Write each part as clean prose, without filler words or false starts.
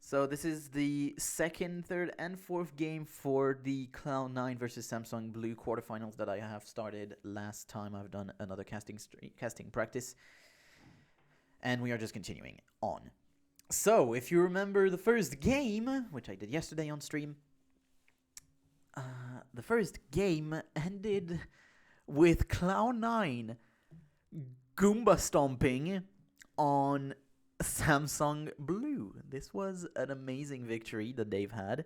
So this is the second, third, and fourth game for the Cloud9 versus Samsung Blue quarterfinals that I have started last time. I've done another casting practice, and we are just continuing on. So if you remember the first game, which I did yesterday on stream, the first game ended with Cloud9 Goomba stomping on Samsung Blue. This was an amazing victory that they've had,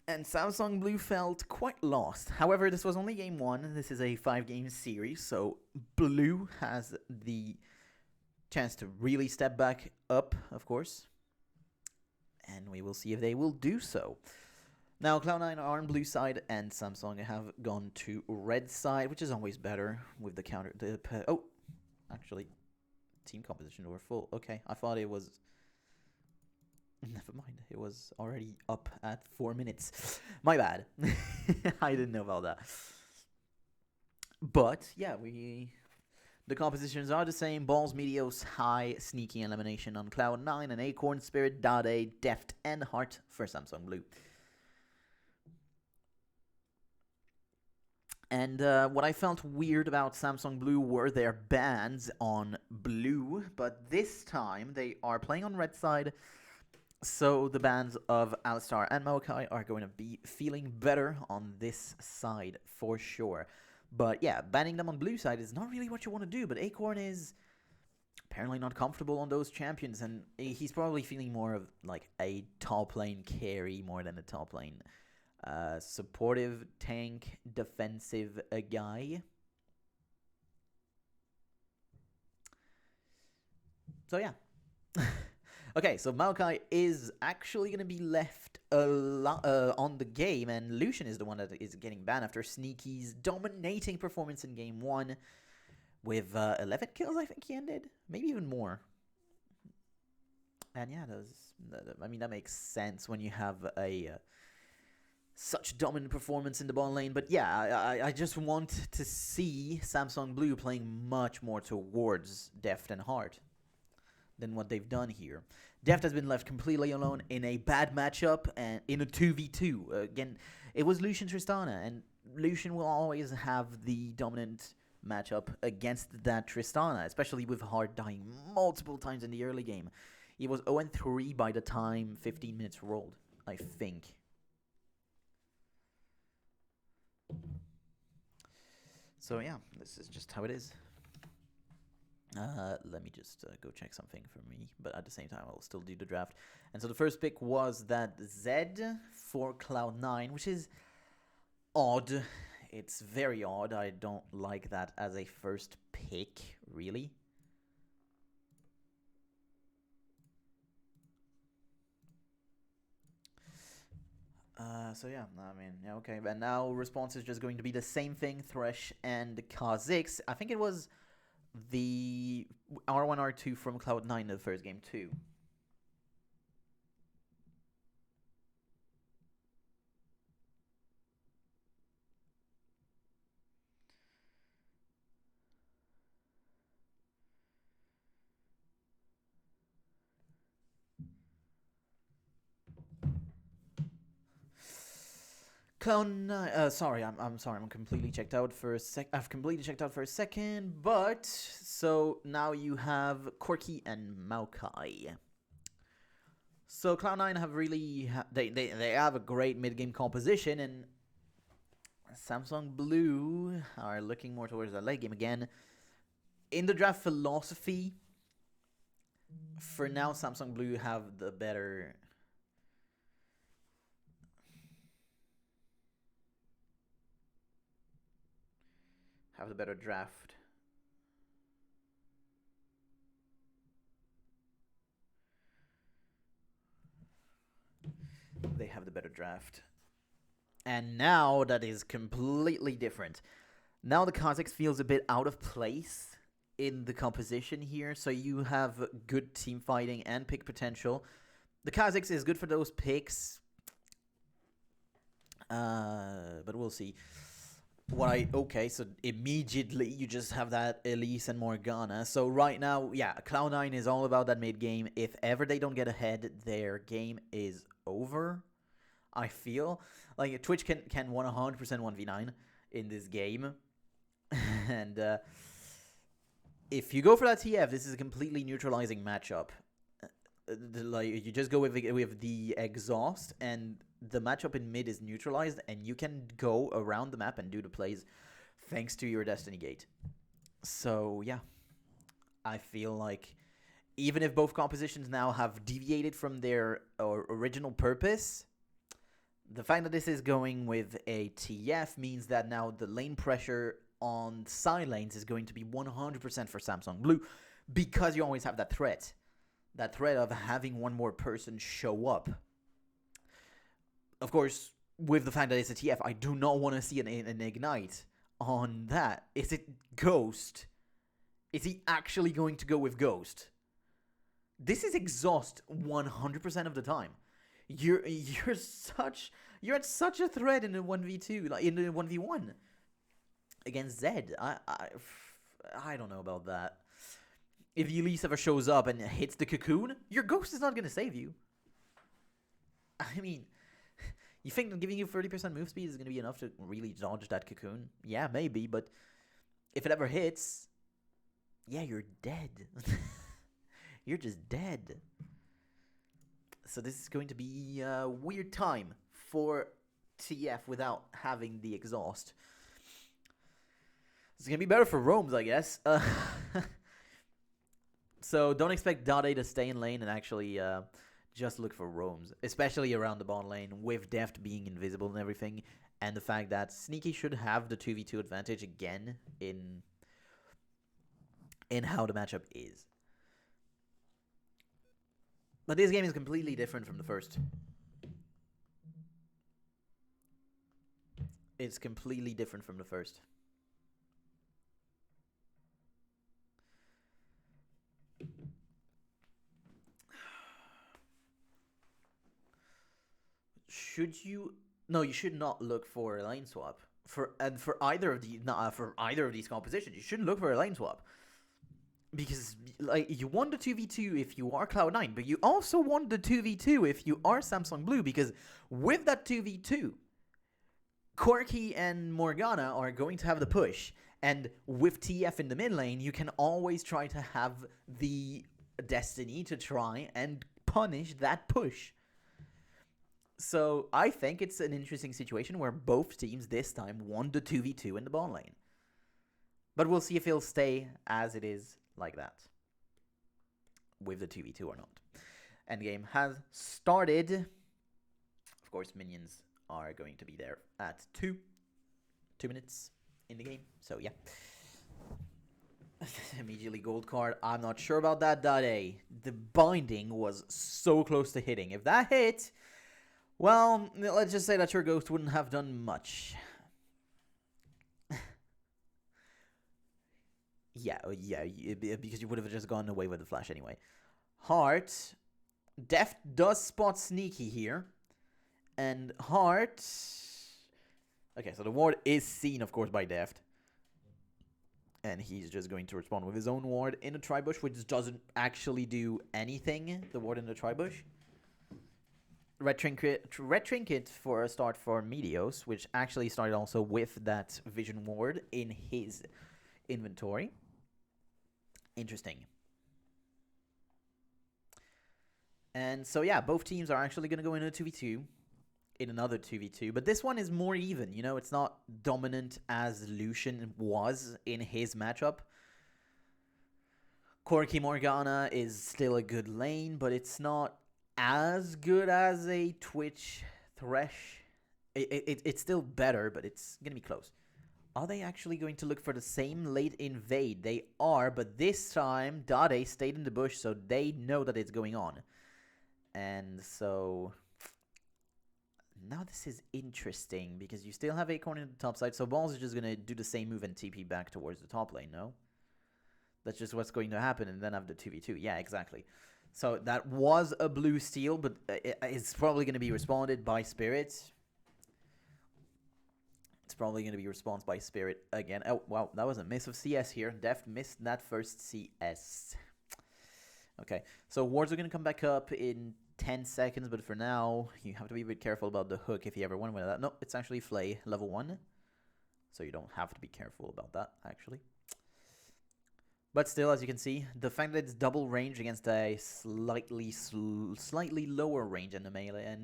and Samsung Blue felt quite lost. However, this was only game one. This is a 5-game series, so Blue has the chance to really step back up, of course, and we will see if they will do so. Now, Cloud9 are on blue side, and Samsung have gone to red side, which is always better with the counter. Actually, team composition were full. Okay, I thought it was... Never mind, it was already up at 4 minutes. My bad. I didn't know about that. But, yeah, the compositions are the same. Balls, Meteos, High, Sneaky, Elimination on Cloud9, and Acorn, Spirit, Dade, Deft, and Heart for Samsung Blue. And what I felt weird about Samsung Blue were their bans on blue, but this time they are playing on red side, so the bans of Alistar and Maokai are going to be feeling better on this side for sure. But yeah, banning them on blue side is not really what you want to do, but Acorn is apparently not comfortable on those champions, and he's probably feeling more of like a top lane carry more than a top lane supportive, tank, defensive guy. So yeah. Okay, so Maokai is actually going to be left on the game, and Lucian is the one that is getting banned after Sneaky's dominating performance in game 1 with 11 kills, I think he ended. Maybe even more. And yeah, I mean, that makes sense when you have a... such dominant performance in the bot lane. But yeah, I just want to see Samsung Blue playing much more towards Deft and Heart than what they've done here. Deft has been left completely alone in a bad matchup and in a 2v2. Again, it was Lucian Tristana, and Lucian will always have the dominant matchup against that Tristana, especially with Heart dying multiple times in the early game. He was 0-3 by the time 15 minutes rolled, I think. So yeah, this is just how it is. Let me just go check something for me, but at the same time I'll still do the draft. And so the first pick was that Zed for Cloud9, which is odd. It's very odd. I don't like that as a first pick, really. So yeah, I mean, yeah, okay. And now response is just going to be the same thing, Thresh and Kha'Zix. I think it was the R1, R2 from Cloud9 in the first game too. Cloud9, sorry, I'm sorry, I'm completely checked out for a sec. I've completely checked out for a second, but so now you have Corki and Maokai. So Cloud9 have really they have a great mid game composition, and Samsung Blue are looking more towards the late game again. In the draft philosophy, for now, Samsung Blue have the better. Have the better draft. They have the better draft. And now that is completely different. Now the Kha'Zix feels a bit out of place in the composition here. So you have good team fighting and pick potential. The Kha'Zix is good for those picks. But we'll see. Okay, so immediately you just have that Elise and Morgana. So right now, yeah, Cloud9 is all about that mid game. If ever they don't get ahead, their game is over. I feel like Twitch can 100% 1v9 in this game, and if you go for that TF, this is a completely neutralizing matchup. Like you just go with the exhaust, and the matchup in mid is neutralized, and you can go around the map and do the plays thanks to your Destiny Gate. So yeah, I feel like even if both compositions now have deviated from their original purpose, the fact that this is going with a TF means that now the lane pressure on side lanes is going to be 100% for Samsung Blue, because you always have that threat of having one more person show up. Of course, with the fact that it's a TF, I do not want to see an Ignite on that. Is it Ghost? Is he actually going to go with Ghost? This is exhaust 100% of the time. You're at such a threat in the 1v2, like in the 1v1 against Zed. I don't know about that. If Elise ever shows up and hits the cocoon, your Ghost is not going to save you. I mean, you think giving you 30% move speed is going to be enough to really dodge that cocoon? Yeah, maybe, but if it ever hits, yeah, you're dead. You're just dead. So this is going to be a weird time for TF without having the exhaust. It's going to be better for Roams, I guess. So don't expect Dade to stay in lane and actually just look for roams, especially around the bot lane with Deft being invisible and everything, and the fact that Sneaky should have the 2v2 advantage again in how the matchup is. But this game is completely different from the first. It's completely different from the first. Should you? No, you should not look for a lane swap for either of these compositions. You shouldn't look for a lane swap, because like you want the 2v2 if you are Cloud9, but you also want the 2v2 if you are Samsung Blue, because with that 2v2, Corki and Morgana are going to have the push, and with TF in the mid lane, you can always try to have the Destiny to try and punish that push. So I think it's an interesting situation where both teams this time want the 2v2 in the bot lane. But we'll see if it'll stay as it is like that with the 2v2 or not. Endgame has started. Of course, minions are going to be there at 2 minutes in the game. So yeah. Immediately gold card. I'm not sure about that, Dade. The binding was so close to hitting. If that hit, well, let's just say that your ghost wouldn't have done much. yeah, because you would have just gone away with the flash anyway. Heart. Deft does spot Sneaky here. And Heart... Okay, so the ward is seen, of course, by Deft. And he's just going to respond with his own ward in the tri-bush, which doesn't actually do anything, the ward in the tri-bush. Red Trinket for a start for Meteos, which actually started also with that Vision ward in his inventory. Interesting. And so, yeah, both teams are actually going to go into a 2v2. In another 2v2, but this one is more even. You know, it's not dominant as Lucian was in his matchup. Corki Morgana is still a good lane, but it's not as good as a Twitch Thresh. It's still better, but it's going to be close. Are they actually going to look for the same late invade? They are, but this time Dade stayed in the bush, so they know that it's going on. And so... Now this is interesting, because you still have Acorn in the top side, so Balls is just going to do the same move and TP back towards the top lane, no? That's just what's going to happen, and then have the 2v2. Yeah, exactly. So that was a blue steal, but it's probably going to be responded by Spirit. It's probably going to be respawned by Spirit again. Oh, wow, that was a miss of CS here. Deft missed that first CS. Okay, so wards are going to come back up in 10 seconds, but for now, you have to be a bit careful about the hook if you ever want one of that. No, it's actually Flay, level 1. So you don't have to be careful about that, actually. But still, as you can see, the fact that it's double range against a slightly lower range in the melee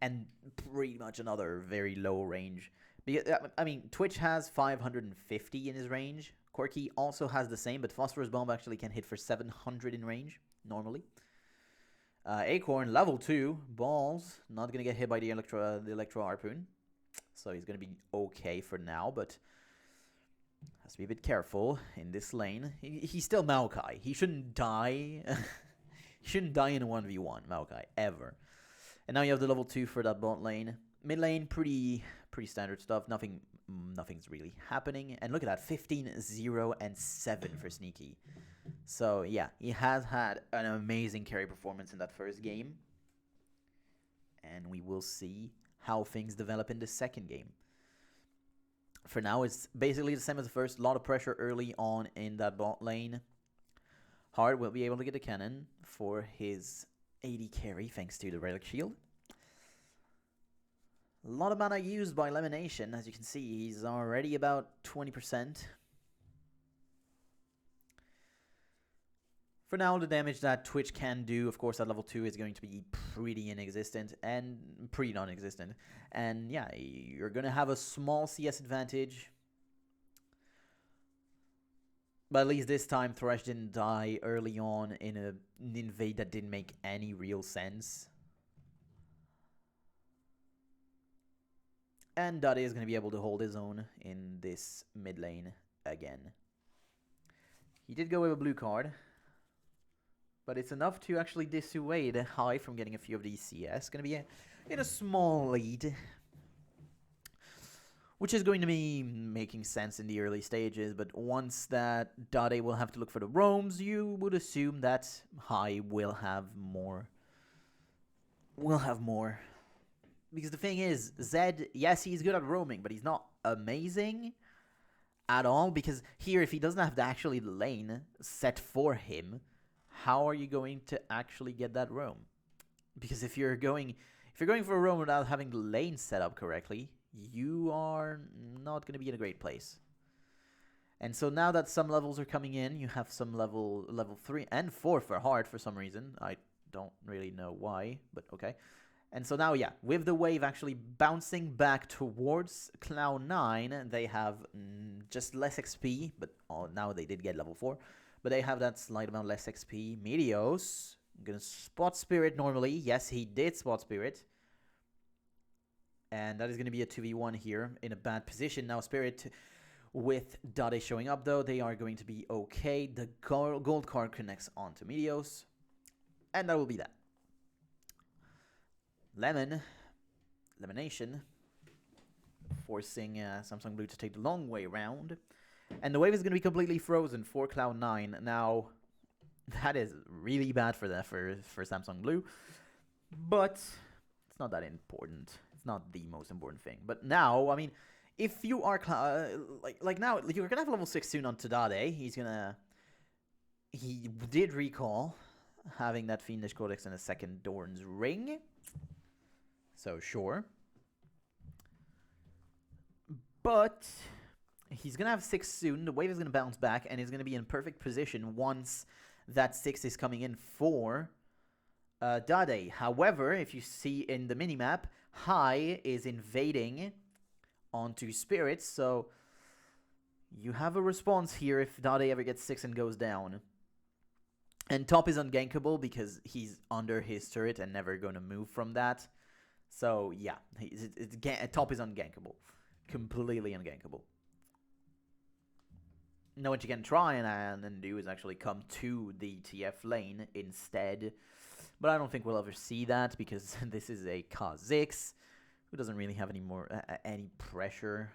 and pretty much another very low range. Because, I mean, Twitch has 550 in his range. Corky also has the same, but Phosphorus Bomb actually can hit for 700 in range, normally. Acorn, level 2. Balls, not going to get hit by the Electro Harpoon. So he's going to be okay for now, but has to be a bit careful in this lane. He's still Maokai. He shouldn't die. He shouldn't die in a 1v1, Maokai, ever. And now you have the level 2 for that bot lane. Mid lane, pretty standard stuff. Nothing's really happening. And look at that, 15, 0, and 7 for Sneaky. So yeah, he has had an amazing carry performance in that first game. And we will see how things develop in the second game. For now, it's basically the same as the first. A lot of pressure early on in that bot lane. Hard will be able to get a cannon for his AD carry thanks to the Relic Shield. A lot of mana used by Elimination. As you can see, he's already about 20%. For now, the damage that Twitch can do, of course, at level 2 is going to be pretty inexistent and pretty non-existent. And yeah, you're going to have a small CS advantage. But at least this time, Thresh didn't die early on in an invade that didn't make any real sense. And Dade is going to be able to hold his own in this mid lane again. He did go with a blue card. But it's enough to actually dissuade High from getting a few of these CS. Going to be in a small lead. Which is going to be making sense in the early stages. But once that Dade will have to look for the roams, you would assume that High will have more. Because the thing is, Zed, yes, he's good at roaming, but he's not amazing at all. Because here, if he doesn't have the actually lane set for him, how are you going to actually get that roam? Because if you're going for a roam without having the lane set up correctly, you are not going to be in a great place. And so now that some levels are coming in, you have some level 3 and 4 for hard for some reason. I don't really know why, but okay. And so now, yeah, with the wave actually bouncing back towards Cloud9, they have just less XP, but now they did get level 4. But they have that slight amount less XP. Meteos, gonna spot Spirit normally. Yes, he did spot Spirit. And that is gonna be a 2v1 here in a bad position. Now Spirit with Dade showing up though, they are going to be okay. The gold card connects onto Meteos. And that will be that. Elimination, forcing Samsung Blue to take the long way around. And the wave is going to be completely frozen for Cloud9. Now, that is really bad for Samsung Blue. But it's not that important. It's not the most important thing. But now, I mean, if you are like now, you're gonna have level 6 soon on Tadade. He did recall having that Fiendish Codex and a second Dorn's Ring. So sure. But he's gonna have 6 soon. The wave is gonna bounce back and he's gonna be in perfect position once that 6 is coming in for Dade. However, if you see in the minimap, High is invading onto Spirits, so you have a response here if Dade ever gets 6 and goes down. And top is ungankable because he's under his turret and never going to move from that. So yeah, top is ungankable. Completely ungankable. Now what you can try and do is actually come to the TF lane instead. But I don't think we'll ever see that because this is a Kha'Zix who doesn't really have any pressure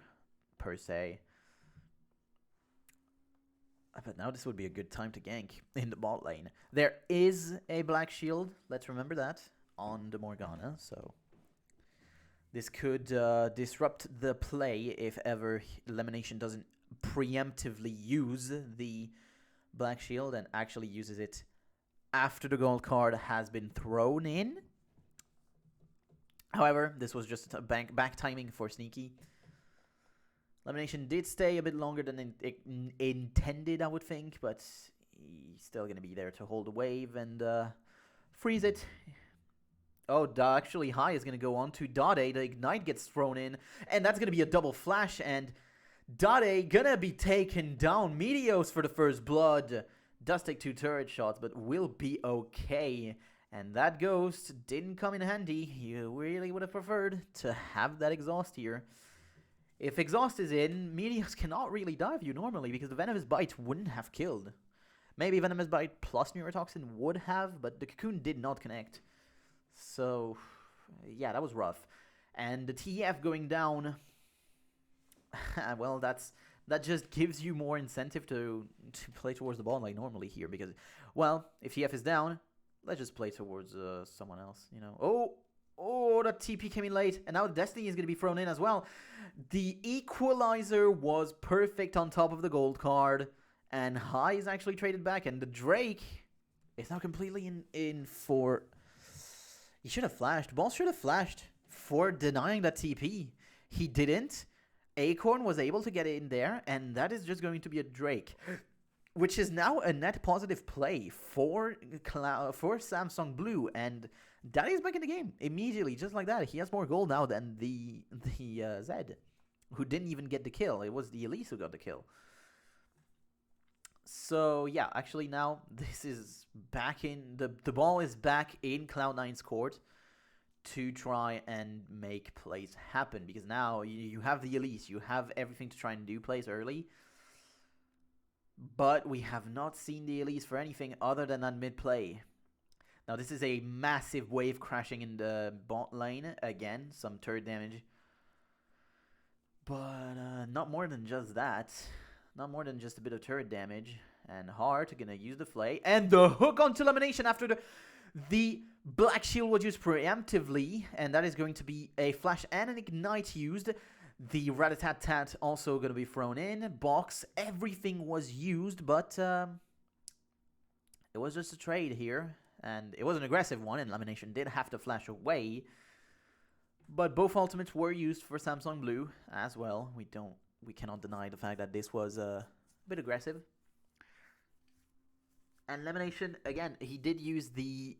per se. But now this would be a good time to gank in the bot lane. There is a black shield, let's remember that, on the Morgana, so This could disrupt the play if ever Elimination doesn't preemptively use the Black Shield and actually uses it after the gold card has been thrown in. However, this was just a back timing for Sneaky. Elimination did stay a bit longer than intended, I would think, but he's still going to be there to hold the wave and freeze it. Oh, actually, High is going to go on to Dade. The Ignite gets thrown in, and that's going to be a double flash, and Dade going to be taken down. Meteos for the first blood. Does take 2 turret shots, but will be okay. And that Ghost didn't come in handy. You really would have preferred to have that Exhaust here. If Exhaust is in, Meteos cannot really dive you normally because the Venomous Bite wouldn't have killed. Maybe Venomous Bite plus Neurotoxin would have, but the Cocoon did not connect. So, yeah, that was rough. And the TF going down, well, that just gives you more incentive to play towards the ball like normally here. Because, well, if TF is down, let's just play towards someone else, you know. Oh, that TP came in late. And now Destiny is going to be thrown in as well. The Equalizer was perfect on top of the gold card. And High is actually traded back. And the Drake is now completely in for... He should have flashed. Ball should have flashed for denying that TP. He didn't. Acorn was able to get in there, and that is just going to be a Drake, which is now a net positive play for Samsung Blue, and that is back in the game immediately, just like that. He has more gold now than the Zed, who didn't even get the kill. It was the Elise who got the kill. So, yeah, actually now this is back in... The ball is back in Cloud9's court to try and make plays happen. Because now you have the Elise. You have everything to try and do plays early. But we have not seen the Elise for anything other than that mid-play. Now, this is a massive wave crashing in the bot lane. Again, some turret damage. But not more than just that. Not more than just a bit of turret damage. And Hart gonna use the flay. And the hook onto Elimination after the Black Shield was used preemptively. And that is going to be a flash and an ignite used. The Rat-a-tat-tat also gonna be thrown in. Box, everything was used. But it was just a trade here. And it was an aggressive one. And Elimination did have to flash away. But both ultimates were used for Samsung Blue as well. We cannot deny the fact that this was a bit aggressive. And Elimination, again, he used the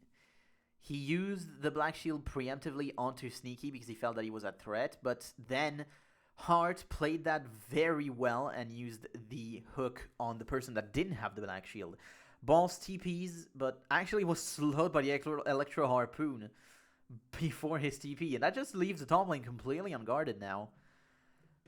Black Shield preemptively onto Sneaky because he felt that he was at threat. But then Hart played that very well and used the hook on the person that didn't have the Black Shield. Balls TPs, but actually was slowed by the Electro Harpoon before his TP. And that just leaves the top lane completely unguarded now.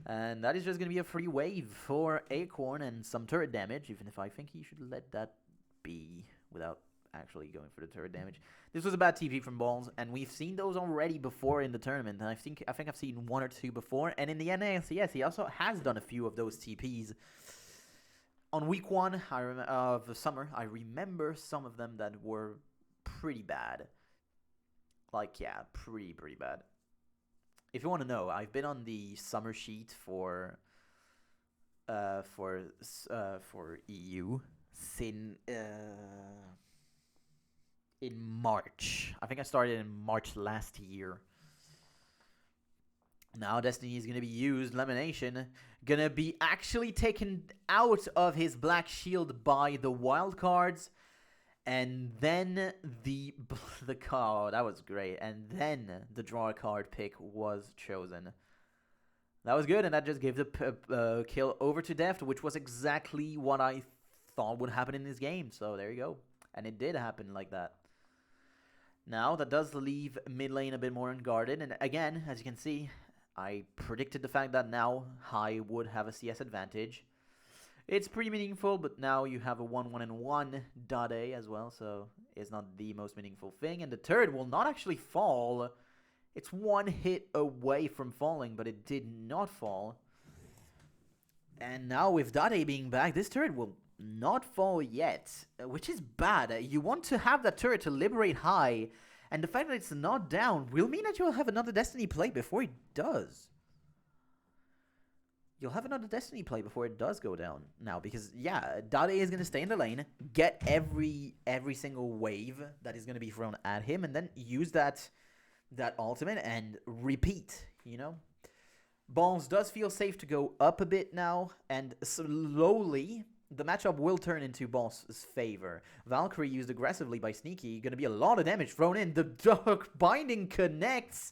And that is just going to be a free wave for Acorn and some turret damage, even if I think he should let that be without actually going for the turret damage. This was a bad TP from Balls, and we've seen those already before in the tournament. And I think I've seen 1 or 2 before. And in the NALCS, he also has done a few of those TPs. On week 1 of the summer, I remember some of them that were pretty bad. Like, yeah, pretty bad. If you want to know, I've been on the summer sheet for EU since in March. I think I started in March last year. Now Destiny is going to be used. Elimination going to be actually taken out of his Black Shield by the wild cards. And then the card, that was great. And then the draw card pick was chosen. That was good, and that just gave the kill over to Deft, which was exactly what I thought would happen in this game. So there you go. And it did happen like that. Now, that does leave mid lane a bit more unguarded. And again, as you can see, I predicted the fact that now High would have a CS advantage. It's pretty meaningful, but now you have a 1-1-1 Dade as well, so it's not the most meaningful thing. And the turret will not actually fall. It's 1 hit away from falling, but it did not fall. And now with Dade being back, this turret will not fall yet, which is bad. You want to have that turret to liberate High And the fact that it's not down will mean that you'll have another Destiny play before it does. You'll have another Destiny play before it does go down now, because yeah, Dade is gonna stay in the lane, get every single wave that is gonna be thrown at him, and then use that ultimate and repeat. You know, Balls does feel safe to go up a bit now, and slowly the matchup will turn into Balls' favor. Valkyrie used aggressively by Sneaky, gonna be a lot of damage thrown in. The Dark Binding connects.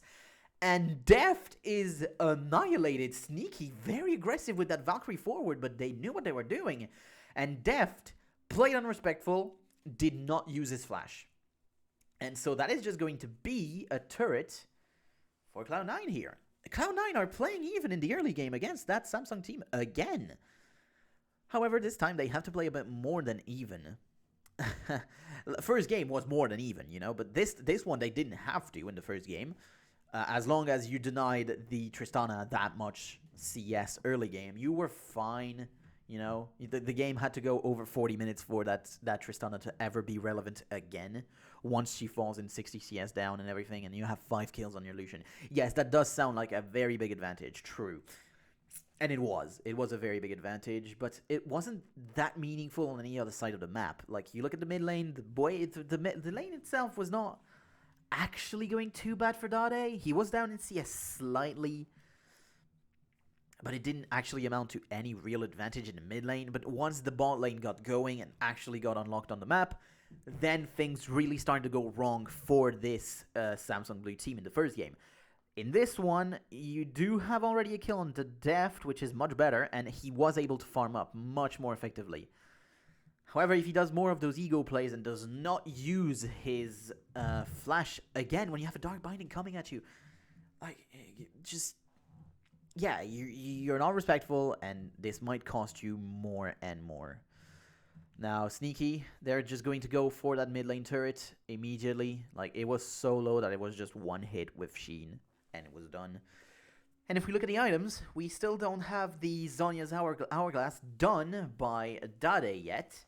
And Deft is annihilated. Sneaky, very aggressive with that Valkyrie forward, but they knew what they were doing. And Deft played unrespectful, did not use his flash. And so that is just going to be a turret for Cloud9 here. Cloud9 are playing even in the early game against that Samsung team again. However, this time they have to play a bit more than even. First game was more than even, you know, but this one they didn't have to in the first game. As long as you denied the Tristana that much CS early game, you were fine. You know, the game had to go over 40 minutes for that Tristana to ever be relevant again. Once she falls in 60 CS down and everything, and you have 5 kills on your Lucian. Yes, that does sound like a very big advantage, true. And it was a very big advantage, but it wasn't that meaningful on any other side of the map. Like, you look at the mid lane, the lane itself was not actually going too bad for Dade. He was down in CS slightly, but it didn't actually amount to any real advantage in the mid lane. But once the bot lane got going and actually got unlocked on the map, then things really started to go wrong for this Samsung Blue team in the first game. In this one, you do have already a kill on the Deft, which is much better, and he was able to farm up much more effectively. However, if he does more of those ego plays and does not use his flash again when you have a Dark Binding coming at you, like, just, yeah, you're not respectful, and this might cost you more and more. Now, Sneaky, they're just going to go for that mid lane turret immediately. Like, it was so low that it was just one hit with Sheen, and it was done. And if we look at the items, we still don't have the Zhonya's Hourglass done by Dade yet.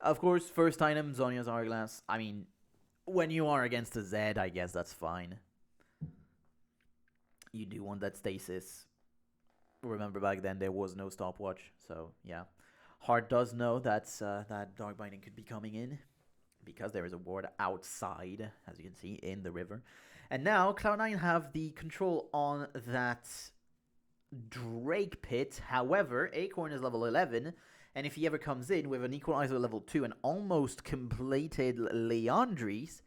Of course, first item, Zhonya's Hourglass. I mean, when you are against a Zed, I guess that's fine. You do want that stasis. Remember, back then there was no stopwatch, so yeah. Heart does know that that Dark Binding could be coming in, because there is a ward outside, as you can see, in the river. And now, Cloud9 have the control on that Drake pit. However, Acorn is level 11, and if he ever comes in with an Equalizer level 2 and almost completed Leandris,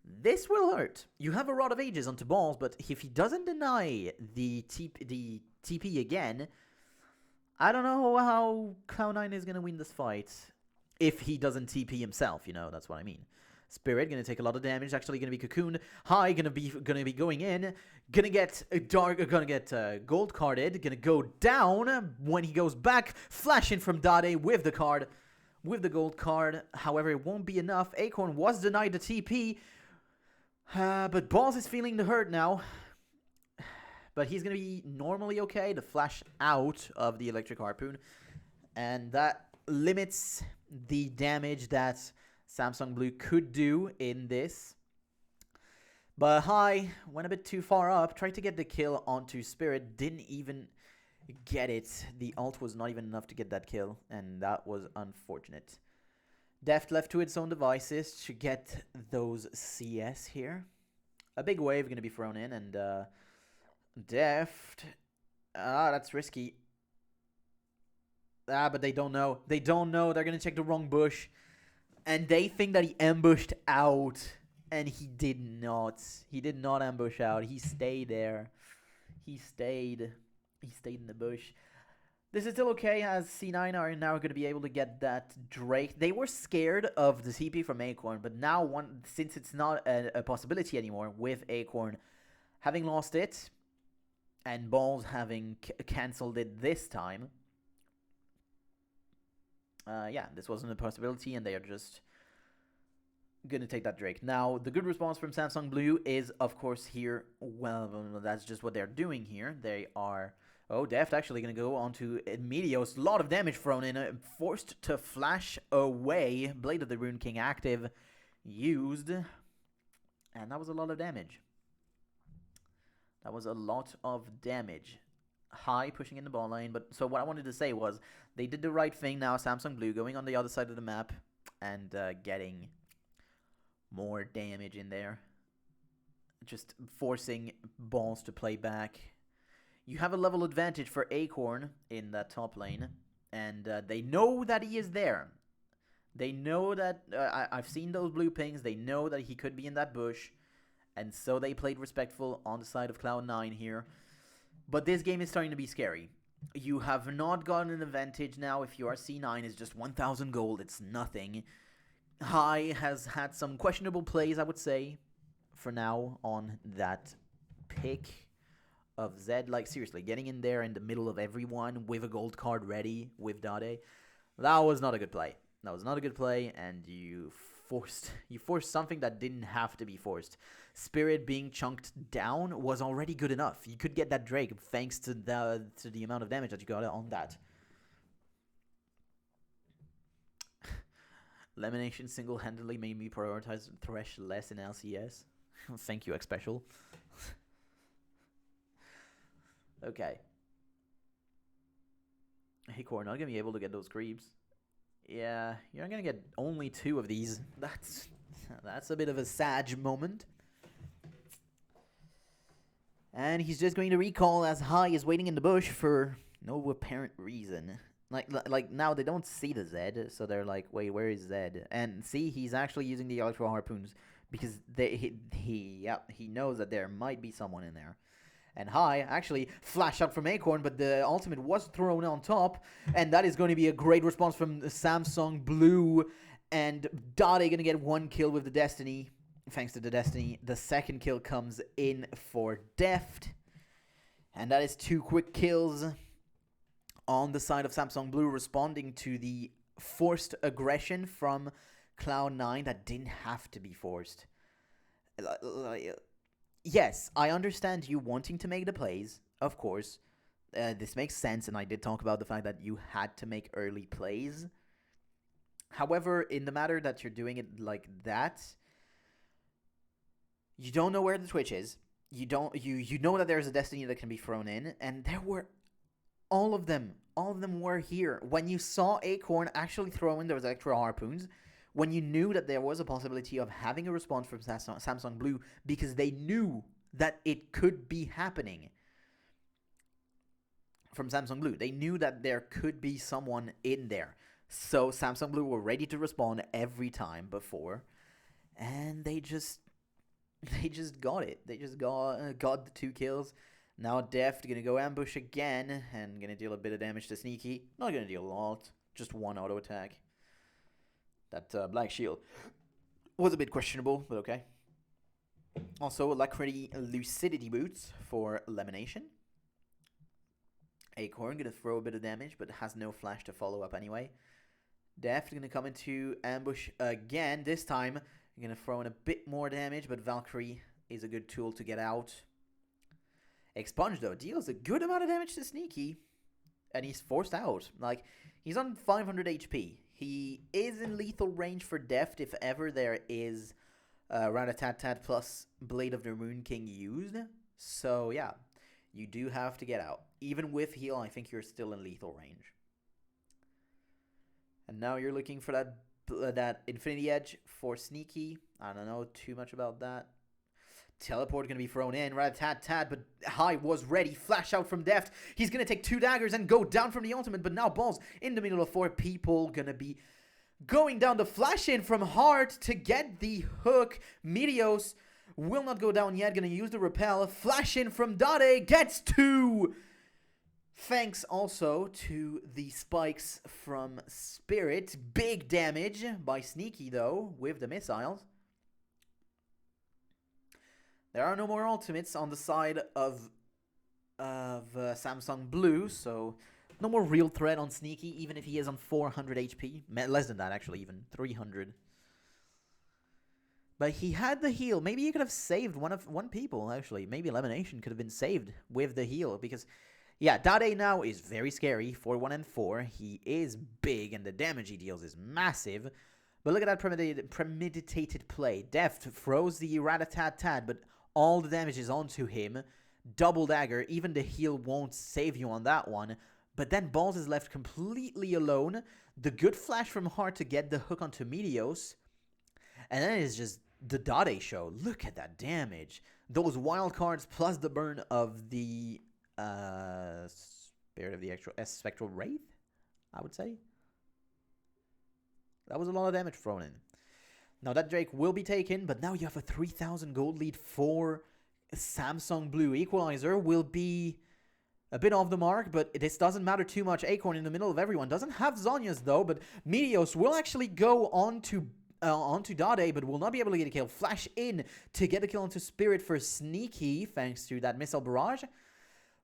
this will hurt. You have a Rod of Ages onto Balls, but if he doesn't deny the TP again, I don't know how Cloud9 is going to win this fight. If he doesn't TP himself, you know, that's what I mean. Spirit gonna take a lot of damage. Actually, gonna be cocooned. High gonna be going in. Gonna get gold carded. Gonna go down when he goes back. Flashing from Dade with the card, with the gold card. However, it won't be enough. Acorn was denied the TP, but Balls is feeling the hurt now. But he's gonna be normally okay. The flash out of the electric harpoon, and that limits the damage that Samsung Blue could do in this. But High went a bit too far up, tried to get the kill onto Spirit, didn't even get it. The ult was not even enough to get that kill, and that was unfortunate. Deft left to its own devices to get those CS here. A big wave going to be thrown in, and Deft, that's risky. But they don't know. They don't know. They're going to check the wrong bush. And they think that he ambushed out, and he did not. He did not ambush out. He stayed there. He stayed in the bush. This is still okay, as C9 are now going to be able to get that Drake. They were scared of the CP from Acorn, but now, since it's not a possibility anymore with Acorn having lost it, and Balls having cancelled it this time, yeah, this wasn't a possibility, and they are just going to take that Drake. Now, the good response from Samsung Blue is, of course, here. Well, that's just what they're doing here. They are... Oh, Deft actually going to go onto Medios. A lot of damage thrown in. Forced to flash away. Blade of the Rune King active. Used. And that was a lot of damage. That was a lot of damage. High pushing in the ball lane. But so what I wanted to say was they did the right thing now. Samsung Blue going on the other side of the map and getting more damage in there. Just forcing balls to play back. You have a level advantage for Acorn in that top lane. And they know that he is there. They know that I've seen those blue pings. They know that he could be in that bush. And so they played respectful on the side of Cloud9 here. But this game is starting to be scary. You have not gotten an advantage now. If you are C9, it's just 1,000 gold. It's nothing. High has had some questionable plays, I would say, for now on that pick of Zed. Like, seriously, getting in there in the middle of everyone with a gold card ready with Dade. That was not a good play. That was not a good play, and you forced something that didn't have to be forced. Spirit being chunked down was already good enough. You could get that Drake thanks to the amount of damage that you got on that. Lemonation single-handedly made me prioritize Thresh less in LCS. Thank you, X Special. Okay. Acorn not gonna be able to get those creeps. Yeah, you're gonna get only 2 of these. That's a bit of a sad moment. And he's just going to recall as High is waiting in the bush for no apparent reason. Like now they don't see the Zed, so they're like, wait, where is Zed? And see, he's actually using the electro harpoons because he knows that there might be someone in there. And High actually flashed out from Acorn, but the ultimate was thrown on top. And that is going to be a great response from Samsung Blue. And Dade going to get 1 kill with the Destiny. Thanks to the Destiny. The second kill comes in for Deft. And that is 2 quick kills on the side of Samsung Blue, responding to the forced aggression from Cloud9 that didn't have to be forced. Yes, I understand you wanting to make the plays, of course. This makes sense, and I did talk about the fact that you had to make early plays. However, in the matter that you're doing it like that, you don't know where the Twitch is. You know that there's a Destiny that can be thrown in, and there were all of them were here. When you saw Acorn actually throw in those extra harpoons, when you knew that there was a possibility of having a response from Samsung Blue, because they knew that it could be happening from Samsung Blue. They knew that there could be someone in there. So Samsung Blue were ready to respond every time before, and they just got it. They just got the 2 kills. Now Deft gonna go ambush again and gonna deal a bit of damage to Sneaky. Not gonna deal a lot, just 1 auto attack. That Black Shield was a bit questionable, but okay. Also, Alacrity Lucidity Boots for Elimination. Acorn gonna throw a bit of damage, but has no flash to follow up anyway. Deft gonna come into ambush again. This time, you're gonna throw in a bit more damage, but Valkyrie is a good tool to get out. Expunge, though, deals a good amount of damage to Sneaky, and he's forced out. Like, he's on 500 HP. He is in lethal range for Deft if ever there is Rat-a-tat-tat plus Blade of the Moon King used. So, yeah, you do have to get out. Even with heal, I think you're still in lethal range. And now you're looking for that Infinity Edge for Sneaky. I don't know too much about that. Teleport going to be thrown in. Rat-a-tat-tat, but High was ready. Flash out from Deft. He's going to take 2 daggers and go down from the ultimate, but now Balls in the middle of 4 people. Going to be going down the flash in from Heart to get the hook. Meteos will not go down yet. Going to use the repel. Flash in from Dade. Gets 2. Thanks also to the spikes from Spirit. Big damage by Sneaky, though, with the missiles. There are no more ultimates on the side of Samsung Blue, so no more real threat on Sneaky, even if he is on 400 HP. Less than that, actually, even 300. But he had the heal. Maybe he could have saved one people, actually. Maybe Elimination could have been saved with the heal, because, yeah, Dade now is very scary, 4-1 and 4. He is big, and the damage he deals is massive. But look at that premeditated play. Deft throws the rat-a-tat-tat, but all the damage is onto him. Double dagger. Even the heal won't save you on that one. But then Balls is left completely alone. The good flash from Heart to get the hook onto Meteos. And then it's just the Dade show. Look at that damage. Those wild cards plus the burn of the Spirit of the Spectral Wraith, I would say. That was a lot of damage thrown in. Now that Drake will be taken, but now you have a 3,000 gold lead for Samsung Blue. Equalizer will be a bit off the mark, but this doesn't matter too much. Acorn in the middle of everyone. Doesn't have Zhonya's though, but Meteos will actually go onto Dade, but will not be able to get a kill. Flash in to get a kill onto Spirit for Sneaky, thanks to that Missile Barrage.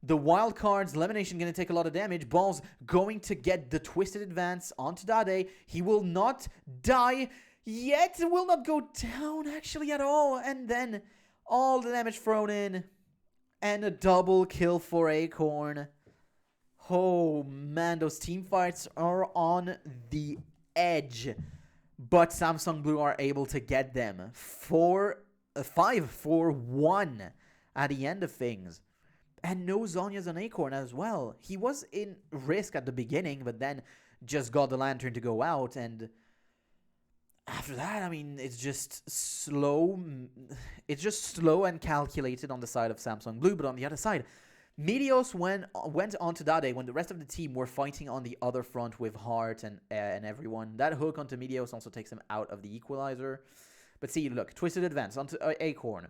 The wild cards, Lemonation going to take a lot of damage. Balls going to get the Twisted Advance onto Dade. He will not die yet. Will not go down actually at all. And then all the damage thrown in. And a double kill for Acorn. Oh man, those team fights are on the edge. But Samsung Blue are able to get them. 5-4-1 at the end of things. And no Zhonya's on Acorn as well. He was in risk at the beginning, but then just got the Lantern to go out. And after that, I mean, it's just slow. It's just slow and calculated on the side of Samsung Blue. But on the other side, Meteos went onto Dade when the rest of the team were fighting on the other front with Heart and everyone. That hook onto Meteos also takes him out of the Equalizer. But see, look, Twisted Advance onto Acorn.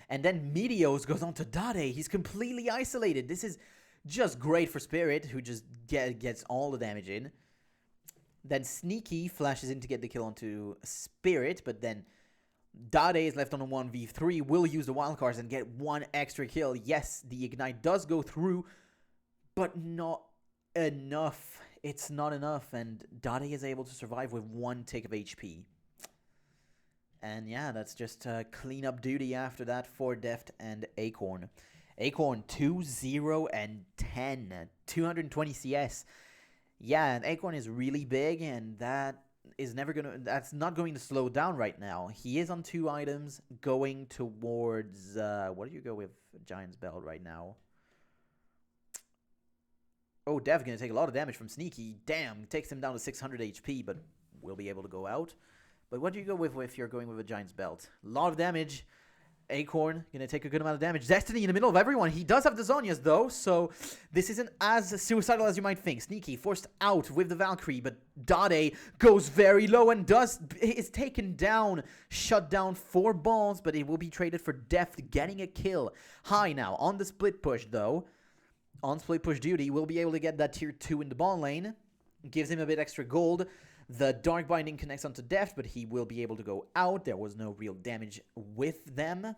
And then Meteos goes on to Dade. He's completely isolated. This is just great for Spirit, who just gets all the damage in. Then Sneaky flashes in to get the kill onto Spirit, but then Dade is left on a 1v3, will use the wild cards and get one extra kill. Yes, the Ignite does go through, but not enough. It's not enough, and Dade is able to survive with 1 tick of HP. And yeah, that's just cleanup duty after that for Deft and Acorn. Acorn 2-0 and 10, 220 CS. Yeah, and Acorn is really big, and that's not going to slow down right now. He is on 2 items going towards what do you go with Giant's Belt right now? Oh, Dev's gonna take a lot of damage from Sneaky. Damn, takes him down to 600 HP, but will be able to go out. But what do you go with if you're going with a Giant's Belt? A lot of damage. Acorn gonna take a good amount of damage. Destiny in the middle of everyone. He does have the Zhonya's though, so this isn't as suicidal as you might think. Sneaky forced out with the Valkyrie, but Dade goes very low and is taken down. Shut down 4 balls, but it will be traded for Deft getting a kill. High now on the split push though. On split push duty, will be able to get that tier 2 in the ball lane. Gives him a bit extra gold. The Dark Binding connects onto Deft, but he will be able to go out. There was no real damage with them.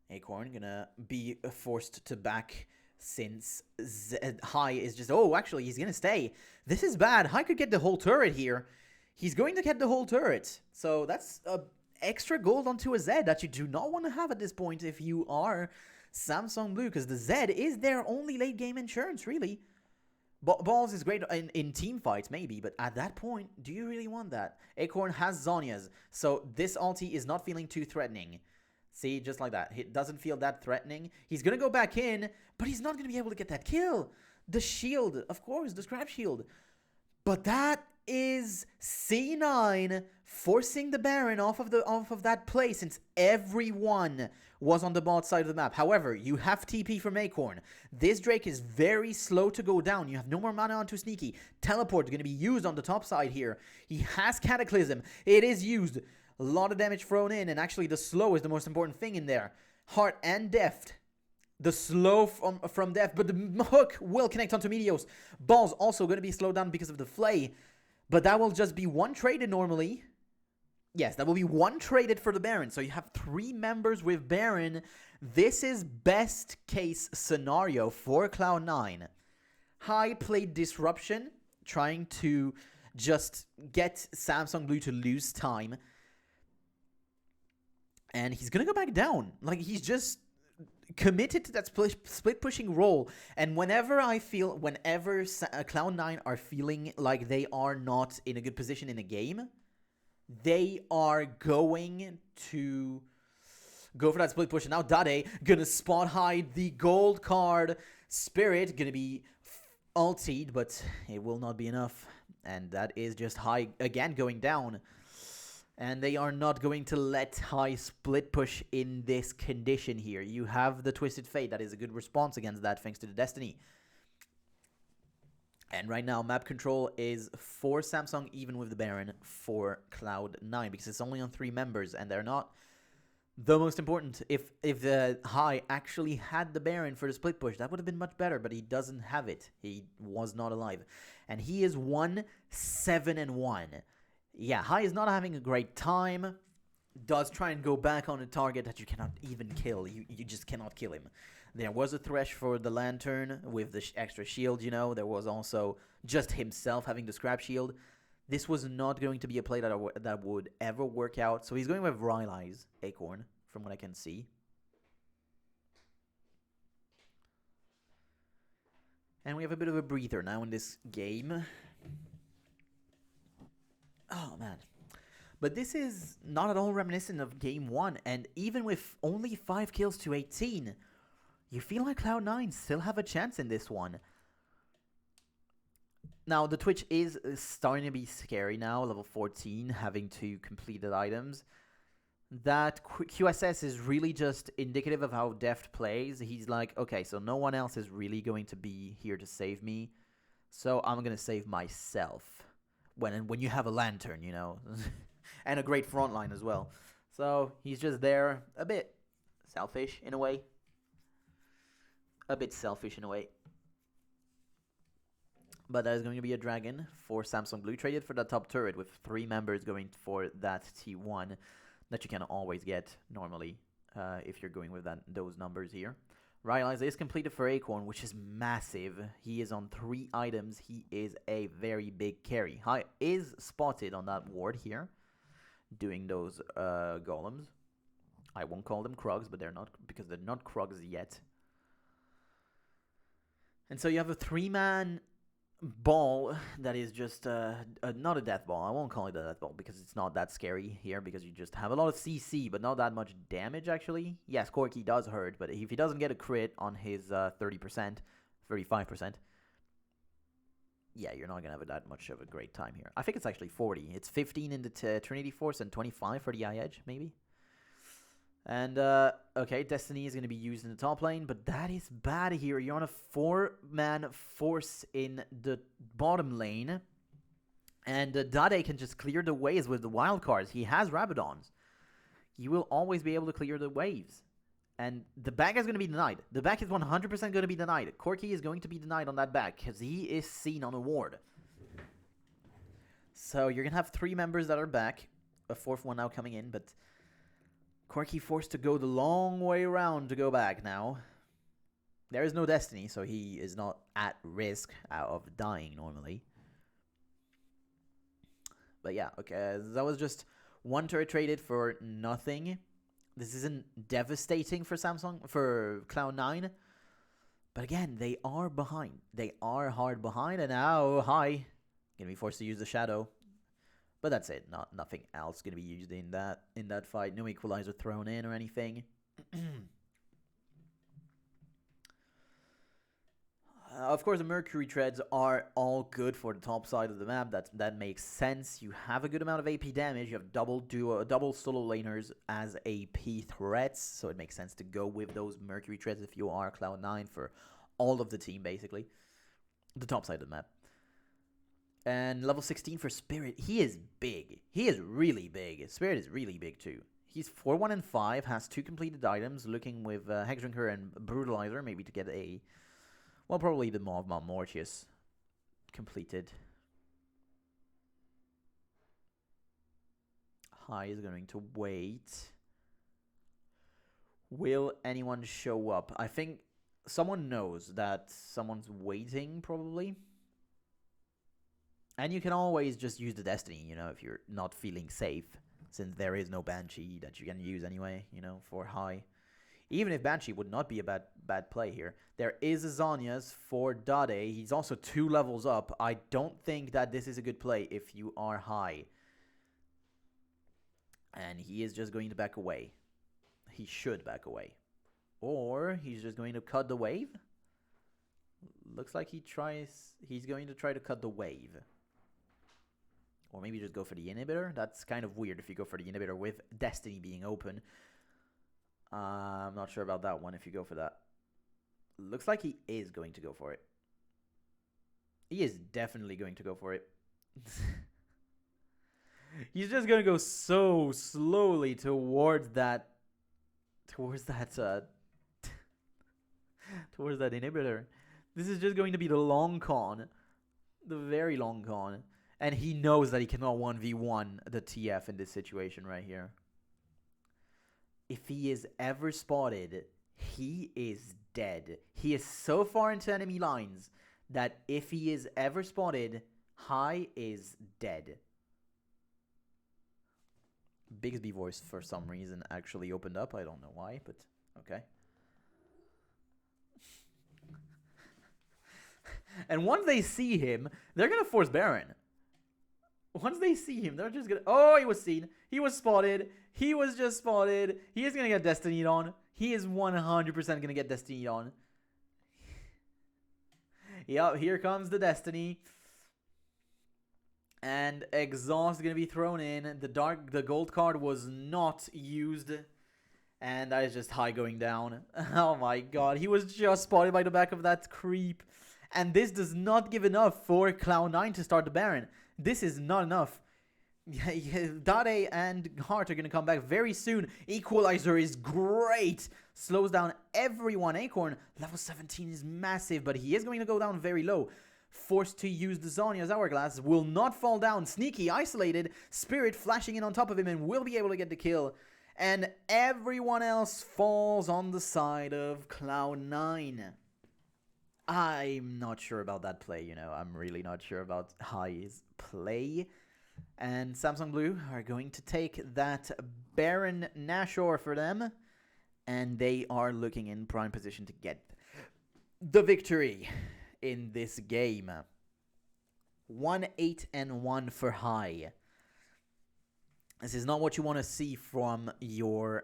Acorn gonna be forced to back since High is just... Oh, actually, he's gonna stay. This is bad. High could get the whole turret here. He's going to get the whole turret. So that's extra gold onto a Zed that you do not want to have at this point if you are Samsung Blue, because the Zed is their only late game insurance, really. Balls is great in team fights, maybe, but at that point, do you really want that? Acorn has Zhonya's, so this ulti is not feeling too threatening. See, just like that. It doesn't feel that threatening. He's going to go back in, but he's not going to be able to get that kill. The shield, of course, the scrap shield. But that is C9 forcing the Baron off of that play, since everyone was on the bot side of the map. However, you have TP from Acorn. This Drake is very slow to go down. You have no more mana onto Sneaky. Teleport is going to be used on the top side here. He has Cataclysm. It is used. A lot of damage thrown in, and actually the slow is the most important thing in there. Heart and Deft. The slow from Deft, but the hook will connect onto Meteos. Balls also going to be slowed down because of the Flay. But that will just be 1 traded normally. Yes, that will be 1 traded for the Baron. So you have 3 members with Baron. This is best case scenario for Cloud9. High played Disruption, trying to just get Samsung Blue to lose time. And he's going to go back down. Like, he's just committed to that split pushing role. And whenever Cloud9 are feeling like they are not in a good position in a game, they are going to go for that split push. And now Dade gonna spot hide the gold card. Spirit gonna be ultied, but it will not be enough. And that is just High again going down. And they are not going to let High split push in this condition here. You have the Twisted Fate. That is a good response against that, thanks to the Destiny. And right now, map control is for Samsung, even with the Baron, for Cloud9, because it's only on 3 members, and they're not the most important. If High actually had the Baron for the split push, that would have been much better, but he doesn't have it. He was not alive. And he is 1-7-1. Yeah, High is not having a great time. Does try and go back on a target that you cannot even kill. You just cannot kill him. There was a thresh for the Lantern with the extra shield, you know. There was also just himself having the scrap shield. This was not going to be a play that would ever work out. So he's going with Rylai's Acorn, from what I can see. And we have a bit of a breather now in this game. Oh, man. But this is not at all reminiscent of Game 1. And even with only 5 kills to 18, you feel like Cloud9 still have a chance in this one. Now, the Twitch is starting to be scary now, level 14, having to complete the items. That QSS is really just indicative of how Deft plays. He's like, okay, so no one else is really going to be here to save me, so I'm going to save myself. When you have a Lantern, you know, and a great front line as well. So he's just there, a bit selfish in a way. But that is going to be a Dragon for Samsung Blue, traded for the top turret, with 3 members going for that T1 that you can always get normally if you're going with those numbers here. Rylai's is completed for Acorn, which is massive. He is on 3 items. He is a very big carry. High is spotted on that ward here, doing those golems. I won't call them Krugs, but they're not, because they're not Krugs yet. And so you have a 3-man ball that is just not a death ball. I won't call it a death ball because it's not that scary here, because you just have a lot of CC but not that much damage actually. Yes, Corki does hurt, but if he doesn't get a crit on his 30%, 35%, yeah, you're not gonna have that much of a great time here. I think it's actually 40. It's 15 in the Trinity Force and 25 for the Eye Edge, maybe. And, okay, Destiny is going to be used in the top lane, but that is bad here. You're on a 4-man force in the bottom lane, and Dade can just clear the waves with the wild cards. He has Rabadons. You will always be able to clear the waves. And the back is going to be denied. The back is 100% going to be denied. Corki is going to be denied on that back, because he is seen on a ward. So you're going to have 3 members that are back. A 4th one now coming in, but Corki forced to go the long way around to go back now. There is no Destiny, so he is not at risk of dying normally. But yeah, okay, that was just 1 turret traded for nothing. This isn't devastating for Cloud9. But again, they are behind. They are hard behind, and now High gonna be forced to use the Shadow. But that's it. Nothing else going to be used in that fight. No equalizer thrown in or anything. Of course, the Mercury Treads are all good for the top side of the map. That makes sense. You have a good amount of AP damage. You have double solo laners as AP threats, so it makes sense to go with those Mercury Treads if you are Cloud9 for all of the team, basically. The top side of the map. And level 16 for Spirit. He is big. He is really big. Spirit is really big too. He's 4-1-5, has 2 completed items, looking with Hexdrinker and Brutalizer, maybe to get a, well, probably the Maw of Mortius completed. High is going to wait. Will anyone show up? I think someone knows that someone's waiting, probably. And you can always just use the Destiny, you know, if you're not feeling safe, since there is no Banshee that you can use anyway, you know, for High. Even if Banshee would not be a bad play here. There is a Zhonya's for Dade. He's also 2 levels up. I don't think that this is a good play if you are high. And he is just going to back away. He should back away. Or he's just going to cut the wave. Looks like he's going to try to cut the wave. Or maybe just go for the inhibitor. That's kind of weird if you go for the inhibitor with Destiny being open. I'm not sure about that one if you go for that. Looks like he is going to go for it. He is definitely going to go for it. He's just going to go so slowly towards that inhibitor. This is just going to be the long con. The very long con. And he knows that he cannot 1v1 the TF in this situation right here. If he is ever spotted, he is dead. He is so far into enemy lines that if he is ever spotted, High is dead. Bigsby voice for some reason actually opened up. I don't know why, but okay. And once they see him, they're going to force Baron. Once they see him, they're just going to... Oh, he was seen. He was spotted. He was just spotted. He is going to get Destinied on. He is 100% going to get Destinied on. Yep, here comes the Destiny. And Exhaust is going to be thrown in. The gold card was not used. And that is just High going down. Oh my god. He was just spotted by the back of that creep. And this does not give enough for Cloud9 to start the Baron. This is not enough. Dade and Heart are going to come back very soon. Equalizer is great. Slows down everyone. Acorn, level 17 is massive, but he is going to go down very low. Forced to use the Zhonya's Hourglass. Will not fall down. Sneaky, isolated. Spirit flashing in on top of him and will be able to get the kill. And everyone else falls on the side of Cloud9. I'm not sure about that play, you know. I'm really not sure about High's play. And Samsung Blue are going to take that Baron Nashor for them. And they are looking in prime position to get the victory in this game. 1-8-1 for High. This is not what you want to see from your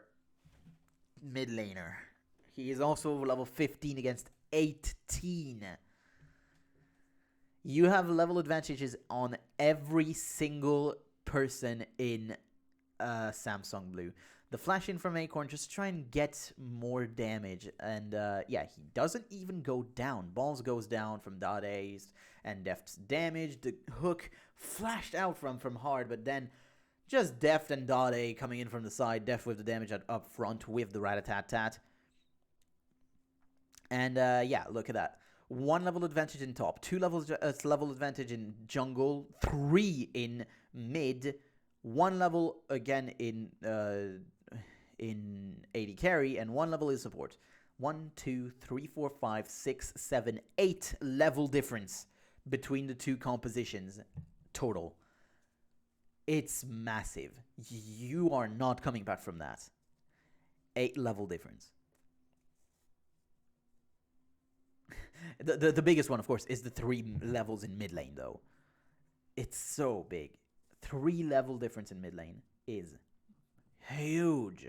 mid laner. He is also level 15 against 18. You have level advantages on every single person in Samsung Blue. The flash in from Acorn, just try and get more damage. And yeah, he doesn't even go down. Balls goes down from Dade's and Deft's damage. The hook flashed out from Hard, but then just Deft and Dade coming in from the side. Deft with the damage up front with the Rat-a-tat-tat. And yeah, look at that. 1 level advantage in top, 2 levels level advantage in jungle, 3 in mid, 1 level again in AD carry, and 1 level in support. 1, 2, 3, 4, 5, 6, 7, 8 level difference between the two compositions total. It's massive. You are not coming back from that. 8 level difference. The biggest one, of course, is the 3 levels in mid lane, though. It's so big. 3 level difference in mid lane is huge.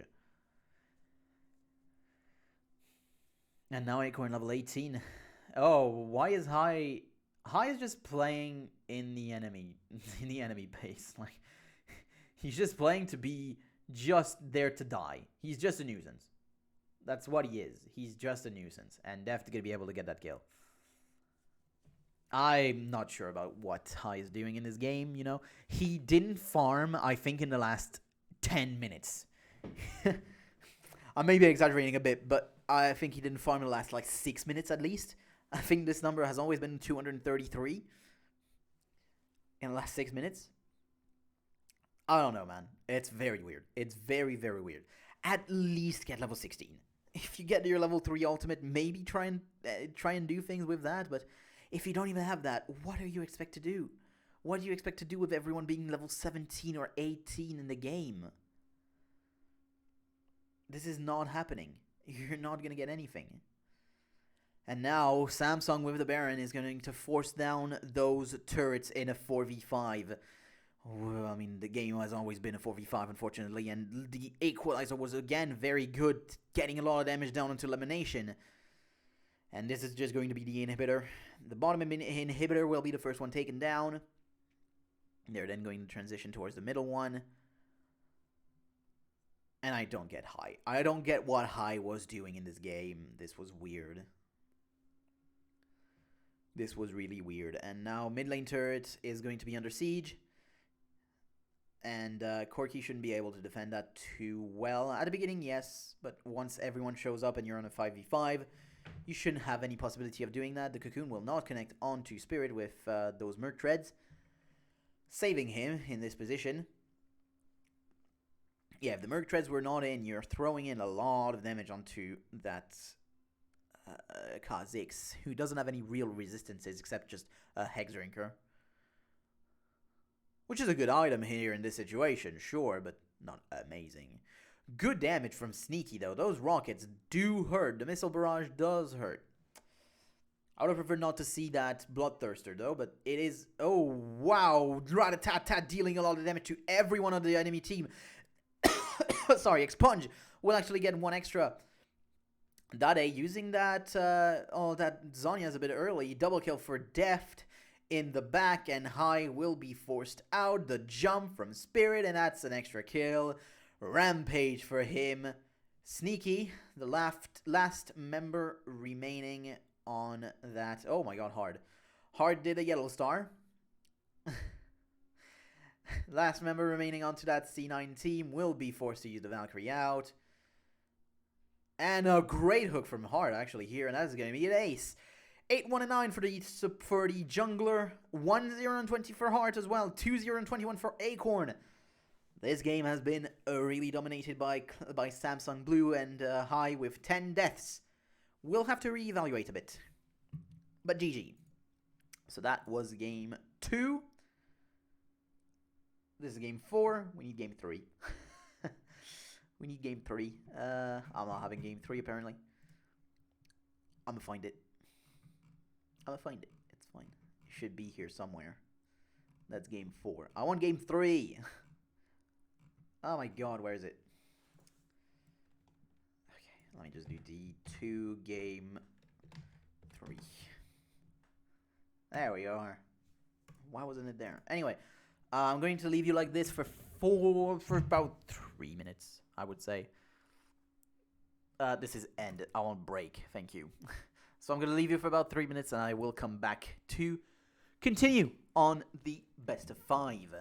And now Acorn level 18. Oh, why is High? High is just playing in the enemy base. Like, he's just playing to be just there to die. He's just a nuisance. That's what he is. He's just a nuisance. And Deft going to be able to get that kill. I'm not sure about what High is doing in this game, you know. He didn't farm, I think, in the last 10 minutes. I may be exaggerating a bit, but I think he didn't farm in the last, like, 6 minutes at least. I think this number has always been 233 in the last 6 minutes. I don't know, man. It's very weird. It's very, very weird. At least get level 16. If you get your level 3 ultimate, maybe try and do things with that. But if you don't even have that, what do you expect to do? What do you expect to do with everyone being level 17 or 18 in the game? This is not happening. you're not going to get anything. And now Samsung with the Baron is going to force down those turrets in a 4v5. Well, I mean, the game has always been a 4v5, unfortunately, and the Equalizer was again very good, getting a lot of damage down into elimination. And this is just going to be the inhibitor. The bottom inhibitor will be the first one taken down. They're then going to transition towards the middle one. And I don't get High. I don't get what High was doing in this game. This was weird. This was really weird. And now mid lane turret is going to be under siege. And Corki shouldn't be able to defend that too well. At the beginning, yes. But once everyone shows up and you're on a 5v5, you shouldn't have any possibility of doing that. The Cocoon will not connect onto Spirit with those Merc Treads, saving him in this position. Yeah, if the Merc Treads were not in, you're throwing in a lot of damage onto that Kha'Zix, who doesn't have any real resistances except just a Hex Drinker. Which is a good item here in this situation, sure, but not amazing. Good damage from Sneaky, though. Those rockets do hurt. The Missile Barrage does hurt. I would have preferred not to see that Bloodthirster, though, but it is... Oh, wow. Rat-a-tat-tat dealing a lot of damage to everyone on the enemy team. Sorry, Expunge will actually get one extra. Dade using that... that Zhonya's a bit early. Double kill for Deft in the back, and High will be forced out. The jump from Spirit, and that's an extra kill. Rampage for him. Sneaky, the last member remaining on that. Oh my god, Hard. Hard did a yellow star. Last member remaining onto that C9 team will be forced to use the Valkyrie out. And a great hook from Hard actually here, and that's going to be an ace. 8-1-9 for the jungler. 1-0-20 for Hard as well. 2-0-21 for Acorn. This game has been really dominated by Samsung Blue and High with 10 deaths. We'll have to reevaluate a bit. But GG. So that was game 2. This is game 4. We need game 3. We need game 3. I'm not having game 3 apparently. I'm gonna find it. It's fine. It should be here somewhere. That's game 4. I want game 3. Oh my god, where is it? Okay, let me just do D2 game 3. There we are. Why wasn't it there? Anyway, I'm going to leave you like this for about 3 minutes, I would say. This is end. I want break. Thank you. So I'm going to leave you for about 3 minutes, and I will come back to continue on the best of 5.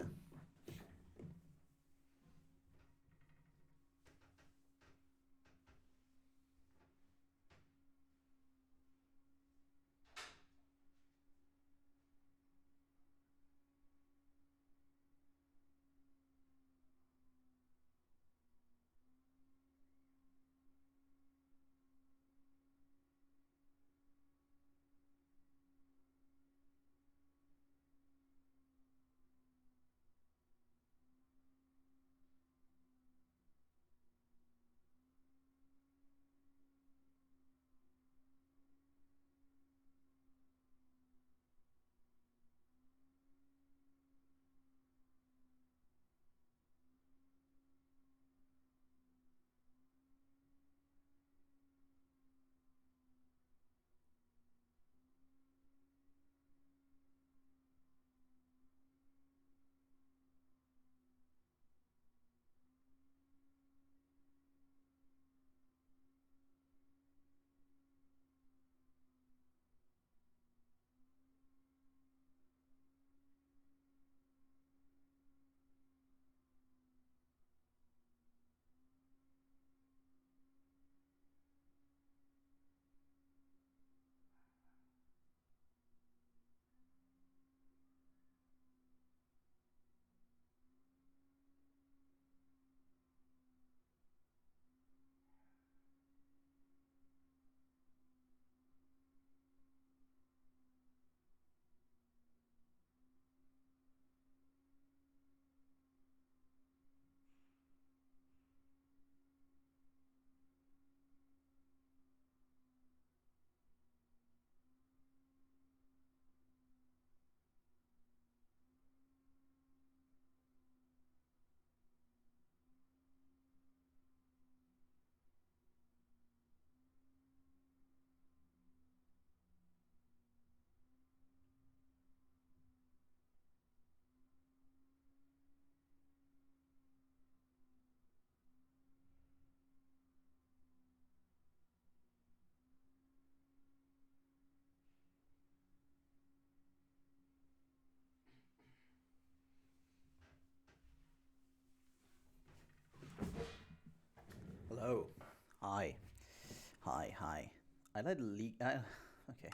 I let okay.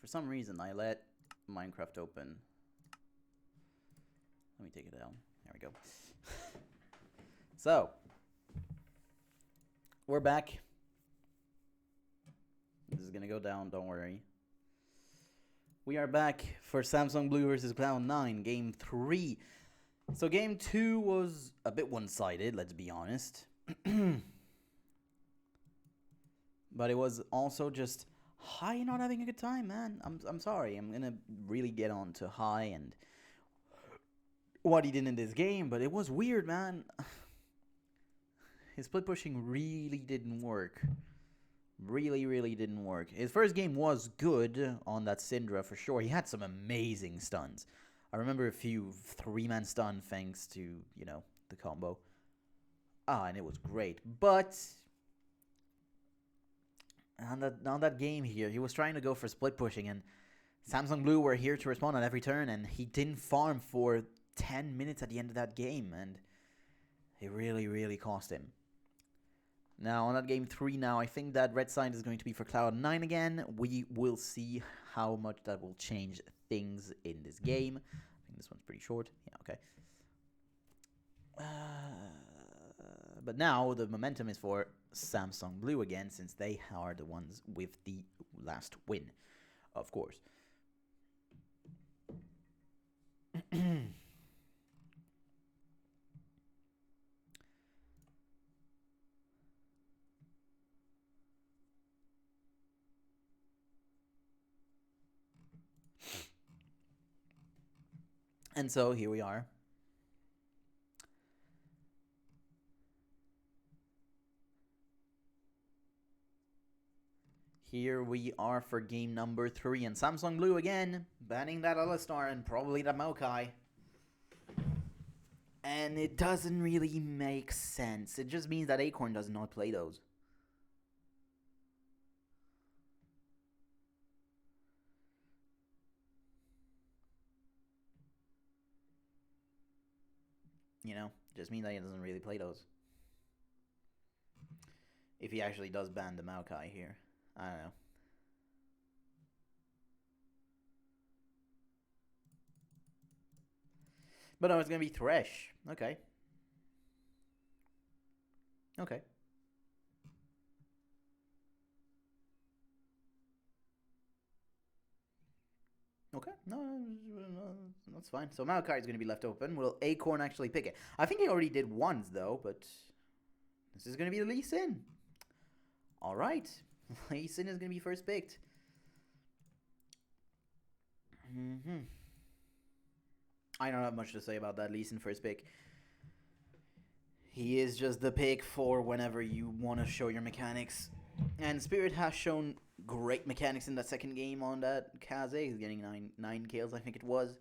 For some reason, I let Minecraft open. Let me take it down. There we go. So, we're back. This is gonna go down, don't worry. We are back for Samsung Blue versus Cloud9, Game 3. So Game 2 was a bit one-sided, let's be honest. But it was also just High not having a good time, man. I'm sorry. I'm gonna really get on to High and what he did in this game, but it was weird, man. His split pushing really didn't work. Really didn't work. His first game was good on that Syndra for sure. He had some amazing stuns. I remember a few 3-man stun thanks to, you know, the combo. And it was great. But on that game here, he was trying to go for split pushing, and Samsung Blue were here to respond on every turn, and he didn't farm for 10 minutes at the end of that game, and it really cost him. Now, on that game 3 now, I think that red side is going to be for Cloud9 again. We will see how much that will change things in this game. I think this one's pretty short. Yeah, okay. But now the momentum is for Samsung Blue again, since they are the ones with the last win, of course. And so here we are. Here we are for game number 3, and Samsung Blue again, banning that Alistar and probably that Maokai. And it doesn't really make sense. It just means that Acorn does not play those. You know, just means that he doesn't really play those. If he actually does ban the Maokai here. I don't know. But no, it's going to be Thresh. Okay. Okay. Okay, no, that's fine. So Maokai is going to be left open. Will Acorn actually pick it? I think he already did once, though, but this is going to be Lee Sin. All right. Lee Sin is going to be first picked. I don't have much to say about that Lee Sin first pick. He is just the pick for whenever you want to show your mechanics. And Spirit has shown great mechanics in that second game on that Kaze. He's getting 9 kills, I think it was.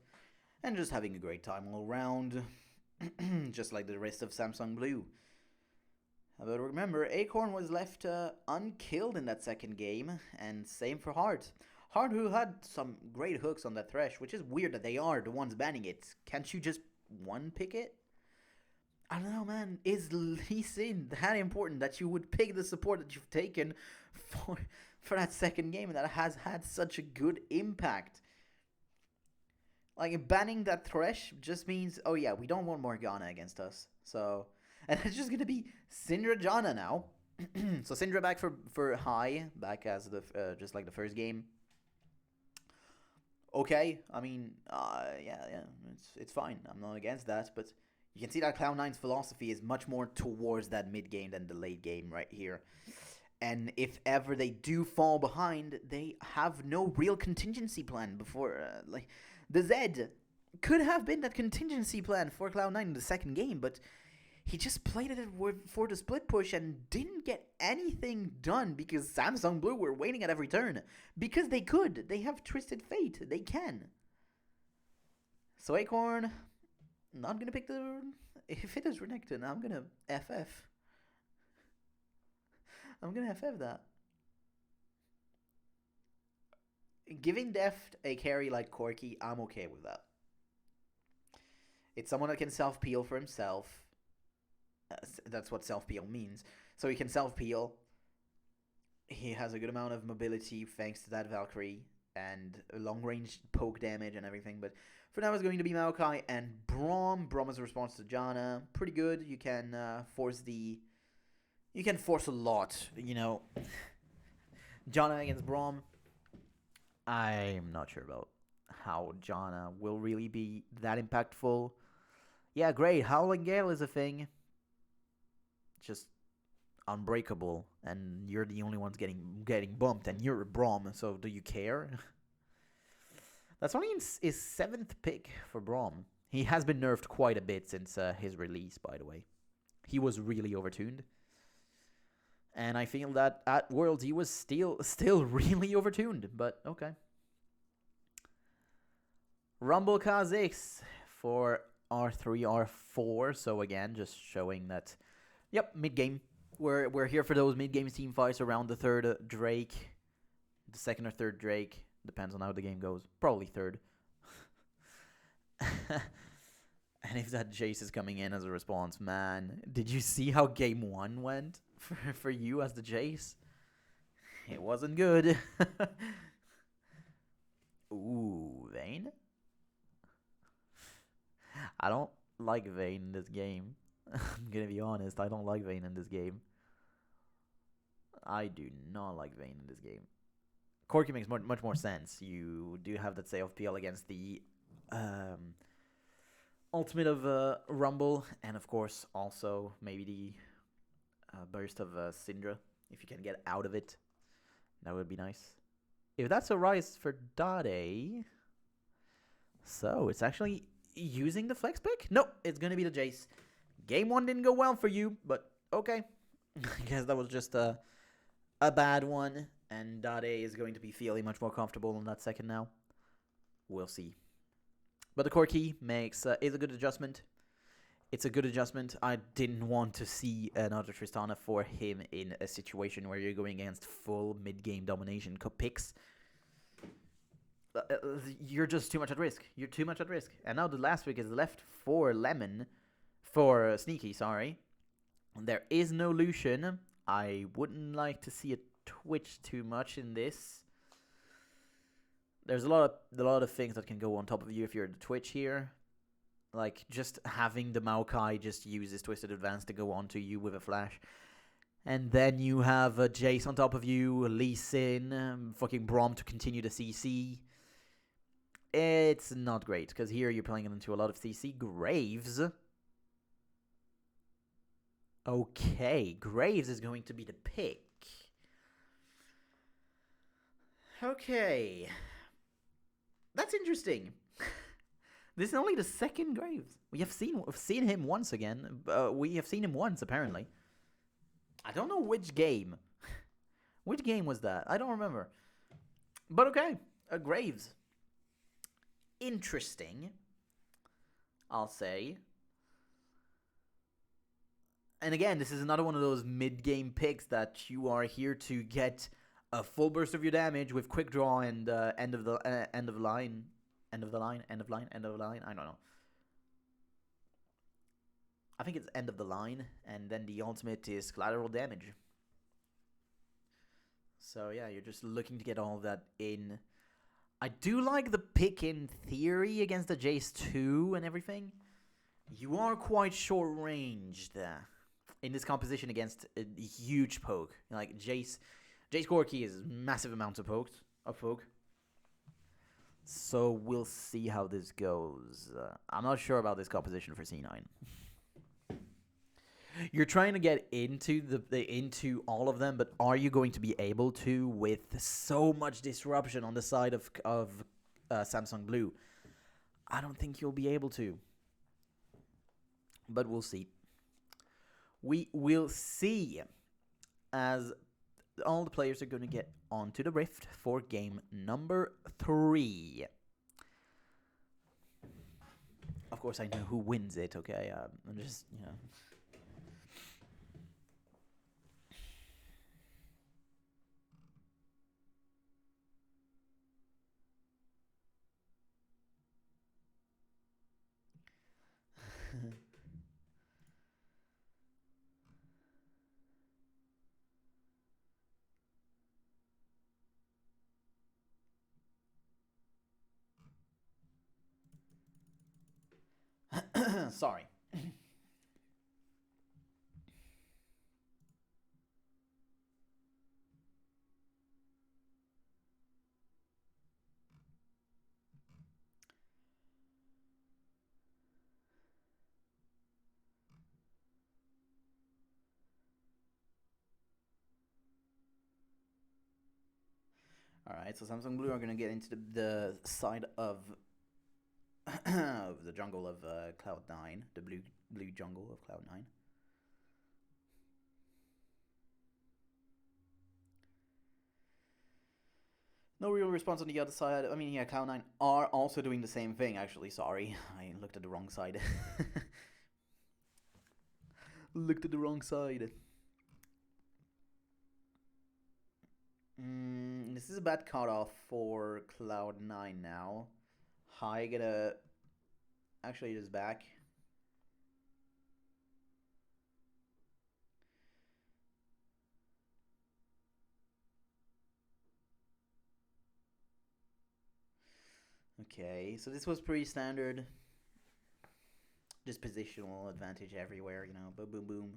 And just having a great time all around. Just like the rest of Samsung Blue. But remember, Acorn was left unkilled in that second game. And same for Heart. Heart, who had some great hooks on that Thresh, which is weird that they are the ones banning it. Can't you just one pick it? I don't know, man. Is Lee Sin that important that you would pick the support that you've taken for that second game that has had such a good impact? Like, banning that Thresh just means, oh yeah, we don't want Morgana against us. So, and it's just gonna be Syndra Janna now. So Syndra back for High, back as the just like the first game. Okay, I mean, yeah, it's fine. I'm not against that, but you can see that Cloud9's philosophy is much more towards that mid game than the late game right here. And if ever they do fall behind, they have no real contingency plan before, like, the Zed could have been that contingency plan for Cloud9 in the second game, but he just played it for the split push and didn't get anything done because Samsung Blue were waiting at every turn. Because they could. They have Twisted Fate. They can. So Acorn, not going to pick the... If it is Renekton, I'm going to FF. I'm going to FF that. Giving Deft a carry like Corki, I'm okay with that. It's someone that can self-peel for himself. That's what self-peel means. So he can self-peel. He has a good amount of mobility thanks to that Valkyrie and long range poke damage and everything. But for now, it's going to be Maokai and Braum. Braum is a response to Janna. Pretty good. You can You can force a lot, you know. Janna against Braum. I'm not sure about how Janna will really be that impactful. Yeah, great. Howling Gale is a thing. Just unbreakable, and you're the only ones getting bumped, and you're a Braum, so do you care? That's only his 7th pick for Braum. He has been nerfed quite a bit since his release, by the way. He was really overtuned. And I feel that at Worlds he was still really overtuned, but okay. Rumble Kha'Zix for R3, R4. So again, just showing that, yep, mid-game. We're here for those mid-game team fights around the 3rd Drake. The 2nd or 3rd Drake. Depends on how the game goes. Probably 3rd. And if that Jace is coming in as a response, man, did you see how game 1 went for you as the Jace? It wasn't good. Ooh, Vayne? I don't like Vayne in this game. I'm gonna be honest, I don't like Vayne in this game. I do not like Vayne in this game. Corki makes much more sense. You do have that save PL against the ultimate of Rumble, and of course also maybe the burst of Syndra, if you can get out of it. That would be nice. If that's a rise for Dade, so it's actually using the flex pick? No, it's going to be the Jace. Game 1 didn't go well for you, but okay. I guess that was just a bad one, and Dade is going to be feeling much more comfortable in that 2nd now. We'll see. But the core key is a good adjustment. It's a good adjustment. I didn't want to see another Tristana for him in a situation where you're going against full mid-game domination picks. You're just too much at risk. You're too much at risk. And now the last pick is left for Sneaky, sorry. There is no Lucian. I wouldn't like to see it twitch too much in this. There's a lot of things that can go on top of you if you're the Twitch here. Like, just having the Maokai just use his Twisted Advance to go onto you with a flash. And then you have Jace on top of you, Lee Sin, fucking Braum to continue the CC. It's not great, because here you're playing into a lot of CC. Graves. Okay, Graves is going to be the pick. Okay. That's interesting. This is only the 2nd Graves. We've seen him once again. We have seen him once, apparently. I don't know which game. Which game was that? I don't remember. But okay, Graves. Interesting, I'll say. And again, this is another one of those mid-game picks that you are here to get a full burst of your damage with quick draw and end of line. I don't know. I think it's end of the line, and then the ultimate is collateral damage. So yeah, you're just looking to get all of that in. I do like the pick in theory against the Jace 2 and everything. You are quite short-ranged in this composition against a huge poke. Like Jace Corki is massive amounts of poke. So we'll see how this goes. I'm not sure about this composition for C9. You're trying to get into all of them, but are you going to be able to with so much disruption on the side of Samsung Blue? I don't think you'll be able to. But we'll see. We will see as all the players are going to get onto the Rift for game number 3. Of course, I know who wins it, okay? I'm just, you know... Sorry. Alright, so Samsung Blue are going to get into the side of of the jungle of Cloud9, the blue jungle of Cloud9. No real response on the other side. I mean, yeah, Cloud9 are also doing the same thing, actually. Sorry, I looked at the wrong side. Looked at the wrong side. This is a bad cutoff for Cloud9 now. High gonna... Actually, it is back. Okay, so this was pretty standard. Just positional advantage everywhere, you know, boom, boom, boom.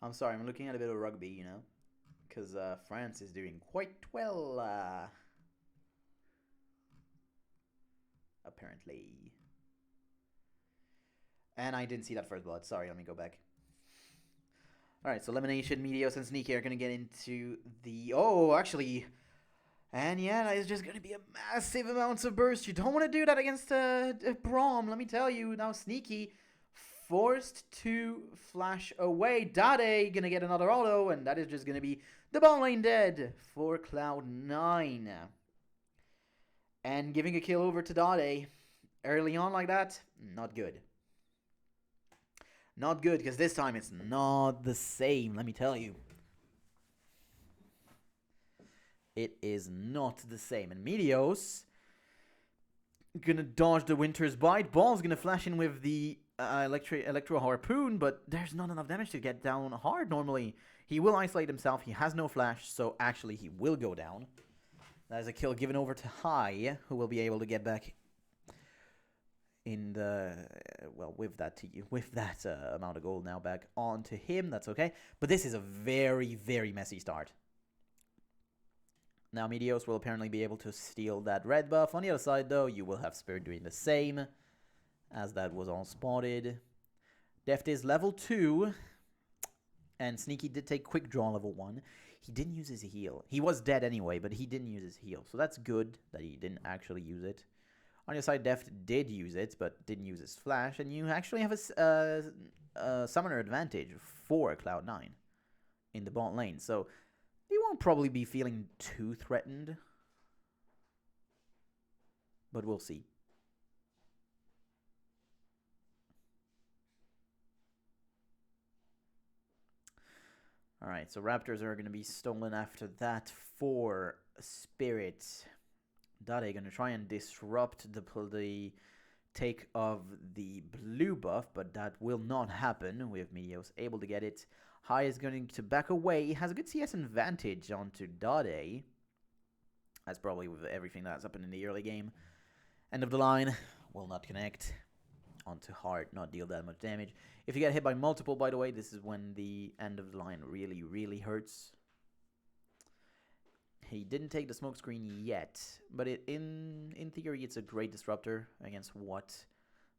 I'm sorry, I'm looking at a bit of rugby, you know, because France is doing quite well, apparently. And I didn't see that first blood. Sorry, let me go back. Alright, so Elimination, Meteos, and Sneaky are going to get into the... Oh, actually... And yeah, that is just going to be a massive amount of burst. You don't want to do that against Braum, let me tell you. Now Sneaky forced to flash away. Dade going to get another auto, and that is just going to be the ball lane dead for Cloud9. And giving a kill over to Dade early on like that, not good. Not good, because this time it's not the same, let me tell you. It is not the same. And Meteos gonna dodge the Winter's Bite. Ball's gonna flash in with the Electro Harpoon, but there's not enough damage to get down hard normally. He will isolate himself. He has no flash, so actually he will go down. That is a kill given over to High, who will be able to get back in the well with that amount of gold now back onto him. That's okay, but this is a very, very messy start. Now Meteos will apparently be able to steal that red buff. On the other side though, you will have Spirit doing the same, as that was all spotted. Deft is level 2, and Sneaky did take quick draw level 1. He didn't use his heal. He was dead anyway, but he didn't use his heal, so that's good that he didn't actually use it. On your side, Deft did use it, but didn't use his flash, and you actually have a summoner advantage for Cloud9 in the bot lane, so you won't probably be feeling too threatened, but we'll see. Alright, so Raptors are going to be stolen after that for Spirit. Dade going to try and disrupt the take of the blue buff, but that will not happen with Meteos able to get it. High is going to back away. He has a good CS advantage onto Dade. That's probably with everything that's happened in the early game. End of the line, will not connect. Onto Heart, not deal that much damage. If you get hit by multiple, by the way, this is when the end of the line really, really hurts. He didn't take the smoke screen yet, but in theory, it's a great disruptor against what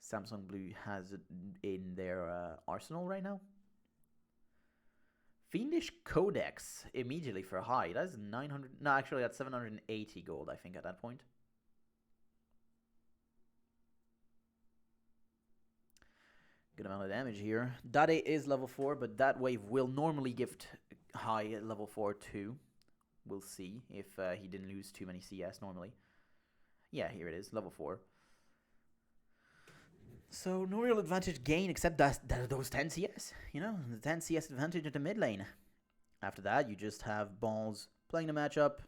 Samsung Blue has in their arsenal right now. Fiendish Codex immediately for High. That's 900. No, actually, that's 780 gold, I think, at that point. Good amount of damage here. Dade is level 4, but that wave will normally gift High at level 4 too. We'll see if he didn't lose too many CS normally. Yeah, here it is, level 4. So no real advantage gain except that those 10 CS. You know, the 10 CS advantage at the mid lane. After that, you just have Balls playing the matchup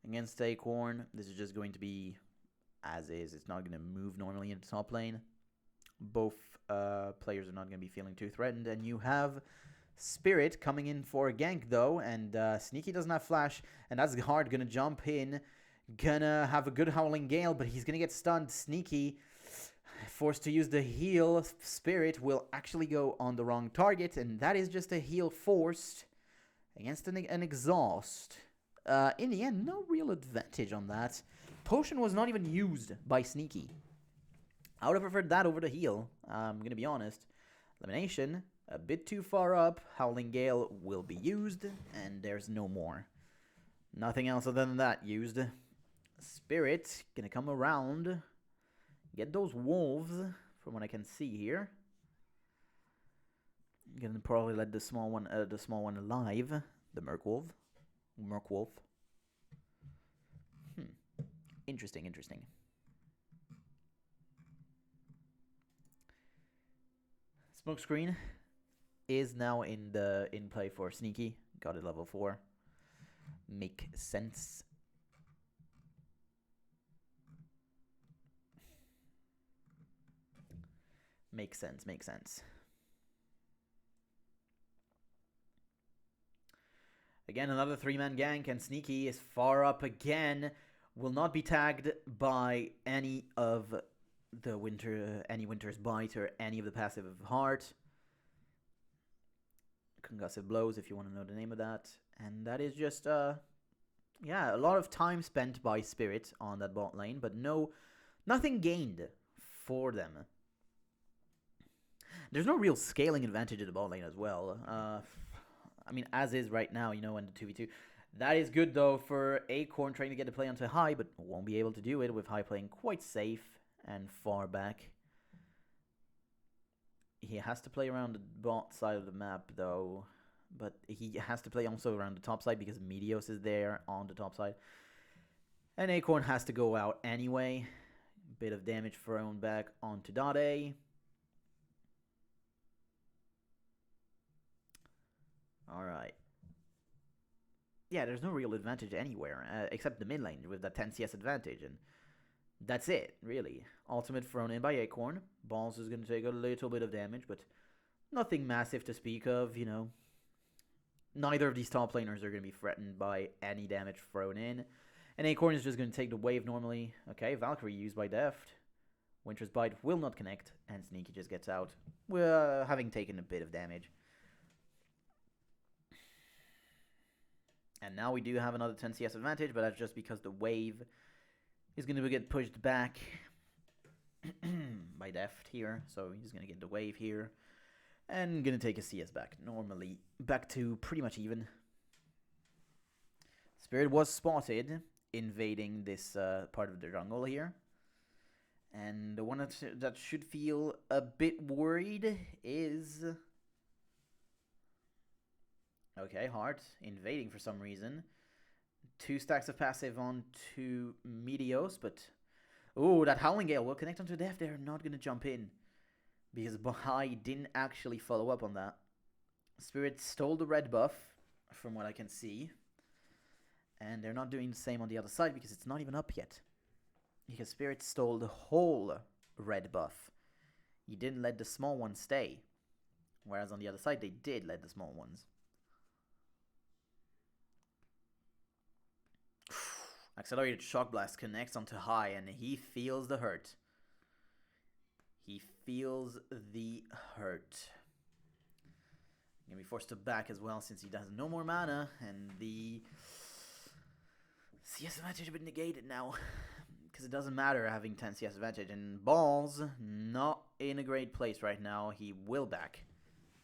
against Acorn. This is just going to be as is. It's not going to move normally in the top lane. Both players are not going to be feeling too threatened. And you have Spirit coming in for a gank, though. And Sneaky doesn't have flash. And that's hard going to jump in. gonna have a good Howling Gale, but he's gonna get stunned. Sneaky, forced to use the heal. Spirit will actually go on the wrong target, and that is just a heal forced against an exhaust. In the end, no real advantage on that. Potion was not even used by Sneaky. I would have preferred that over the heal. I'm going to be honest. Elimination, a bit too far up. Howling Gale will be used, and there's no more. Nothing else other than that used. Spirit, going to come around. Get those wolves, from what I can see here. Going to probably let the small one alive. The Merkwolf. Interesting. Smokescreen is now in play for Sneaky. Got it level 4. Make sense. Makes sense. Again, another 3-man gank, and Sneaky is far up again. Will not be tagged by any of the Winter's Bite or any of the passive of Heart. Concussive Blows, if you want to know the name of that. And that is just, a lot of time spent by Spirit on that bot lane, but nothing gained for them. There's no real scaling advantage of the bot lane as well. I mean, as is right now, in the 2v2. That is good, though, for Acorn trying to get the play onto High, but won't be able to do it with High playing quite safe and far back. He has to play around the bot side of the map, though. But he has to play also around the top side because Meteos is there on the top side. And Acorn has to go out anyway. Bit of damage thrown back onto Dade. Alright. Yeah, there's no real advantage anywhere, except the mid lane with that 10 CS advantage, and that's it, really. Ultimate thrown in by Acorn. Balls is going to take a little bit of damage, but nothing massive to speak of, Neither of these top laners are going to be threatened by any damage thrown in, and Acorn is just going to take the wave normally. Okay, Valkyrie used by Deft. Winter's Bite will not connect, and Sneaky just gets out, having taken a bit of damage. And now we do have another 10 CS advantage, but that's just because the wave is going to get pushed back by Deft here. So he's going to get the wave here. And going to take a CS back. Normally back to pretty much even. Spirit was spotted invading this part of the jungle here. And the one that should feel a bit worried is... Okay, Heart invading for some reason. 2 stacks of passive onto Meteos, but... Ooh, that Howling Gale will connect onto Deft. They're not going to jump in. Because Bahai didn't actually follow up on that. Spirit stole the red buff, from what I can see. And they're not doing the same on the other side because it's not even up yet. Because Spirit stole the whole red buff. He didn't let the small ones stay. Whereas on the other side, they did let the small ones. Accelerated Shock Blast connects onto High, and he feels the hurt. He feels the hurt. Gonna be forced to back as well since he has no more mana, and the CS advantage has been negated now. Because it doesn't matter having 10 CS advantage, and Balls not in a great place right now. He will back,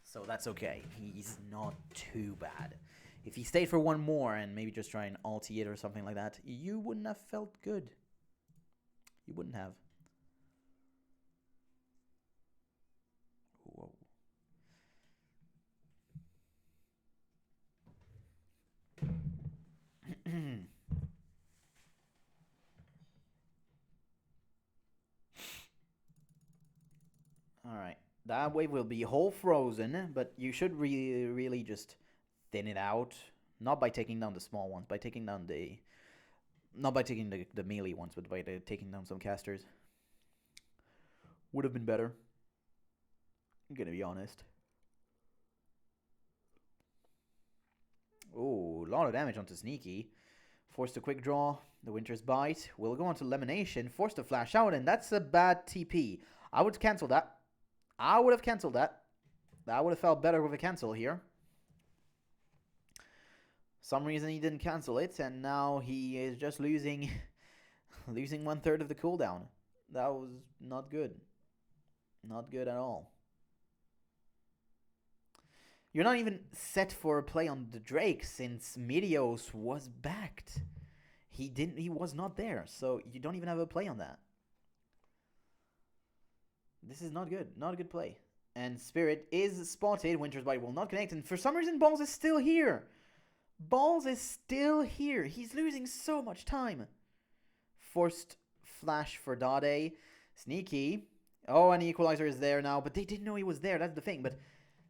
so that's okay. He's not too bad. If he stayed for one more and maybe just try and ulti it or something like that, you wouldn't have felt good. You wouldn't have. Whoa. Alright. That wave will be whole frozen, but you should really just thin it out. Not by taking down the small ones, by taking down the... Not by taking the melee ones, but by taking down some casters. Would have been better. I'm gonna be honest. Oh, a lot of damage onto Sneaky. Forced to quick draw. The Winter's Bite will go on to Elimination. Forced to flash out, and that's a bad TP. I would cancel that. I would have cancelled that. That would have felt better with a cancel here. Some reason he didn't cancel it, and now he is just losing losing 1/3 of the cooldown. That was not good. Not good at all. You're not even set for a play on the Drake since Meteos was backed. He was not there, so you don't even have a play on that. This is not good. Not a good play. And Spirit is spotted. Winter's Bite will not connect, and for some reason Balls is still here. Balls is still here. He's losing so much time. Forced flash for Dade. Sneaky. Oh, and the equalizer is there now, but they didn't know he was there. That's the thing. But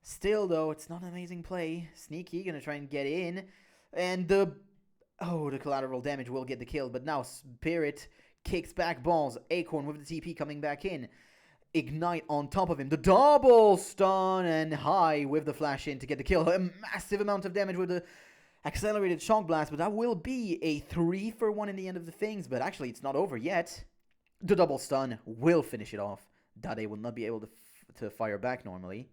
still, though, it's not an amazing play. Sneaky gonna try and get in, and the collateral damage will get the kill. But now Spirit kicks back Balls. Acorn with the TP coming back in. Ignite on top of him. The double stun, and High with the flash in to get the kill. A massive amount of damage with the accelerated shock blast, but that will be a 3-for-1 in the end of the things. But actually, it's not over yet. The double stun will finish it off. Dade will not be able to fire back normally,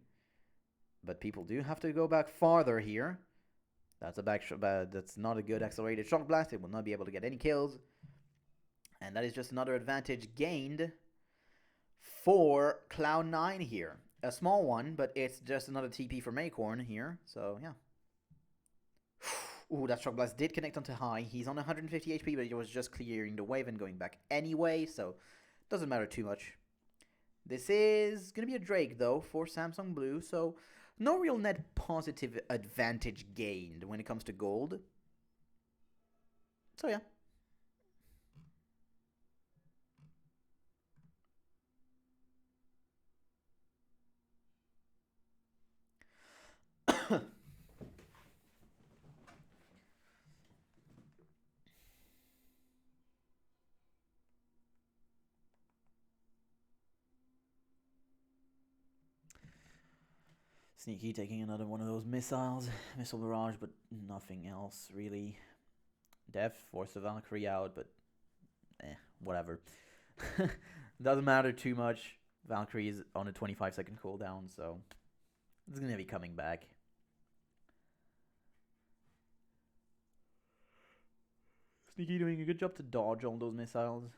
but people do have to go back farther here. That's that's not a good accelerated shock blast. It will not be able to get any kills, and that is just another advantage gained for Cloud9 here. A small one, but it's just another TP from Acorn here. So yeah. Ooh, that shock blast did connect onto High. He's on 150 HP, but he was just clearing the wave and going back anyway, so doesn't matter too much. This is going to be a Drake, though, for Samsung Blue, so no real net positive advantage gained when it comes to gold. So yeah. Sneaky taking another one of those missiles. Missile barrage, but nothing else, really. Def forced the Valkyrie out, but whatever. Doesn't matter too much. Valkyrie is on a 25-second cooldown, so it's going to be coming back. Sneaky doing a good job to dodge all those missiles.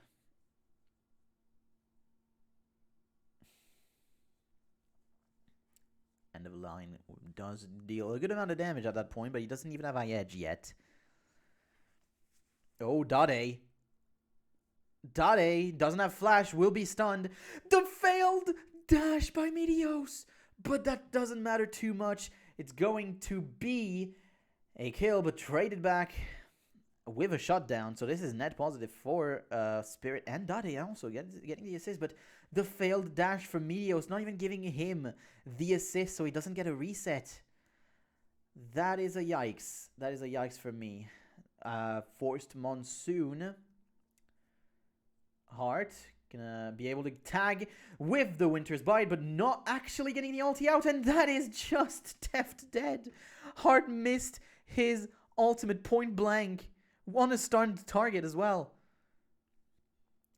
End of the line does deal a good amount of damage at that point, but he doesn't even have high edge yet. Oh, Dade. Dade doesn't have flash, will be stunned. The failed dash by Meteos, but that doesn't matter too much. It's going to be a kill, but traded back with a shutdown. So this is net positive for Spirit and Dade also getting the assist, but the failed dash from Meteos not even giving him the assist, so he doesn't get a reset. That is a yikes. That is a yikes for me. Forced Monsoon. Heart gonna be able to tag with the Winter's Bite, but not actually getting the ulti out, and that is just Teft dead. Heart missed his ultimate point blank. On a stunned target as well.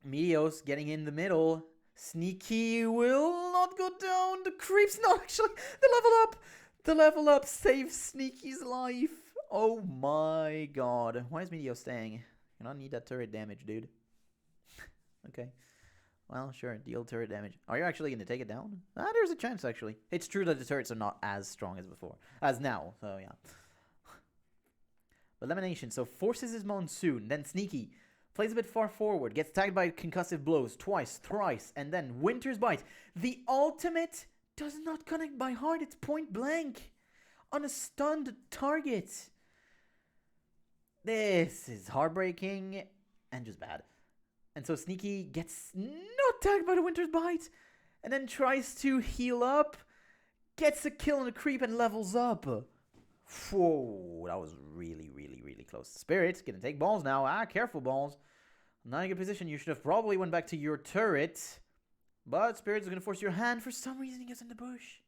Meteos getting in the middle. Sneaky will not go down. The creep's not actually. The level up. The level up saves Sneaky's life. Oh my god. Why is Meteos staying? You don't need that turret damage, dude. Okay. Well, sure. Deal turret damage. Are you actually going to take it down? There's a chance, actually. It's true that the turrets are not as strong as before. As now. So, yeah. Elimination. So, forces his Monsoon. Then Sneaky. Plays a bit far forward. Gets tagged by concussive blows. Twice. Thrice. And then Winter's Bite. The ultimate does not connect by heart. It's point blank. On a stunned target. This is heartbreaking. And just bad. And so Sneaky gets not tagged by the Winter's Bite. And then tries to heal up. Gets a kill on a creep and levels up. Whoa, that was really, really, really close. Spirit's gonna take balls now. Careful, balls. Not in a good position. You should have probably went back to your turret. But Spirit's gonna force your hand. For some reason, he goes in the bush.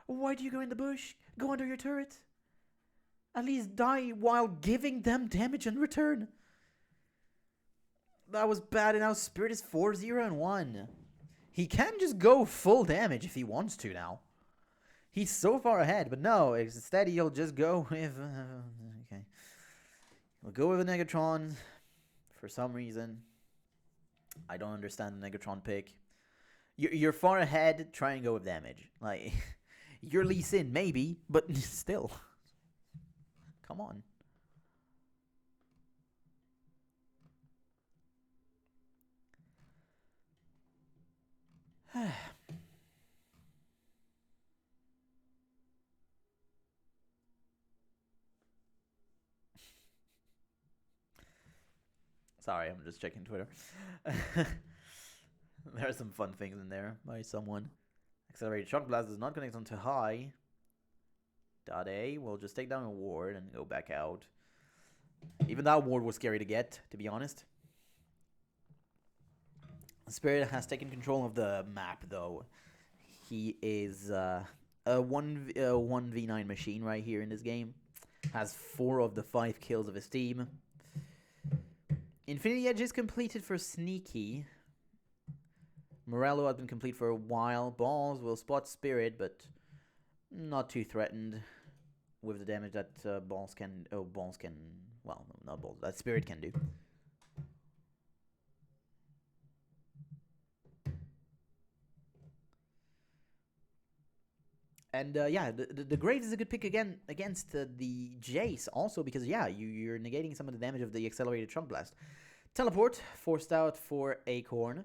Why do you go in the bush? Go under your turret. At least die while giving them damage in return. That was bad, and now Spirit is 4-0-1. He can just go full damage if he wants to now. He's so far ahead, but no, instead he'll just go with... okay. We'll go with a Negatron for some reason. I don't understand the Negatron pick. You're far ahead, try and go with damage. Like, you're Lee Sin, maybe, but still. Come on. Sorry, I'm just checking Twitter. There are some fun things in there by someone. Accelerated Shock Blast does not connect onto high. Dot A will just take down a ward and go back out. Even that ward was scary to get, to be honest. Spirit has taken control of the map, though. He is a 1v9 machine right here in this game. Has 4 of the 5 kills of his team. Infinity Edge is completed for Sneaky. Morello has been complete for a while. Balls will spot Spirit, but not too threatened with the damage that Balls can... Oh, Balls can... Well, no, not Balls. That Spirit can do. And yeah, the Graves is a good pick again against the Jace also because, yeah, you're negating some of the damage of the accelerated Shock Blast. Teleport, forced out for Acorn.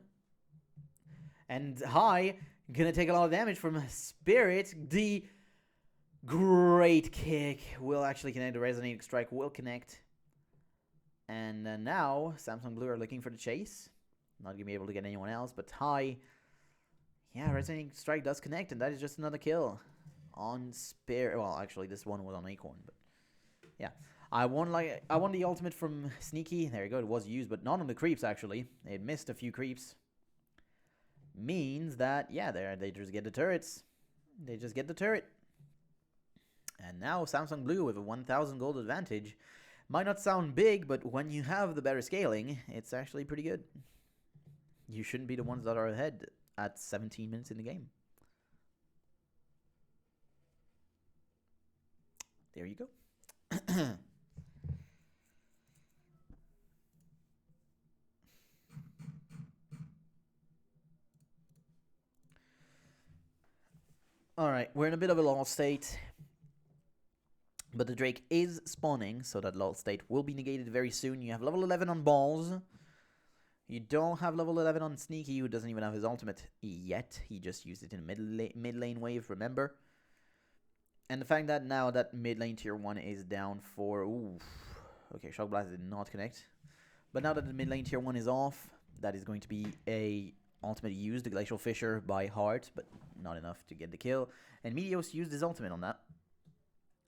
And High, gonna take a lot of damage from Spirit. The great kick will actually connect. The Resonating Strike will connect. And now, Samsung Blue are looking for the chase. Not gonna be able to get anyone else, but High... Yeah, Resonating Strike does connect, and that is just another kill on Spirit. Well, actually, this one was on Acorn, but yeah. I won the ultimate from Sneaky. There you go. It was used, but not on the creeps, actually. It missed a few creeps. Means that, yeah, they just get the turrets. They just get the turret. And now Samsung Blue with a 1,000 gold advantage. Might not sound big, but when you have the better scaling, it's actually pretty good. You shouldn't be the ones that are ahead at 17 minutes in the game. There you go. Alright, we're in a bit of a lull state. But the Drake is spawning, so that lull state will be negated very soon. You have level 11 on Balls. You don't have level 11 on Sneaky, who doesn't even have his ultimate yet. He just used it in a mid lane wave, remember? And the fact that now that mid lane tier 1 is down for... Ooh. Okay, Shock Blast did not connect. But now that the mid lane tier 1 is off, that is going to be a ultimate used, the Glacial Fissure by Heart, but not enough to get the kill. And Meteos used his ultimate on that.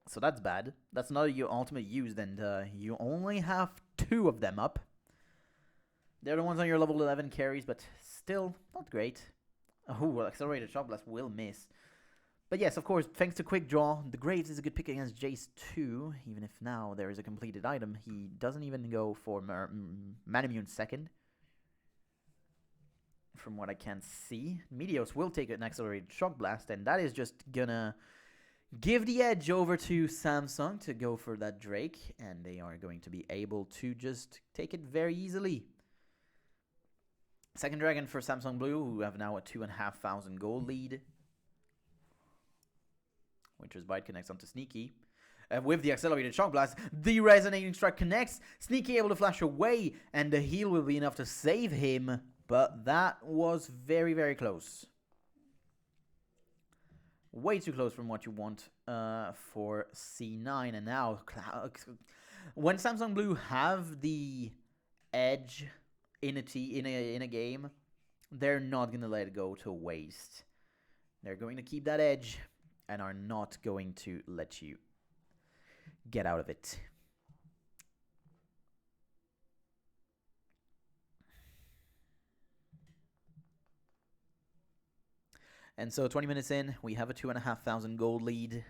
So that's bad. That's not your ultimate used, and you only have 2 of them up. They're the ones on your level 11 carries, but still not great. Oh, well, Accelerated Shock Blast will miss. But yes, of course, thanks to Quick Draw, the Graves is a good pick against Jace too, even if now there is a completed item. He doesn't even go for Manimune second, from what I can see. Meteos will take an Accelerated Shock Blast, and that is just gonna give the edge over to Samsung to go for that Drake, and they are going to be able to just take it very easily. Second Dragon for Samsung Blue, who have now a 2,500 gold lead. Winter's Bite connects onto Sneaky. With the Accelerated Shock Blast, the Resonating Strike connects. Sneaky able to flash away, and the heal will be enough to save him. But that was very, very close. Way too close from what you want for C9. And now, when Samsung Blue have the edge in a game, they're not going to let it go to waste. They're going to keep that edge and are not going to let you get out of it. And so 20 minutes in, we have a 2,500 gold lead.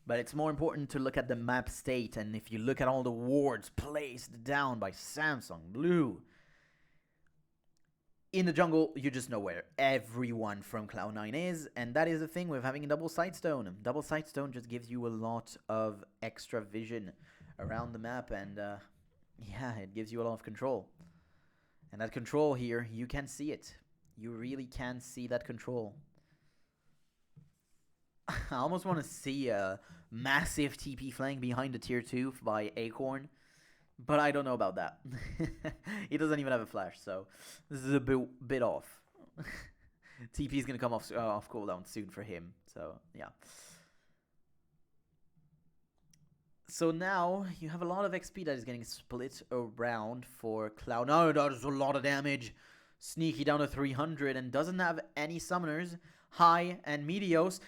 But it's more important to look at the map state, and if you look at all the wards placed down by Samsung Blue, in the jungle, you just know where everyone from Cloud9 is, and that is the thing with having a double sightstone. Double sightstone just gives you a lot of extra vision around the map, and yeah, it gives you a lot of control. And that control here, you can see it. You really can see that control. I almost want to see a massive TP flank behind the tier 2 by Acorn, but I don't know about that. He doesn't even have a flash, so this is a bit off. TP is going to come off cooldown soon for him, so yeah. So now you have a lot of XP that is getting split around for Cloud. No, that is a lot of damage. Sneaky down to 300 and doesn't have any summoners. High and Meteos.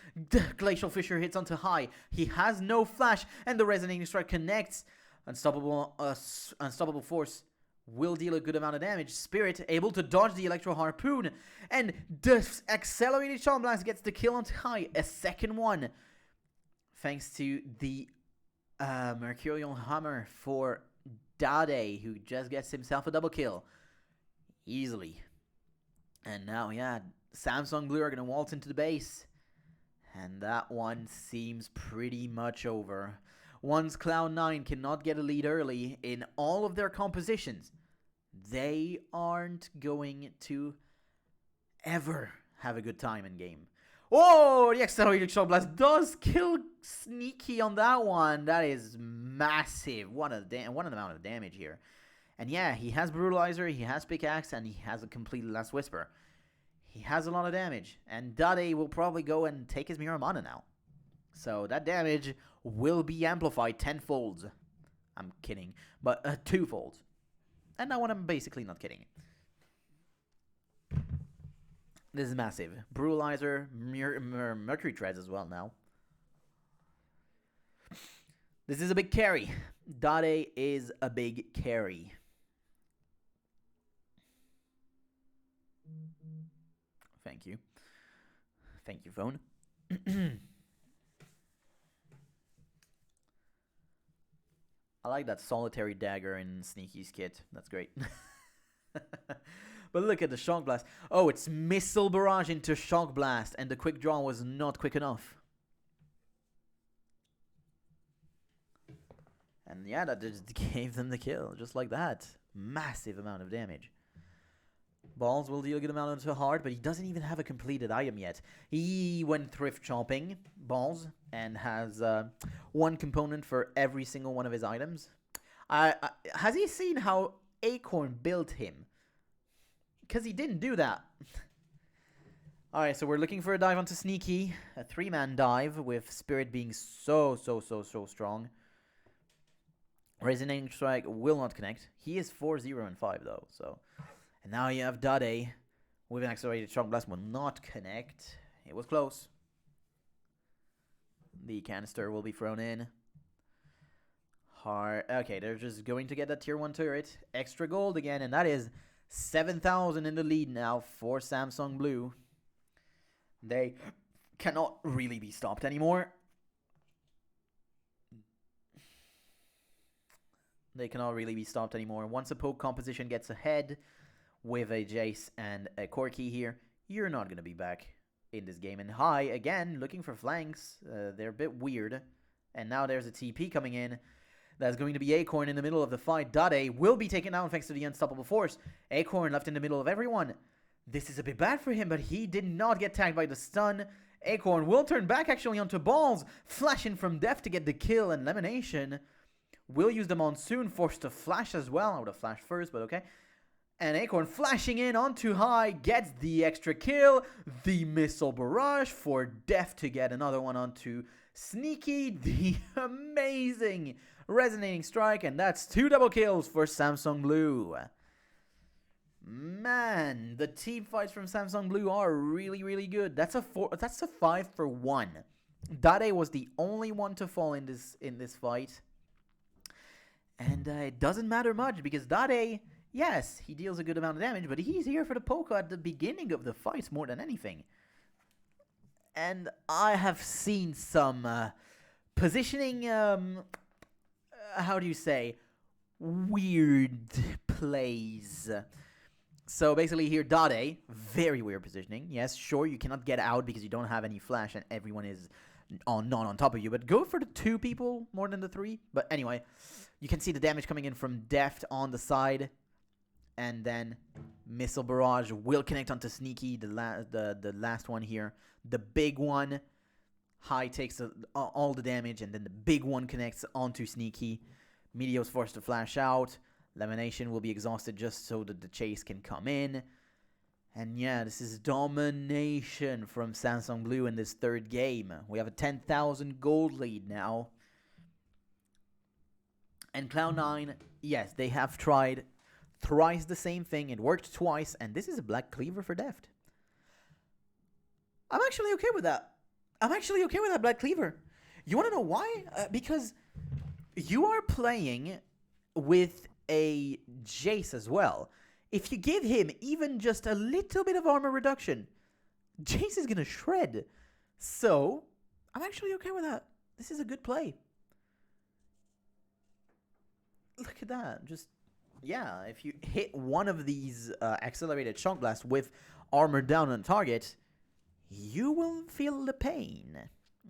Glacial Fissure hits onto High. He has no flash, and the Resonating Strike connects. Unstoppable Force will deal a good amount of damage. Spirit able to dodge the Electro Harpoon, and the Accelerated Charm Blast gets the kill onto High. A second one, thanks to the Mercurial Hammer for Dade, who just gets himself a double kill easily. And now, yeah, Samsung Blue are going to waltz into the base. And that one seems pretty much over. Once Cloud9 cannot get a lead early in all of their compositions, they aren't going to ever have a good time in game. Oh, the Accelerated Shock Blast does kill Sneaky on that one. That is massive. What an amount of damage here. And yeah, he has Brutalizer, he has Pickaxe, and he has a complete Last Whisper. He has a lot of damage, and Dade will probably go and take his Mirror Mana now. So that damage will be amplified tenfolds. I'm kidding, but twofolds. And that one I'm basically not kidding. This is massive. Brutalizer, Mercury Treads as well now. This is a big carry. Dade is a big carry. Thank you. Thank you, phone. I like that solitary dagger in Sneaky's kit. That's great. But look at the Shock Blast. Oh, it's Missile Barrage into Shock Blast, and the quick draw was not quick enough. And yeah, that just gave them the kill, just like that. Massive amount of damage. Balls will deal a good amount into Heart, but he doesn't even have a completed item yet. He went thrift shopping, Balls, and has one component for every single one of his items. Has he seen how Acorn built him? Because he didn't do that. Alright, so we're looking for a dive onto Sneaky. A 3-man dive with Spirit being so strong. Resonating Strike will not connect. He is 4-0 and 5 though, so... And now you have Dade with an Accelerated Shock Blast will not connect. It was close. The canister will be thrown in. Okay, they're just going to get that tier 1 turret. Extra gold again, and that is 7,000 in the lead now for Samsung Blue. They cannot really be stopped anymore. They cannot really be stopped anymore. Once a poke composition gets ahead with a Jace and a Corki here, you're not going to be back in this game. And High, again, looking for flanks. They're a bit weird. And now there's a TP coming in. That's going to be Acorn in the middle of the fight. Dade will be taken down thanks to the Unstoppable Force. Acorn left in the middle of everyone. This is a bit bad for him, but he did not get tagged by the stun. Acorn will turn back actually onto Balls. Flash in from Def to get the kill, and Lemonation will use the Monsoon, forced to flash as well. I would have flashed first, but okay. And Acorn flashing in onto High, gets the extra kill. The Missile Barrage for Def to get another one onto Sneaky. The amazing Resonating Strike, and that's 2 double kills for Samsung Blue. Man, the team fights from Samsung Blue are really good. That's a 5 for 1. Dade was the only one to fall in this fight. And it doesn't matter much because Dade, yes, he deals a good amount of damage, but he's here for the poke at the beginning of the fights more than anything. And I have seen some positioning, how do you say, weird plays. So basically here, Dade, very weird positioning. Yes, sure, you cannot get out because you don't have any flash and everyone is not on top of you, but go for the 2 people more than the 3. But anyway, you can see the damage coming in from Deft on the side. And then Missile Barrage will connect onto Sneaky, the last one here. The big one, High takes all the damage, and then the big one connects onto Sneaky. Meteor's forced to flash out. Lamination will be exhausted just so that the chase can come in. And yeah, this is domination from Samsung Blue in this 3rd game. We have a 10,000 gold lead now. And Cloud9, yes, they have tried thrice the same thing. It worked twice, and this is a Black Cleaver for Deft. I'm actually okay with that. I'm actually okay with that Black Cleaver. You want to know why? Because you are playing with a Jace as well. If you give him even just a little bit of armor reduction, Jace is going to shred. So, I'm actually okay with that. This is a good play. Look at that. Just, yeah, if you hit one of these accelerated shock blasts with armor down on target, you will feel the pain.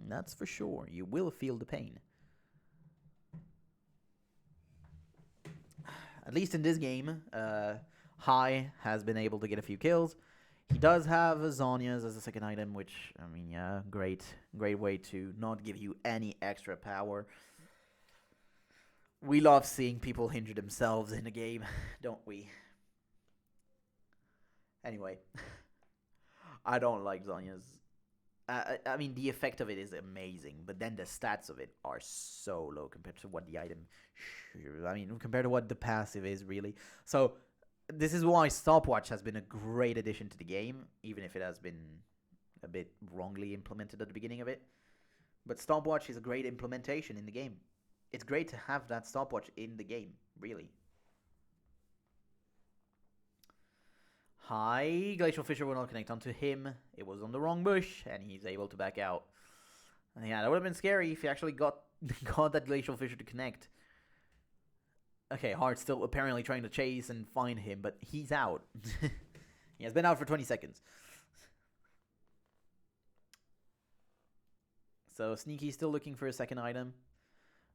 That's for sure. You will feel the pain. At least in this game, High has been able to get a few kills. He does have Zhonya's as a second item, which, I mean, yeah, great way to not give you any extra power. We love seeing people injure themselves in a game, don't we? Anyway, I don't like Zhonya's. I mean, the effect of it is amazing, but then the stats of it are so low compared to what the item... I mean, compared to what the passive is, really. So, this is why Stopwatch has been a great addition to the game, even if it has been a bit wrongly implemented at the beginning of it. But Stopwatch is a great implementation in the game. It's great to have that stopwatch in the game, really. High, Glacial Fissure will not connect onto him. It was on the wrong bush, and he's able to back out. And yeah, that would have been scary if he actually got that Glacial Fissure to connect. Okay, Heart's still apparently trying to chase and find him, but he's out. He has been out for 20 seconds. So Sneaky's still looking for a second item.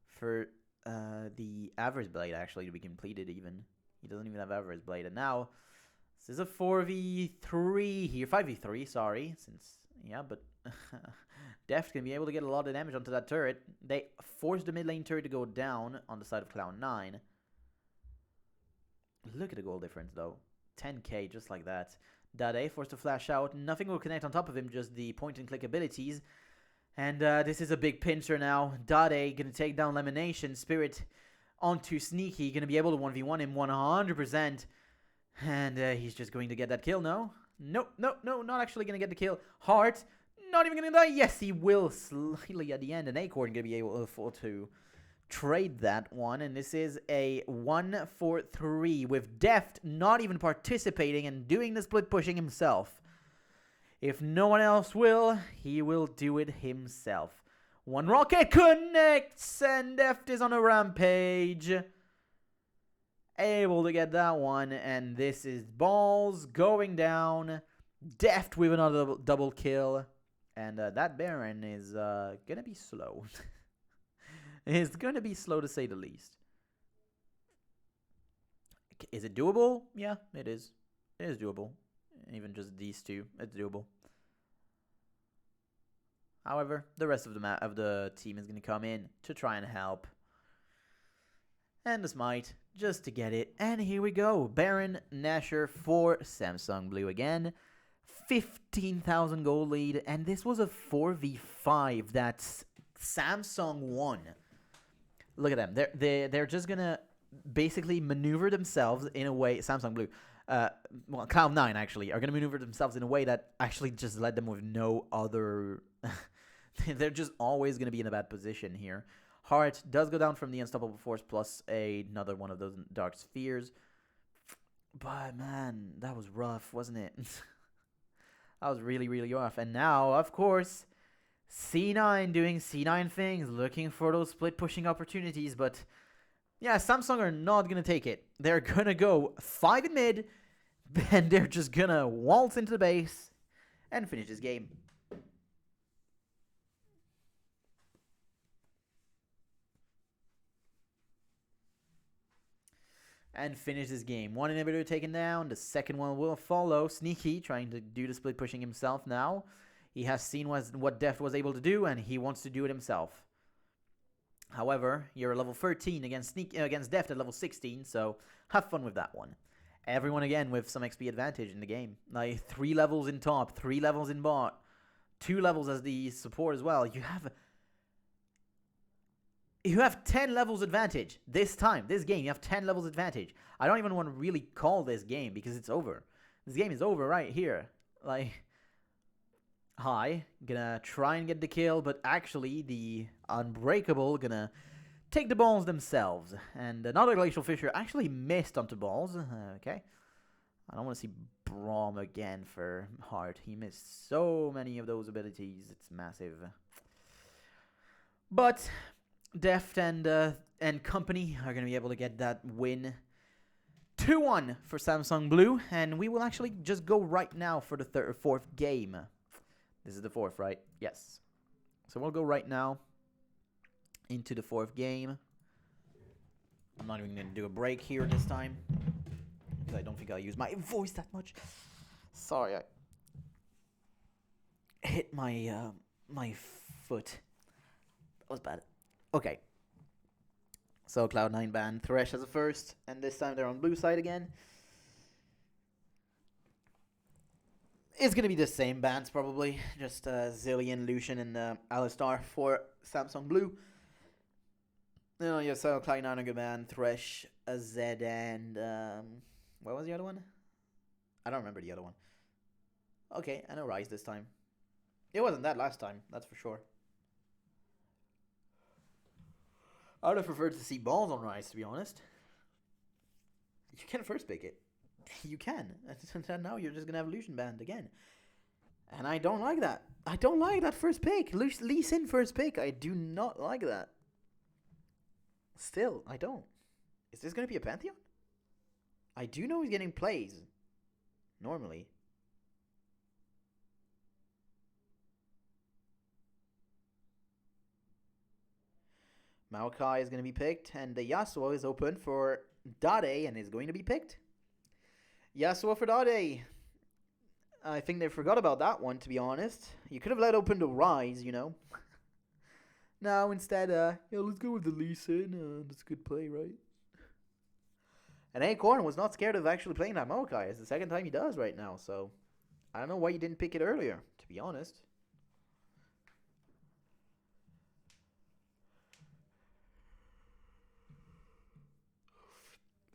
For the Average Blade, actually, to be completed even. He doesn't even have Average Blade. And now, this is a 4v3 here. 5v3, sorry. Yeah, but Deft can be able to get a lot of damage onto that turret. They forced the mid lane turret to go down on the side of Cloud9. Look at the goal difference, though. 10k, just like that. Dade forced to flash out. Nothing will connect on top of him, just the point-and-click abilities. And this is a big pincher now. Dade going to take down Lamination. Spirit onto Sneaky. Going to be able to 1v1 him 100%. And he's just going to get that kill, no? No, not actually going to get the kill. Heart, not even going to die. Yes, he will slightly at the end. And Acorn going to be able to trade that one. And this is a 1-4-3 with Deft not even participating and doing the split pushing himself. If no one else will, he will do it himself. One rocket connects, and Deft is on a rampage. Able to get that one, and this is balls going down. Deft with another double kill. And that Baron is going to be slow. It's going to be slow to say the least. Is it doable? Yeah, it is. It is doable. Even just these two, it's doable. However, the rest of the team is going to come in to try and help. And the smite, just to get it. And here we go. Baron Nashor for Samsung Blue again. 15,000 gold lead. And this was a 4v5 that Samsung won. Look at them. They're just going to basically maneuver themselves in a way... Samsung Blue. Well, Cloud9 actually are going to maneuver themselves in a way that actually just led them with no other... They're just always going to be in a bad position here. Heart does go down from the Unstoppable Force plus another one of those Dark Spheres. But man, that was rough, wasn't it? That was really, really rough. And now, of course, C9 doing C9 things, looking for those split pushing opportunities, but yeah, Samsung are not gonna take it. They're gonna go 5 in mid, then they're just gonna waltz into the base and finish this game. And finish this game. One inhibitor taken down. The second one will follow. Sneaky trying to do the split pushing himself now. He has seen what Deft was able to do, and he wants to do it himself. However, you're level 13 against Deft at level 16, so have fun with that one. Everyone again with some XP advantage in the game. Like 3 levels in top, 3 levels in bot, 2 levels as the support as well. You have 10 levels advantage this time. This game, you have 10 levels advantage. I don't even want to really call this game because it's over. This game is over right here. Like, High gonna try and get the kill, but actually the Unbreakable gonna take the balls themselves. And another Glacial Fissure actually missed onto balls. Okay. I don't want to see Braum again for Heart. He missed so many of those abilities. It's massive. But Deft and company are going to be able to get that win. 2-1 for Samsung Blue, and we will actually just go right now for the fourth game. This is the fourth, right? Yes. So we'll go right now into the fourth game. I'm not even going to do a break here this time, because I don't think I'll use my voice that much. Sorry, I hit my my foot. That was bad. Okay. So Cloud9 banned Thresh as a first, and this time they're on blue side again. It's going to be the same bans probably, just Zillion, Lucian, and Alistar for Samsung Blue. Yeah, so Cloud9 are going to ban Thresh, Zed, and what was the other one? I don't remember the other one. Okay, I know Rise this time. It wasn't that last time, that's for sure. I would have preferred to see balls on Rise, to be honest. You can first pick it. You can. And now you're just going to have Lucian banned again. And I don't like that. I don't like that first pick. Lee Sin first pick. I do not like that. Still, I don't. Is this going to be a Pantheon? I do know he's getting plays. Normally. Maokai is going to be picked, and the Yasuo is open for Dade and is going to be picked. Yasuo for Dade. I think they forgot about that one, to be honest. You could have let open the Rise, you know. No, instead, let's go with the Lee Sin. That's a good play, right? And Acorn was not scared of actually playing that Maokai. It's the second time he does right now, so I don't know why you didn't pick it earlier, to be honest.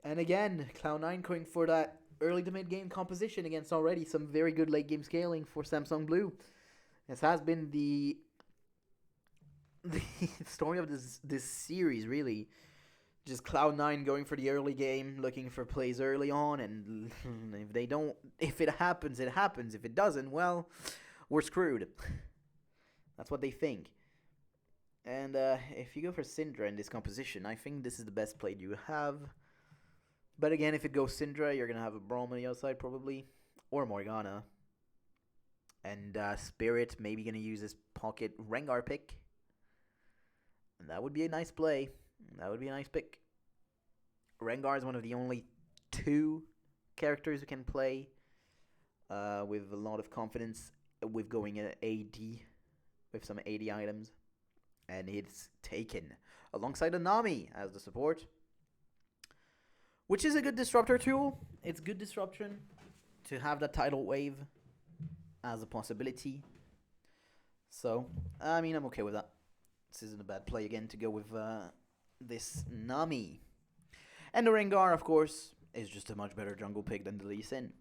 And again, Cloud9 going for that early to mid game composition against already some very good late game scaling for Samsung Blue. This has been the story of this series, really. Just Cloud9 going for the early game, looking for plays early on, and if it happens, it happens. If it doesn't, well, we're screwed. That's what they think. And if you go for Syndra in this composition, I think this is the best play you have. But again, if it goes Syndra, you're going to have a Braum on the outside probably. Or Morgana. And Spirit maybe going to use this pocket Rengar pick. And that would be a nice play. That would be a nice pick. Rengar is one of the only 2 characters who can play with a lot of confidence with going AD. With some AD items. And it's taken alongside a Nami as the support. Which is a good disruptor tool. It's good disruption to have that tidal wave as a possibility. So, I mean, I'm okay with that. This isn't a bad play again to go with this Nami. And the Rengar, of course, is just a much better jungle pick than the Lee Sin.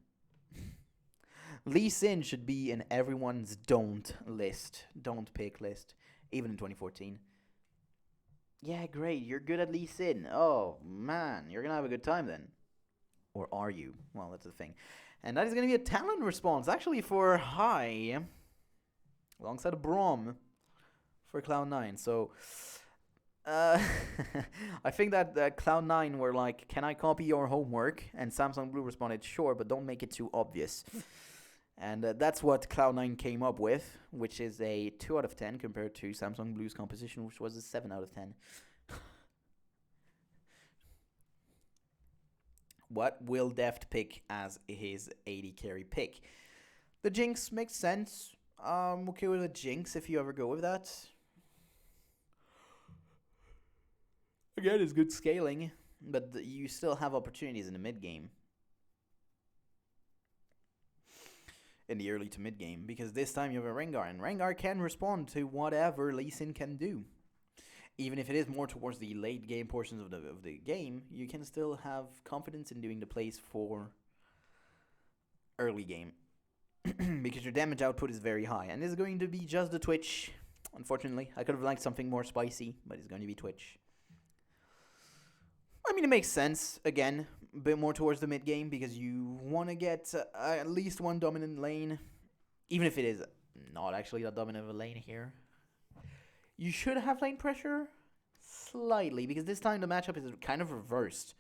Lee Sin should be in everyone's don't pick list, even in 2014. Yeah, great. You're good at Lee Sin. Oh, man. You're going to have a good time then. Or are you? Well, that's the thing. And that is going to be a talent response, actually, for High. Alongside a Braum. for Cloud9. So uh, I think that Cloud9 were like, "Can I copy your homework?" And Samsung Blue responded, "Sure, but don't make it too obvious." And that's what Cloud9 came up with, which is a 2 out of 10 compared to Samsung Blue's composition, which was a 7 out of 10. What will Deft pick as his AD carry pick? The Jinx makes sense. I'm okay with a Jinx if you ever go with that. Again, it's good scaling, but you still have opportunities in the mid game. In the early to mid game, because this time you have a Rengar, and Rengar can respond to whatever Lee Sin can do. Even if it is more towards the late game portions of the game, you can still have confidence in doing the plays for early game. Because your damage output is very high, and it's going to be just the Twitch. Unfortunately, I could have liked something more spicy, but it's going to be Twitch. I mean, it makes sense, again, a bit more towards the mid game, because you want to get at least one dominant lane, even if it is not actually that dominant of a lane here. You should have lane pressure, slightly, because this time the matchup is kind of reversed.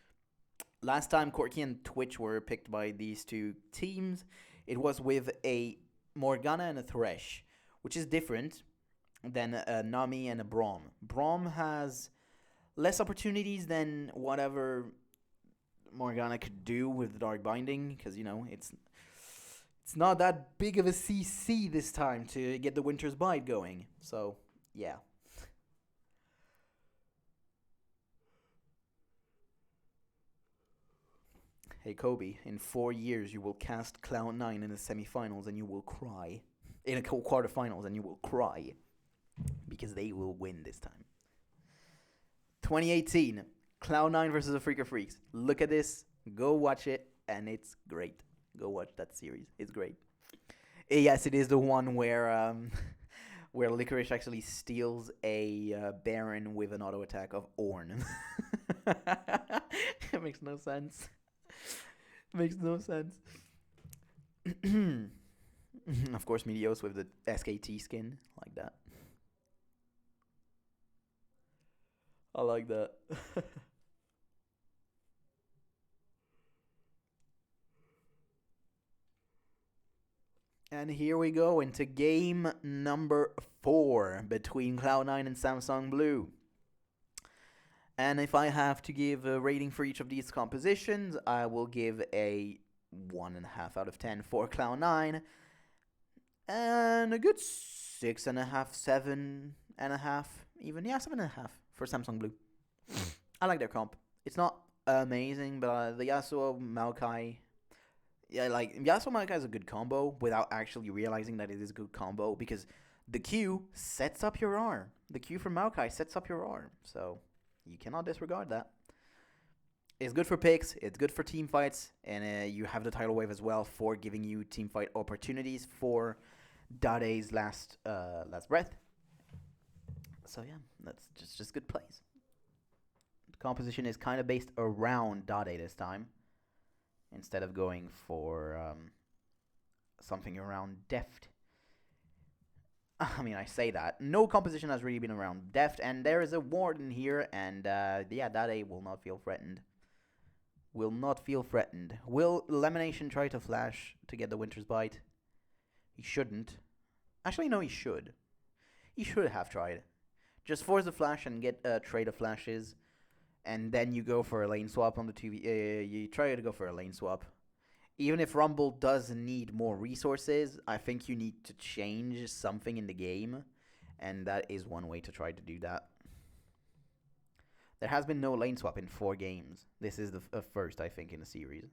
Last time Corki and Twitch were picked by these two teams, it was with a Morgana and a Thresh, which is different than a Nami and a Braum. Braum has less opportunities than whatever Morgana could do with the Dark Binding, because, you know, it's not that big of a CC this time to get the Winter's Bite going. So, yeah. Hey, Kobe, in 4 years you will cast Cloud9 in the semifinals and you will cry. In a quarterfinals and you will cry. Because they will win this time. 2018, Cloud9 versus the Freaker Freaks. Look at this, go watch it, and it's great. Go watch that series, it's great. Yes, it is the one where where Licorice actually steals a Baron with an auto attack of Ornn. It makes no sense. Makes no sense. Of course, Meteos with the SKT skin, like that. I like that. And here we go into game number 4 between Cloud9 and Samsung Blue. And if I have to give a rating for each of these compositions, I will give a 1.5 out of 10 for Cloud9, and a good 6.5, 7.5, even. Yeah, 7.5 for Samsung Blue. I like their comp. It's not amazing, but the Yasuo Maokai, yeah, like Yasuo Maokai is a good combo without actually realizing that it is a good combo, because the Q sets up your R. The Q from Maokai sets up your R, so you cannot disregard that. It's good for picks, it's good for team fights, and you have the tidal wave as well for giving you team fight opportunities for Dade's last breath. So yeah, that's just good plays. The composition is kind of based around Dade this time, instead of going for something around Deft. I mean, I say that. No composition has really been around Deft, and there is a Warden here, and yeah, Dade will not feel threatened. Will not feel threatened. Will Lamination try to flash to get the Winter's Bite? He shouldn't. Actually, no, he should. He should have tried. Just force the flash and get a trade of flashes, and then you go for a lane swap on the 2v. You try to go for a lane swap. Even if Rumble does need more resources, I think you need to change something in the game, and that is one way to try to do that. There has been no lane swap in 4 games. This is the first, I think, in the series.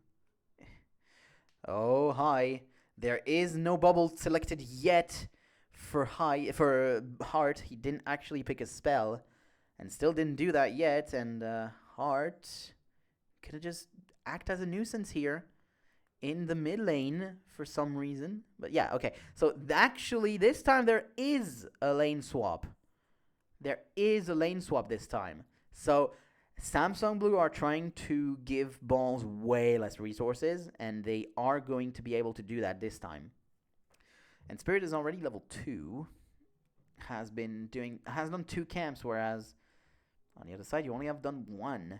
Oh, hi. There is no bubble selected yet for Heart. He didn't actually pick a spell, and still didn't do that yet, and Heart could have just act as a nuisance here in the mid lane for some reason. But yeah, okay. So actually, this time there is a lane swap. There is a lane swap this time. So Samsung Blue are trying to give balls way less resources, and they are going to be able to do that this time. And Spirit is already level 2. has done 2 camps, whereas on the other side you only have done 1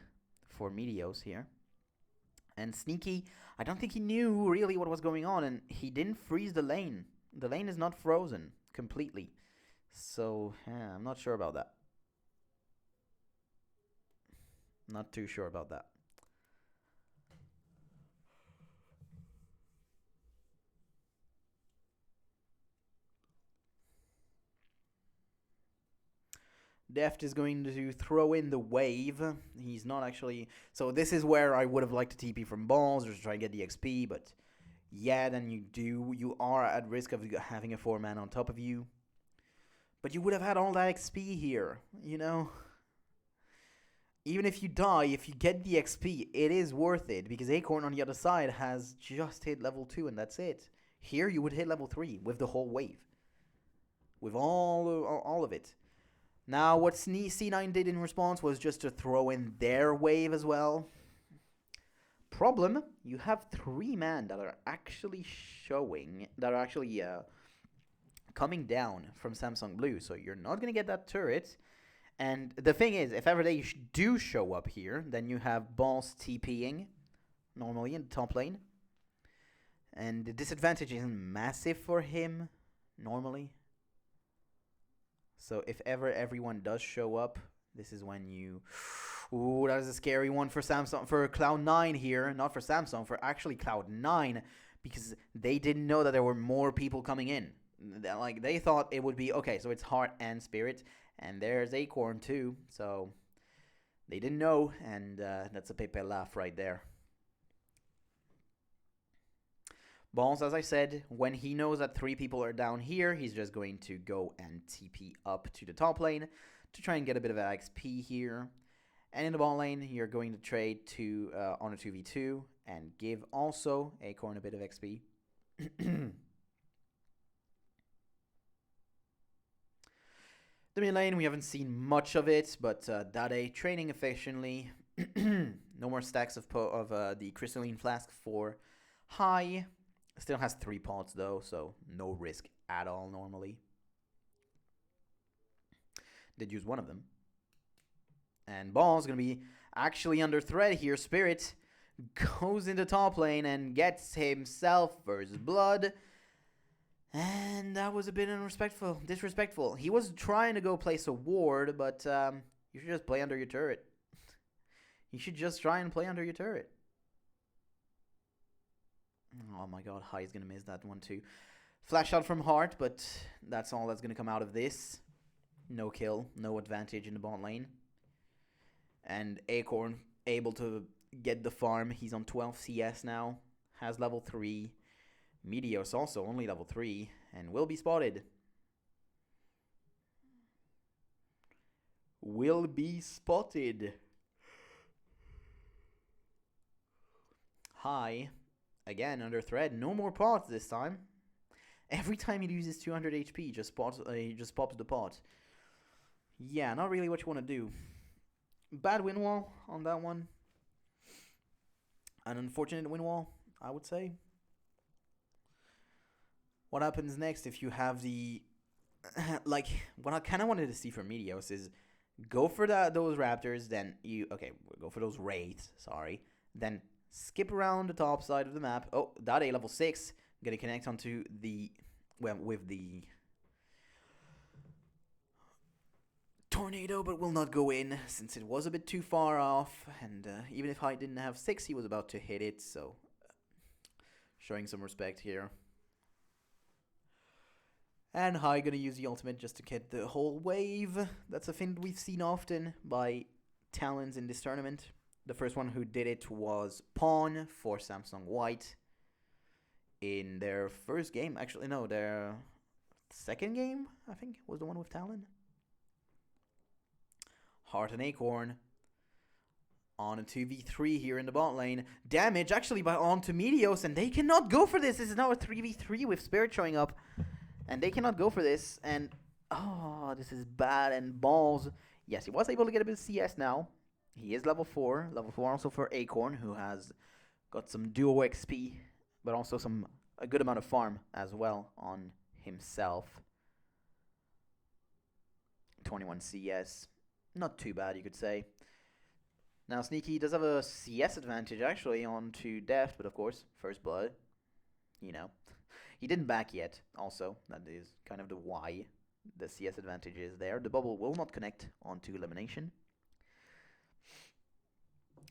for Meteos here. And Sneaky, I don't think he knew really what was going on, and he didn't freeze the lane. The lane is not frozen completely. So, yeah, I'm not sure about that. Not too sure about that. Deft is going to throw in the wave. He's not actually... So this is where I would have liked to TP from balls or to try and get the XP, but yeah, then you are at risk of having a 4-man on top of you. But you would have had all that XP here, you know? Even if you die, if you get the XP, it is worth it, because Acorn on the other side has just hit level 2 and that's it. Here you would hit level 3 with the whole wave. With all of it. Now, what C9 did in response was just to throw in their wave as well. Problem, you have 3 men that are actually coming down from Samsung Blue, so you're not going to get that turret. And the thing is, if ever they do show up here, then you have Balls TPing normally in the top lane. And the disadvantage isn't massive for him normally. So if ever everyone does show up, this is when you... Ooh, that is a scary one for Samsung, for Cloud9 here. Not for Samsung, for actually Cloud9. Because they didn't know that there were more people coming in. Like, they thought it would be, okay, so it's Heart and Spirit. And there's Acorn too. So they didn't know. And that's a Pepe laugh right there. Balls, as I said, when he knows that 3 people are down here, he's just going to go and TP up to the top lane to try and get a bit of XP here. And in the bot lane, you're going to trade to on a 2v2 and give also Acorn a bit of XP. The mid lane, we haven't seen much of it, but Dade training efficiently. No more stacks of the Crystalline Flask for High. Still has 3 pots though, so no risk at all normally. Did use one of them. And Ball's going to be actually under threat here. Spirit goes into top lane and gets himself first blood. And that was a bit disrespectful. He was trying to go place a ward, but you should just play under your turret. You should just try and play under your turret. Oh my god, High is going to miss that one too. Flash shot from Heart, but that's all that's going to come out of this. No kill, no advantage in the bot lane. And Acorn able to get the farm. He's on 12 CS now. Has level 3. Meteos also only level 3. And will be spotted. Will be spotted. High. Again, under threat. No more pots this time. Every time he loses 200 HP, he just pops the pot. Yeah, not really what you want to do. Bad win wall on that one. An unfortunate win wall, I would say. What happens next if you have the... like, what I kind of wanted to see from Meteos is go for those Raptors, then you... Okay, go for those Wraiths, sorry. Then skip around the top side of the map. Oh, Dade level 6. Gonna connect onto the... Well, with the... Tornado, but will not go in since it was a bit too far off. And even if I didn't have 6, he was about to hit it. So, showing some respect here. And High gonna use the ultimate just to get the whole wave. That's a thing we've seen often by Talons in this tournament. The first one who did it was Pawn for Samsung White. In their first game, actually no, their second game, I think, was the one with Talon. Heart and Acorn on a 2v3 here in the bot lane. Damage actually by onto Meteos, and they cannot go for this. This is now a 3v3 with Spirit showing up. And they cannot go for this. And, oh, this is bad. And Balls, yes, he was able to get a bit of CS now. He is level 4. Level 4 also for Acorn, who has got some duo XP. But also a good amount of farm as well on himself. 21 CS. Not too bad, you could say. Now, Sneaky does have a CS advantage, actually, onto Deft, but of course, first blood, you know. He didn't back yet, also. That is kind of the why the CS advantage is there. The bubble will not connect onto elimination.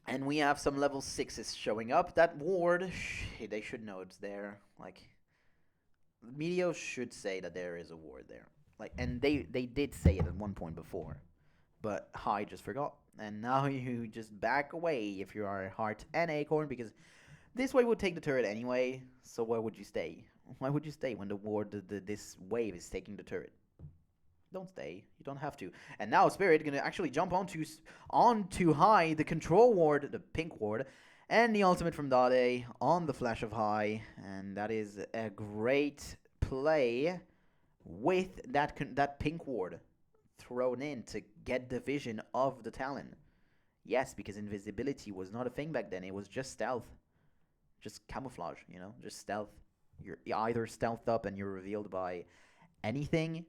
And we have some level 6s showing up. That ward, they should know it's there. Like, Meteos should say that there is a ward there. Like, and they did say it at one point before. But High just forgot. And now you just back away if you are Heart and Acorn, because this wave would take the turret anyway. So why would you stay? Why would you stay when the ward, this wave is taking the turret? Don't stay. You don't have to. And now Spirit gonna actually jump onto High, the control ward, the pink ward, and the ultimate from Dade on the flash of High, and that is a great play with that pink ward thrown in to get the vision of the Talon. Yes, because invisibility was not a thing back then. It was just stealth, just camouflage. You know, just stealth. You're either stealthed up and you're revealed by anything,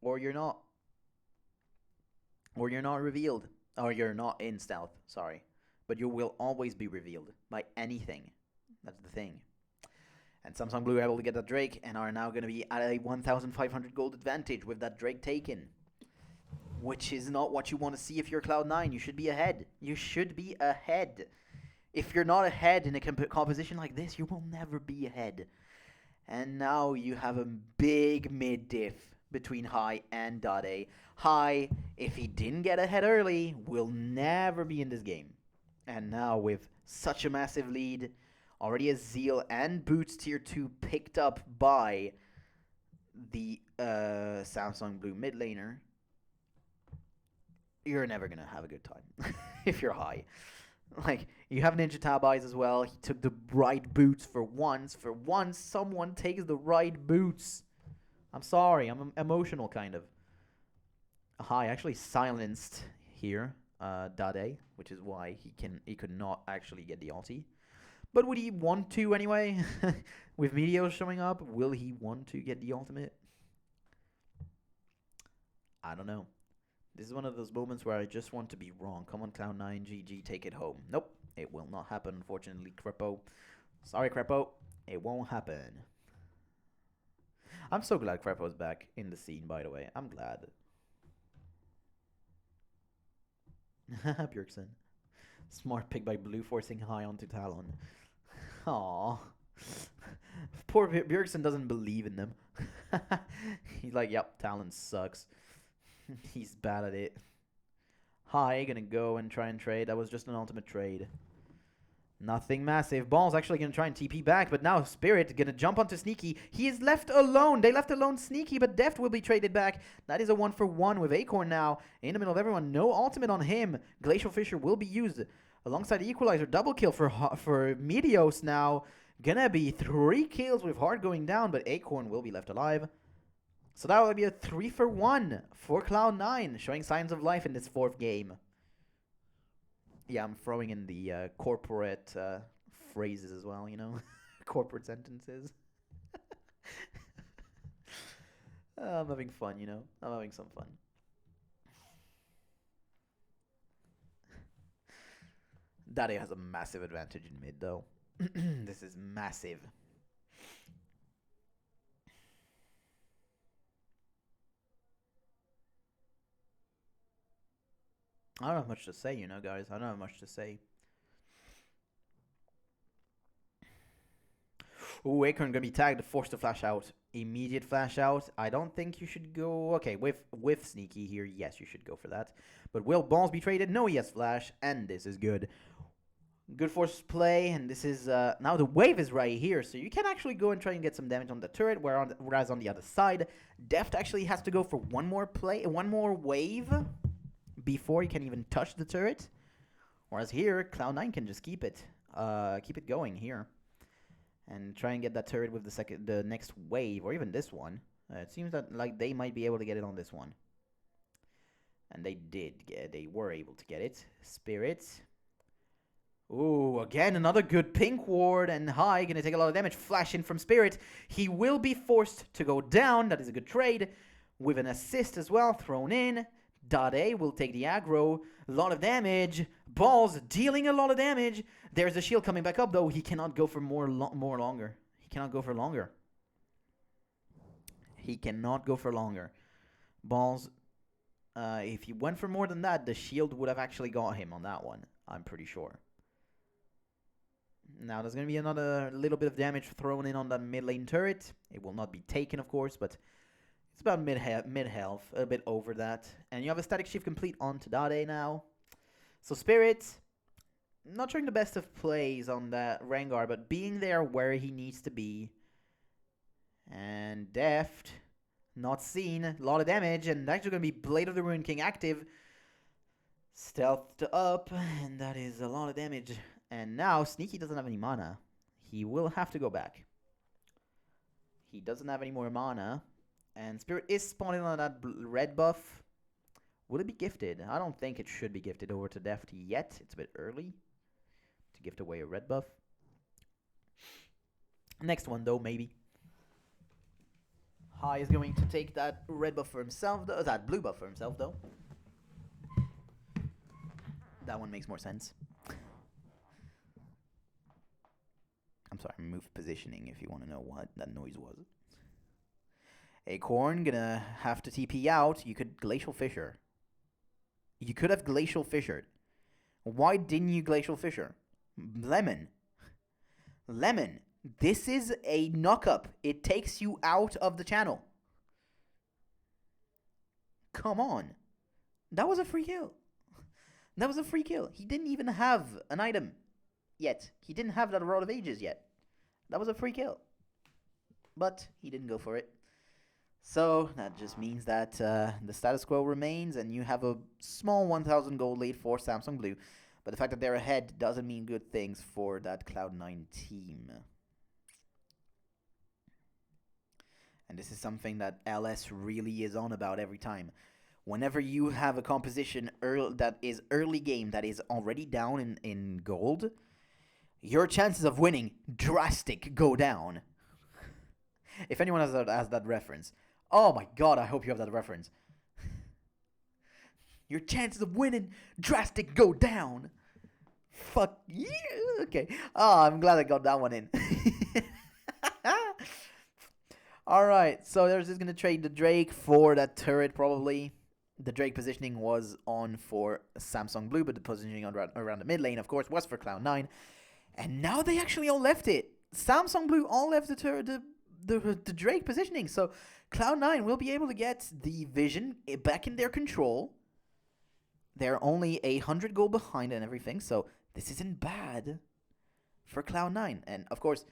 or you're not. Or you're not revealed. Or you're not in stealth, sorry. But you will always be revealed by anything. That's the thing. And Samsung Blue are able to get that Drake and are now going to be at a 1,500 gold advantage with that Drake taken. Which is not what you want to see if you're Cloud9. You should be ahead. You should be ahead. If you're not ahead in a composition like this, you will never be ahead. And now you have a big mid-diff between High and Dade. High, if he didn't get ahead early, will never be in this game. And now with such a massive lead, already a Zeal and Boots tier 2 picked up by the Samsung Blue mid laner, you're never going to have a good time if you're High. Like, you have Ninja Tab Eyes as well. He took the right boots for once. For once, someone takes the right boots. I'm sorry, I'm emotional, kind of. High actually silenced here, Dade, which is why he could not actually get the ulti. But would he want to anyway? With Meteos showing up, will he want to get the ultimate? I don't know. This is one of those moments where I just want to be wrong. Come on, Cloud9, GG, take it home. Nope, it will not happen, unfortunately, Crepo. Sorry, Crepo, it won't happen. I'm so glad Crepo's back in the scene, by the way. I'm glad. Bjergsen. Smart pick by Blue, forcing High onto Talon. Aww. Poor Bjergsen doesn't believe in them. He's like, yep, Talon sucks. He's bad at it. High gonna go and try and trade. That was just an ultimate trade. Nothing massive. Ball's actually gonna try and TP back, but now Spirit gonna jump onto Sneaky. He is left alone. They left alone Sneaky, but Deft will be traded back. That is a 1-for-1 with Acorn now in the middle of everyone. No ultimate on him. Glacial Fissure will be used alongside the Equalizer. Double kill for Meteos now. Gonna be 3 kills with Heart going down, but Acorn will be left alive. So that will be a 3-for-1 for Cloud9, showing signs of life in this 4th game. Yeah, I'm throwing in the corporate phrases as well, you know? Corporate sentences. I'm having fun, you know? I'm having some fun. Dade has a massive advantage in mid, though. This is massive. I don't have much to say, you know, guys. I don't have much to say. Ooh, Acorn gonna be tagged, forced to flash out. Immediate flash out. I don't think you should go... Okay, with Sneaky here, yes, you should go for that. But will Balls be traded? No, he has flash, and this is good. Good force play, and this is... now the wave is right here, so you can actually go and try and get some damage on the turret, whereas on the other side, Deft actually has to go for one more wave before he can even touch the turret. Whereas here, Cloud9 can just keep it going here. And try and get that turret with the next wave, or even this one. It seems that like they might be able to get it on this one. And they were able to get it. Spirit. Ooh, again, another good pink ward, and High gonna take a lot of damage. Flash in from Spirit. He will be forced to go down. That is a good trade. With an assist as well thrown in. Dade will take the aggro. A lot of damage. Balls dealing a lot of damage. There's the shield coming back up, though. He cannot go for more longer. He cannot go for longer. He cannot go for longer. Balls, if he went for more than that, the shield would have actually got him on that one. I'm pretty sure. Now, there's going to be another little bit of damage thrown in on that mid lane turret. It will not be taken, of course, but it's about mid-health, a bit over that. And you have a static shift complete onto Dade now. So Spirit, not showing the best of plays on that Rengar, but being there where he needs to be. And Deft, not seen, a lot of damage, and actually going to be Blade of the Ruined King active. Stealthed up, and that is a lot of damage. And now Sneaky doesn't have any mana. He will have to go back. He doesn't have any more mana. And Spirit is spawning on that red buff. Will it be gifted? I don't think it should be gifted over to Deft yet. It's a bit early to gift away a red buff. Next one, though, maybe. High is going to take that red buff for himself, though. That blue buff for himself, though. That one makes more sense. I'm sorry, move positioning if you want to know what that noise was. Acorn gonna have to TP out. You could Glacial Fissure. You could have Glacial Fissured. Why didn't you Glacial Fissure? Lemon. Lemon. This is a knock-up. It takes you out of the channel. Come on. That was a free kill. That was a free kill. He didn't even have an item yet. He didn't have that Rod of Ages yet. That was a free kill. But he didn't go for it. So that just means that the status quo remains and you have a small 1,000 gold lead for Samsung Blue. But the fact that they're ahead doesn't mean good things for that Cloud9 team. And this is something that LS really is on about every time. Whenever you have a composition that is early game that is already down in gold, your chances of winning drastic go down. If anyone has that reference. Oh my god, I hope you have that reference. Your chances of winning drastic go down. Fuck yeah. Okay. Oh, I'm glad I got that one in. Alright, so they're just going to trade the Drake for that turret probably. The Drake positioning was on for Samsung Blue, but the positioning around the mid lane, of course, was for Cloud9. And now they actually all left it. Samsung Blue all left the Drake positioning. So Cloud9 will be able to get the vision back in their control. They're only 100 gold behind and everything, so this isn't bad for Cloud9. And of course,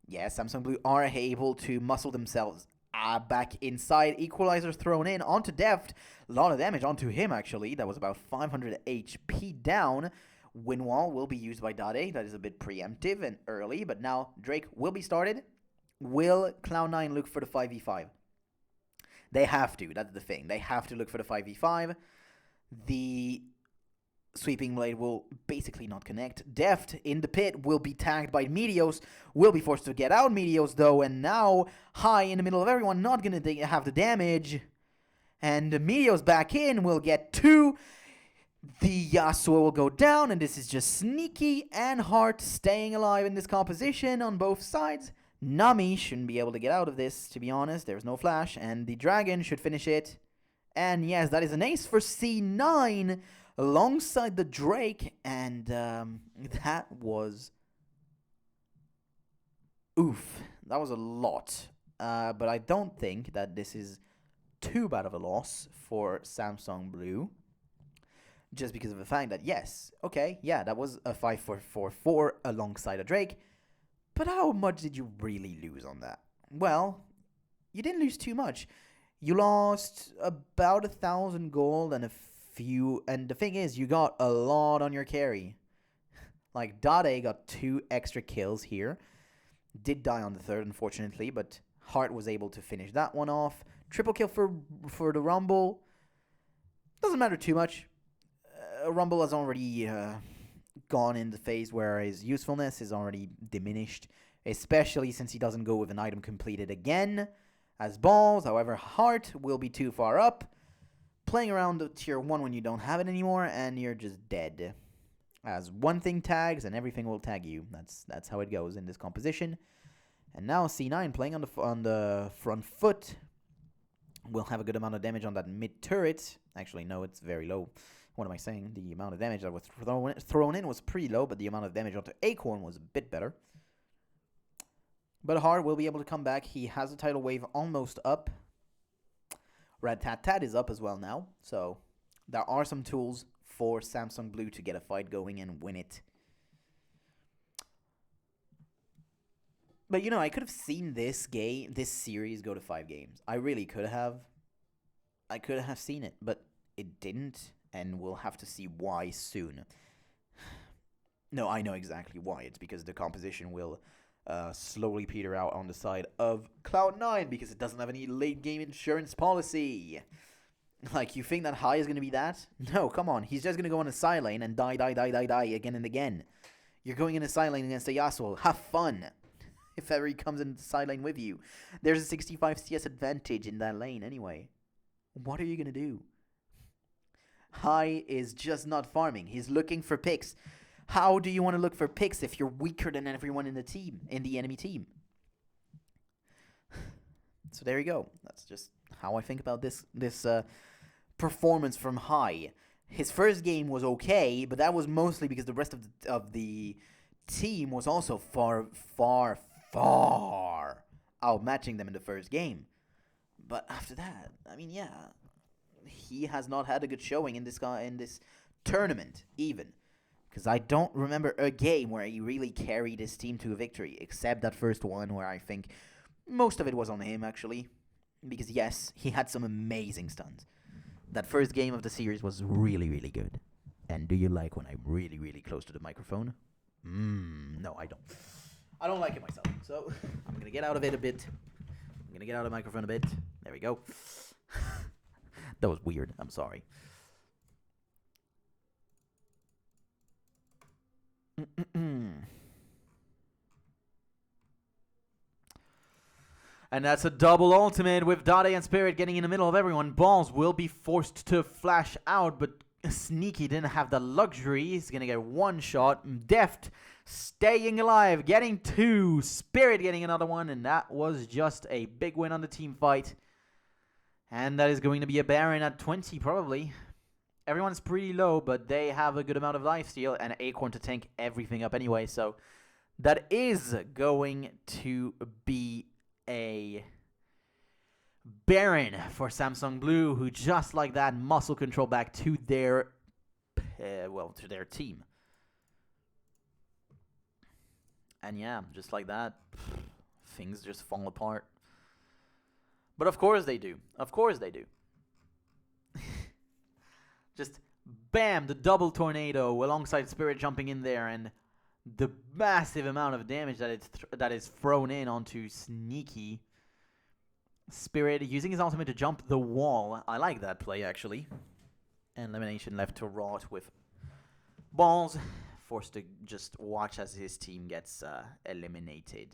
yeah, Samsung Blue are able to muscle themselves back inside. Equalizer thrown in onto Deft. A lot of damage onto him, actually. That was about 500 HP down. Wind Wall will be used by Dade. That is a bit preemptive and early, but now Drake will be started. Will Cloud9 look for the 5v5? They have to. That's the thing. They have to look for the 5v5. The Sweeping Blade will basically not connect. Deft in the pit will be tagged by Meteos. Will be forced to get out Meteos, though. And now High in the middle of everyone. Not going to have the damage. And Meteos back in will get 2. The Yasuo will go down. And this is just Sneaky and Heart staying alive in this composition on both sides. Nami shouldn't be able to get out of this, to be honest. There's no flash. And the Dragon should finish it. And yes, that is an ace for C9 alongside the Drake. And that was... oof. That was a lot. But I don't think that this is too bad of a loss for Samsung Blue. Just because of the fact that, yes, okay, yeah, that was a 5-4-4-4 alongside a Drake. But how much did you really lose on that? Well, you didn't lose too much. You lost about 1,000 gold and a few... and the thing is, you got a lot on your carry. Like, Dade got 2 extra kills here. Did die on the third, unfortunately, but Hart was able to finish that one off. Triple kill for the Rumble. Doesn't matter too much. Rumble has already gone in the phase where his usefulness is already diminished, especially since he doesn't go with an item completed again as balls. However, Hart will be too far up. playing around the tier 1 when you don't have it anymore, and you're just dead. As one thing tags, and everything will tag you. That's how it goes in this composition. And now C9 playing on the front foot will have a good amount of damage on that mid turret. Actually, no, it's very low. What am I saying? The amount of damage that was thrown in was pretty low, but the amount of damage onto Acorn was a bit better. But Hard will be able to come back. He has a tidal wave almost up. Rat-Tat-Tat is up as well now. So there are some tools for Samsung Blue to get a fight going and win it. But, you know, I could have seen this series go to 5 games. I really could have. I could have seen it, but it didn't, and we'll have to see why soon. No, I know exactly why. It's because the composition will slowly peter out on the side of Cloud9 because it doesn't have any late-game insurance policy. Like, you think that High is going to be that? No, come on. He's just going to go on a side lane and die again and again. You're going in a side lane against a Yasuo. Have fun. If ever he comes into the side lane with you. There's a 65 CS advantage in that lane anyway. What are you going to do? High is just not farming. He's looking for picks. How do you want to look for picks if you're weaker than everyone in the team, in the enemy team? So there you go. That's just how I think about this performance from High. His first game was okay, but that was mostly because the rest of the team was also far outmatching them in the first game. But after that, I mean, yeah, he has not had a good showing in this tournament even. Because I don't remember a game where he really carried his team to a victory, except that first one where I think most of it was on him, actually. Because, yes, he had some amazing stuns. That first game of the series was really, really good. And do you like when I'm really, really close to the microphone? No, I don't. I don't like it myself. So I'm going to get out of it a bit. I'm going to get out of the microphone a bit. There we go. That was weird. I'm sorry. And that's a double ultimate with Dade and Spirit getting in the middle of everyone. Balls will be forced to flash out, but Sneaky didn't have the luxury. He's going to get one shot. Deft staying alive, getting 2. Spirit getting another one, and that was just a big win on the team fight. And that is going to be a Baron at 20 probably. Everyone's pretty low, but they have a good amount of lifesteal and Acorn to tank everything up anyway. So that is going to be a Baron for Samsung Blue, who just like that muscle control back to their to their team. And yeah, just like that, things just fall apart. But of course they do. Of course they do. Just bam, the double tornado alongside Spirit jumping in there, and the massive amount of damage that is thrown in onto Sneaky. Spirit using his ultimate to jump the wall. I like that play, actually. And elimination left to rot with Balls, forced to just watch as his team gets eliminated.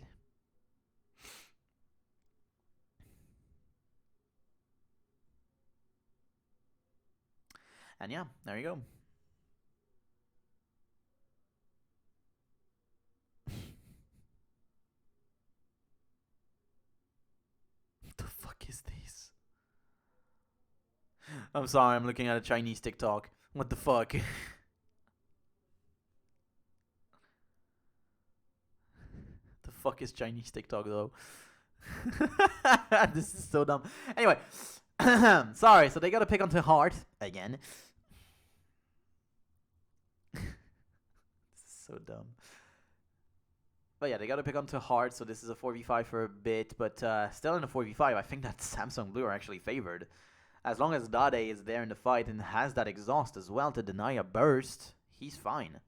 And yeah, there you go. What the fuck is this? I'm sorry, I'm looking at a Chinese TikTok. What the fuck? The fuck is Chinese TikTok though? This is so dumb. Anyway, sorry, so they gotta pick onto Heart again. This is so dumb. But yeah, they gotta pick onto Heart, so this is a 4v5 for a bit, but still in a 4v5, I think that Samsung Blue are actually favored. As long as Dade is there in the fight and has that exhaust as well to deny a burst, he's fine.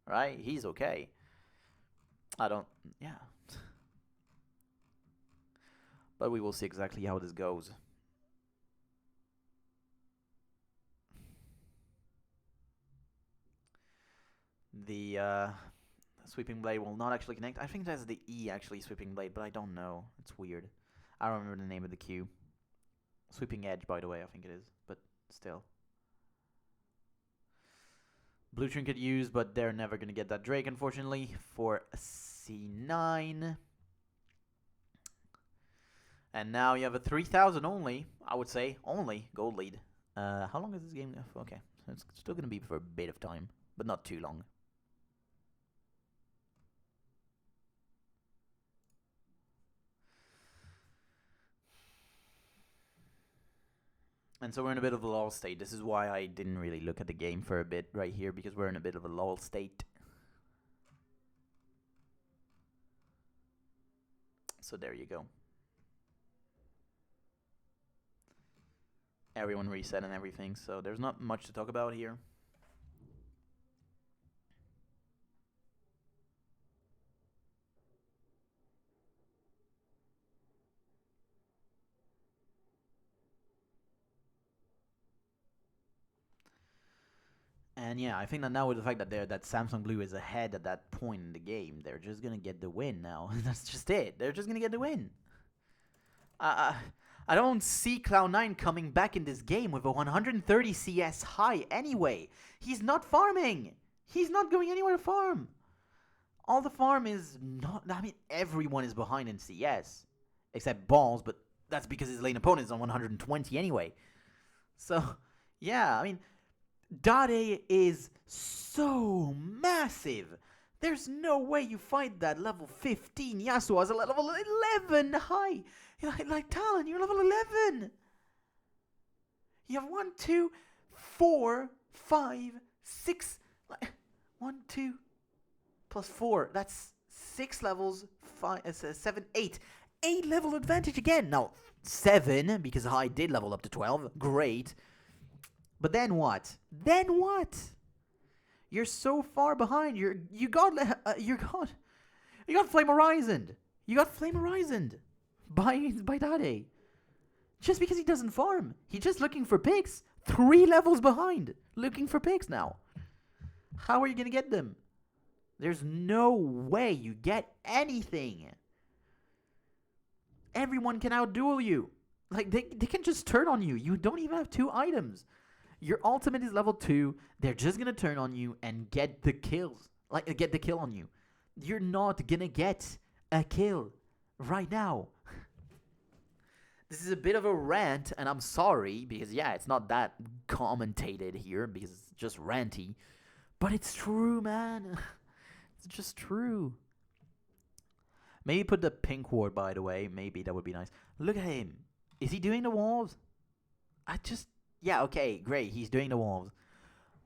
Right? He's okay. Yeah. But we will see exactly how this goes. The Sweeping Blade will not actually connect. I think that's the E actually, Sweeping Blade, but I don't know. It's weird. I don't remember the name of the Q. Sweeping Edge, by the way, I think it is. But still. Blue trinket used, but they're never going to get that Drake, unfortunately, for C9. And now you have a 3,000 only, I would say, only gold lead. How long is this game? Okay, so it's still going to be for a bit of time, but not too long. And so we're in a bit of a lull state. This is why I didn't really look at the game for a bit right here, because we're in a bit of a lull state. So there you go. Everyone reset and everything, so there's not much to talk about here. And yeah, I think that now with the fact that that Samsung Blue is ahead at that point in the game, they're just gonna get the win now. That's just it. They're just gonna get the win. I don't see Cloud9 coming back in this game with a 130 CS high anyway. He's not farming. He's not going anywhere to farm. All the farm is not... I mean, everyone is behind in CS. Except Balls, but that's because his lane opponent is on 120 anyway. So, yeah, I mean... Dade is so massive. There's no way you fight that level 15 Yasuo as a level 11 high. Like Talon, you're level 11. You have 1, 2, 4, 5, 6. 1, 2 plus 4. That's 6 levels. 5, 7, 8. 8 level advantage again. Now, 7, because I did level up to 12. Great. But then what? Then what? You're so far behind. You got Flame Horizon. You got Flame Horizon by Dade. Just because he doesn't farm. He's just looking for picks. 3 levels behind. Looking for picks now. How are you gonna get them? There's no way you get anything. Everyone can outduel you. Like they can just turn on you. You don't even have 2 items. Your ultimate is level 2. They're just going to turn on you and get the kills. Like, get the kill on you. You're not going to get a kill right now. This is a bit of a rant, and I'm sorry, because, yeah, it's not that commentated here, because it's just ranty. But it's true, man. It's just true. Maybe put the pink ward, by the way. Maybe that would be nice. Look at him. Is he doing the walls? Yeah, okay, great. He's doing the wolves.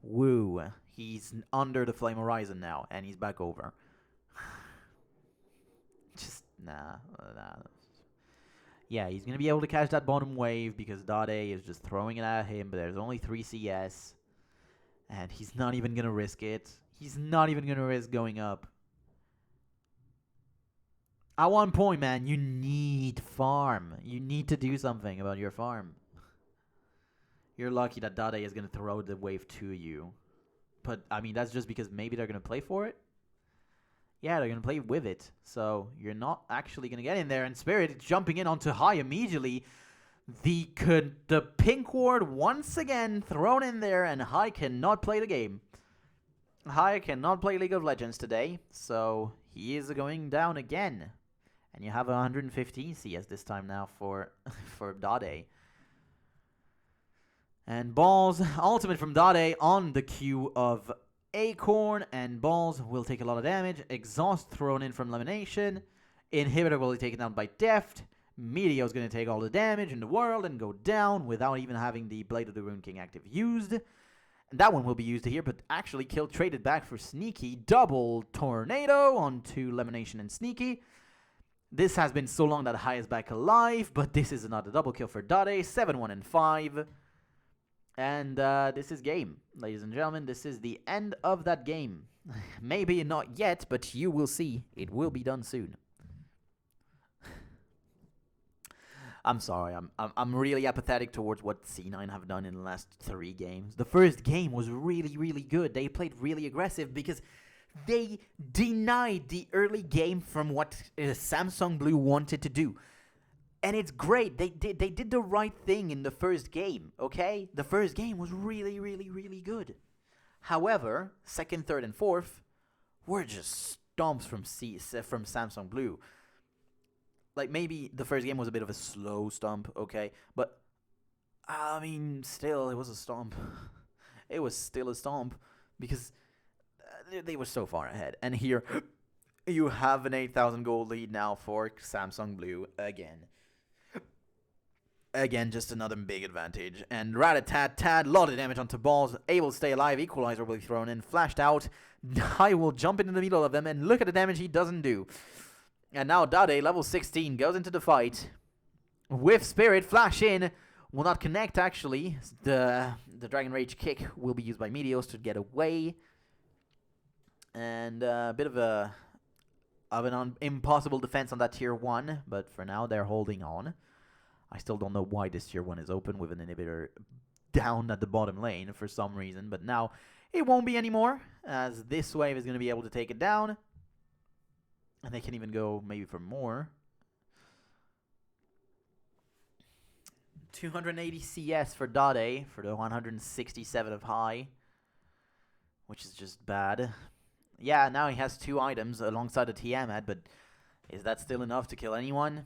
Woo. He's under the Flame Horizon now, and he's back over. Just, nah. Yeah, he's going to be able to catch that bottom wave because Dade is just throwing it at him, but there's only 3 CS. And he's not even going to risk it. He's not even going to risk going up. At one point, man, you need farm. You need to do something about your farm. You're lucky that Dade is going to throw the wave to you. But, I mean, that's just because maybe they're going to play for it. Yeah, they're going to play with it. So, you're not actually going to get in there. And Spirit is jumping in onto High immediately. The pink ward once again thrown in there. And High cannot play the game. High cannot play League of Legends today. So, he is going down again. And you have 115 CS this time now for Dade. And Balls, ultimate from Dade on the Q of Acorn, and Balls will take a lot of damage. Exhaust thrown in from Elimination. Inhibitor will be taken down by Deft. Meteor is going to take all the damage in the world and go down without even having the Blade of the Rune King active used. And that one will be used here, but actually kill traded back for Sneaky. Double Tornado onto Elimination and Sneaky. This has been so long that High is back alive, but this is another double kill for Dade. 7-1 and 5. And this is game, ladies and gentlemen. This is the end of that game. Maybe not yet, but you will see. It will be done soon. I'm sorry. I'm really apathetic towards what C9 have done in the last 3 games. The first game was really, really good. They played really aggressive because they denied the early game from what Samsung Blue wanted to do. And it's great. They did the right thing in the first game, okay? The first game was really, really, really good. However, second, third, and fourth were just stomps from Samsung Blue. Like, maybe the first game was a bit of a slow stomp, okay? But, I mean, still, it was a stomp. It was still a stomp because they were so far ahead. And here, you have an 8,000 gold lead now for Samsung Blue again. Again, just another big advantage. And rat-a-tat-tat, lot of damage onto balls. Able to stay alive. Equalizer will be thrown in. Flashed out. I will jump into the middle of them and look at the damage he doesn't do. And now Dade, level 16, goes into the fight. With Spirit, flash in. Will not connect, actually. The Dragon Rage kick will be used by Meteos to get away. And a bit of an impossible defense on that tier 1. But for now, they're holding on. I still don't know why this tier 1 is open with an inhibitor down at the bottom lane for some reason. But now it won't be anymore, as this wave is going to be able to take it down. And they can even go maybe for more. 280 CS for Dade for the 167 of high, which is just bad. Yeah, now he has 2 items alongside the Tiamat, but is that still enough to kill anyone?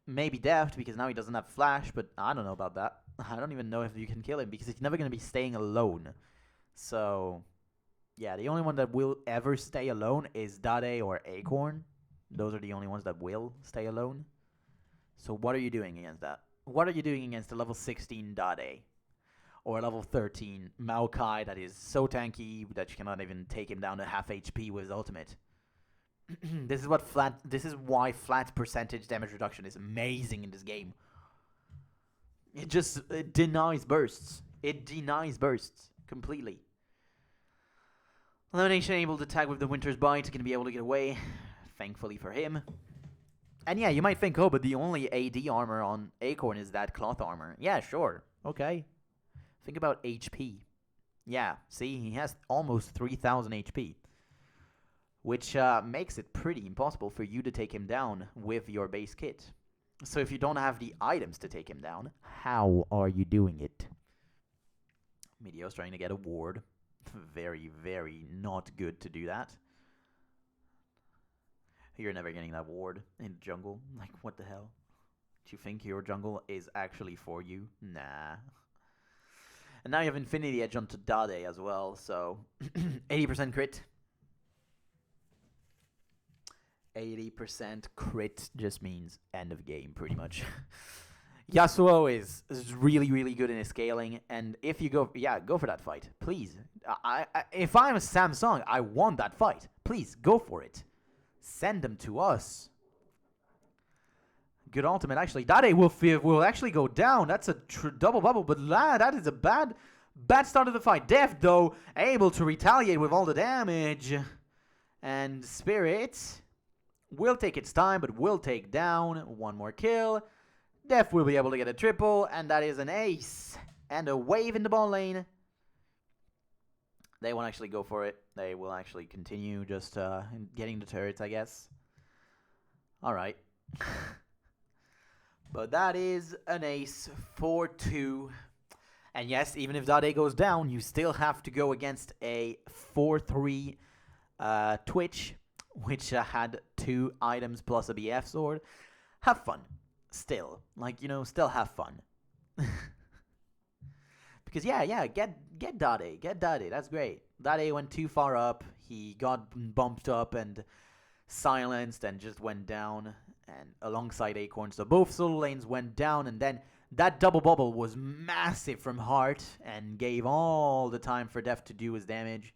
Maybe Deft, because now he doesn't have Flash, but I don't know about that. I don't even know if you can kill him, because he's never going to be staying alone. So, yeah, the only one that will ever stay alone is Dade or Acorn. Those are the only ones that will stay alone. So what are you doing against that? What are you doing against a level 16 Dade? Or a level 13 Maokai that is so tanky that you cannot even take him down to half HP with his ultimate? This is why flat percentage damage reduction is amazing in this game. It denies bursts. It denies bursts completely. Elimination able to tag with the Winter's Bite, going to be able to get away, thankfully for him. And yeah, you might think, oh, but the only AD armor on Acorn is that cloth armor. Yeah, sure. Okay. Think about HP. Yeah, see, he has almost 3,000 HP. Which makes it pretty impossible for you to take him down with your base kit. So if you don't have the items to take him down, how are you doing it? Meteo's trying to get a ward. Very, very not good to do that. You're never getting that ward in the jungle. Like, what the hell? Do you think your jungle is actually for you? Nah. And now you have Infinity Edge onto Dade as well, so 80% crit. 80% crit just means end of game, pretty much. Yasuo is really, really good in his scaling, and if you go, yeah, go for that fight, please. If I'm a Samsung, I want that fight. Please, go for it. Send them to us. Good ultimate, actually. Dade will actually go down. That's a double bubble, but that is a bad start of the fight. Deft, though, able to retaliate with all the damage. And Spirit will take its time, but will take down. One more kill. Def will be able to get a triple, and that is an ace. And a wave in the ball lane. They won't actually go for it. They will actually continue just getting the turrets, I guess. Alright. But that is an ace 4-2. And yes, even if Dade goes down, you still have to go against a 4-3 Twitch, which had 2 items plus a BF sword. Have fun. Still. Like, you know, still have fun. Because, yeah, get Dade. Get Dade. That's great. Dade went too far up. He got bumped up and silenced and just went down. And alongside Acorn. So both solo lanes went down. And then that double bubble was massive from Heart. And gave all the time for Def to do his damage.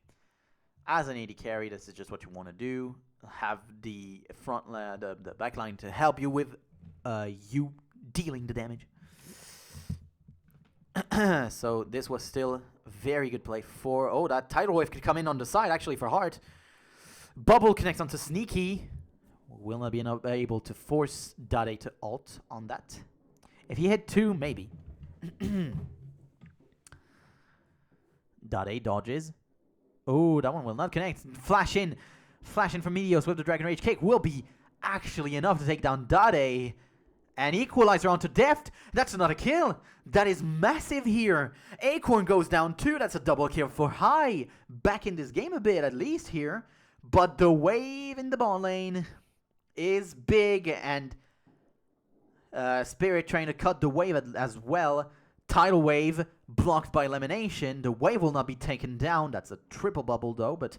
As an AD carry, this is just what you want to do. Have the the backline to help you with you dealing the damage. So this was still very good play for... Oh, that Tidal Wave could come in on the side, actually, for Heart. Bubble connects onto Sneaky. Will not be able to force Dade to ult on that. If he hit 2, maybe. Dade dodges. Oh, that one will not connect. Flash in from Meteos with the Dragon Rage kick will be actually enough to take down Dade. And Equalizer onto Deft. That's not a kill. That is massive here. Acorn goes down too. That's a double kill for High. Back in this game a bit, at least here. But the wave in the ball lane is big. And Spirit trying to cut the wave as well. Tidal Wave blocked by Elimination. The wave will not be taken down. That's a triple bubble though. But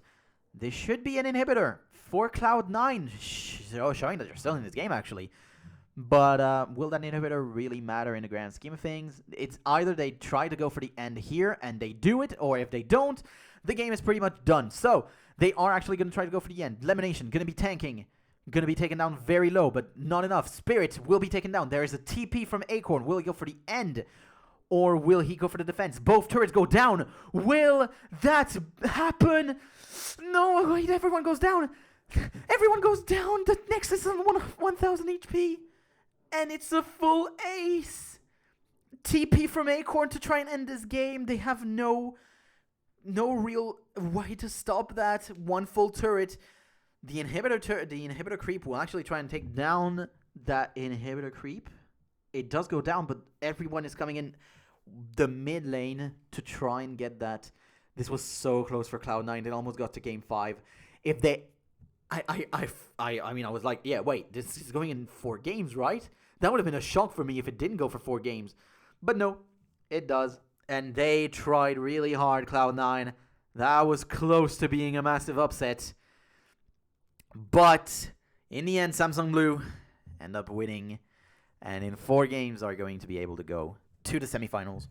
this should be an inhibitor for Cloud9. Showing that you're still in this game actually. But will that inhibitor really matter in the grand scheme of things? It's either they try to go for the end here and they do it, or if they don't, the game is pretty much done. So they are actually going to try to go for the end. Elimination going to be tanking. Going to be taken down very low, but not enough. Spirit will be taken down. There is a TP from Acorn. Will he go for the end? Or will he go for the defense? Both turrets go down. Will that happen? No, wait, everyone goes down. Everyone goes down. The Nexus is on 1000 HP. And it's a full ace. TP from Acorn to try and end this game. They have no real way to stop that. One full turret. The inhibitor creep will actually try and take down that inhibitor creep. It does go down, but everyone is coming in the mid lane to try and get that. This was so close for Cloud9. They almost got to game 5. If they... I mean, I was like, yeah, wait, this is going in 4 games, right? That would have been a shock for me if it didn't go for 4 games. But no, it does. And they tried really hard, Cloud9. That was close to being a massive upset. But in the end, Samsung Blue end up winning. And in 4 games are going to be able to go to the semifinals.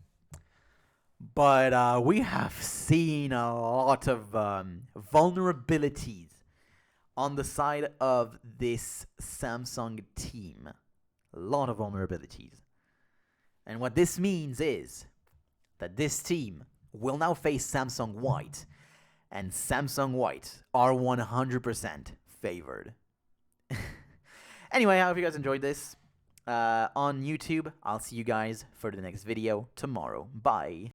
But we have seen a lot of vulnerabilities on the side of this Samsung team. A lot of vulnerabilities. And what this means is that this team will now face Samsung White. And Samsung White are 100% favored. Anyway, I hope you guys enjoyed this. On YouTube, I'll see you guys for the next video tomorrow. Bye.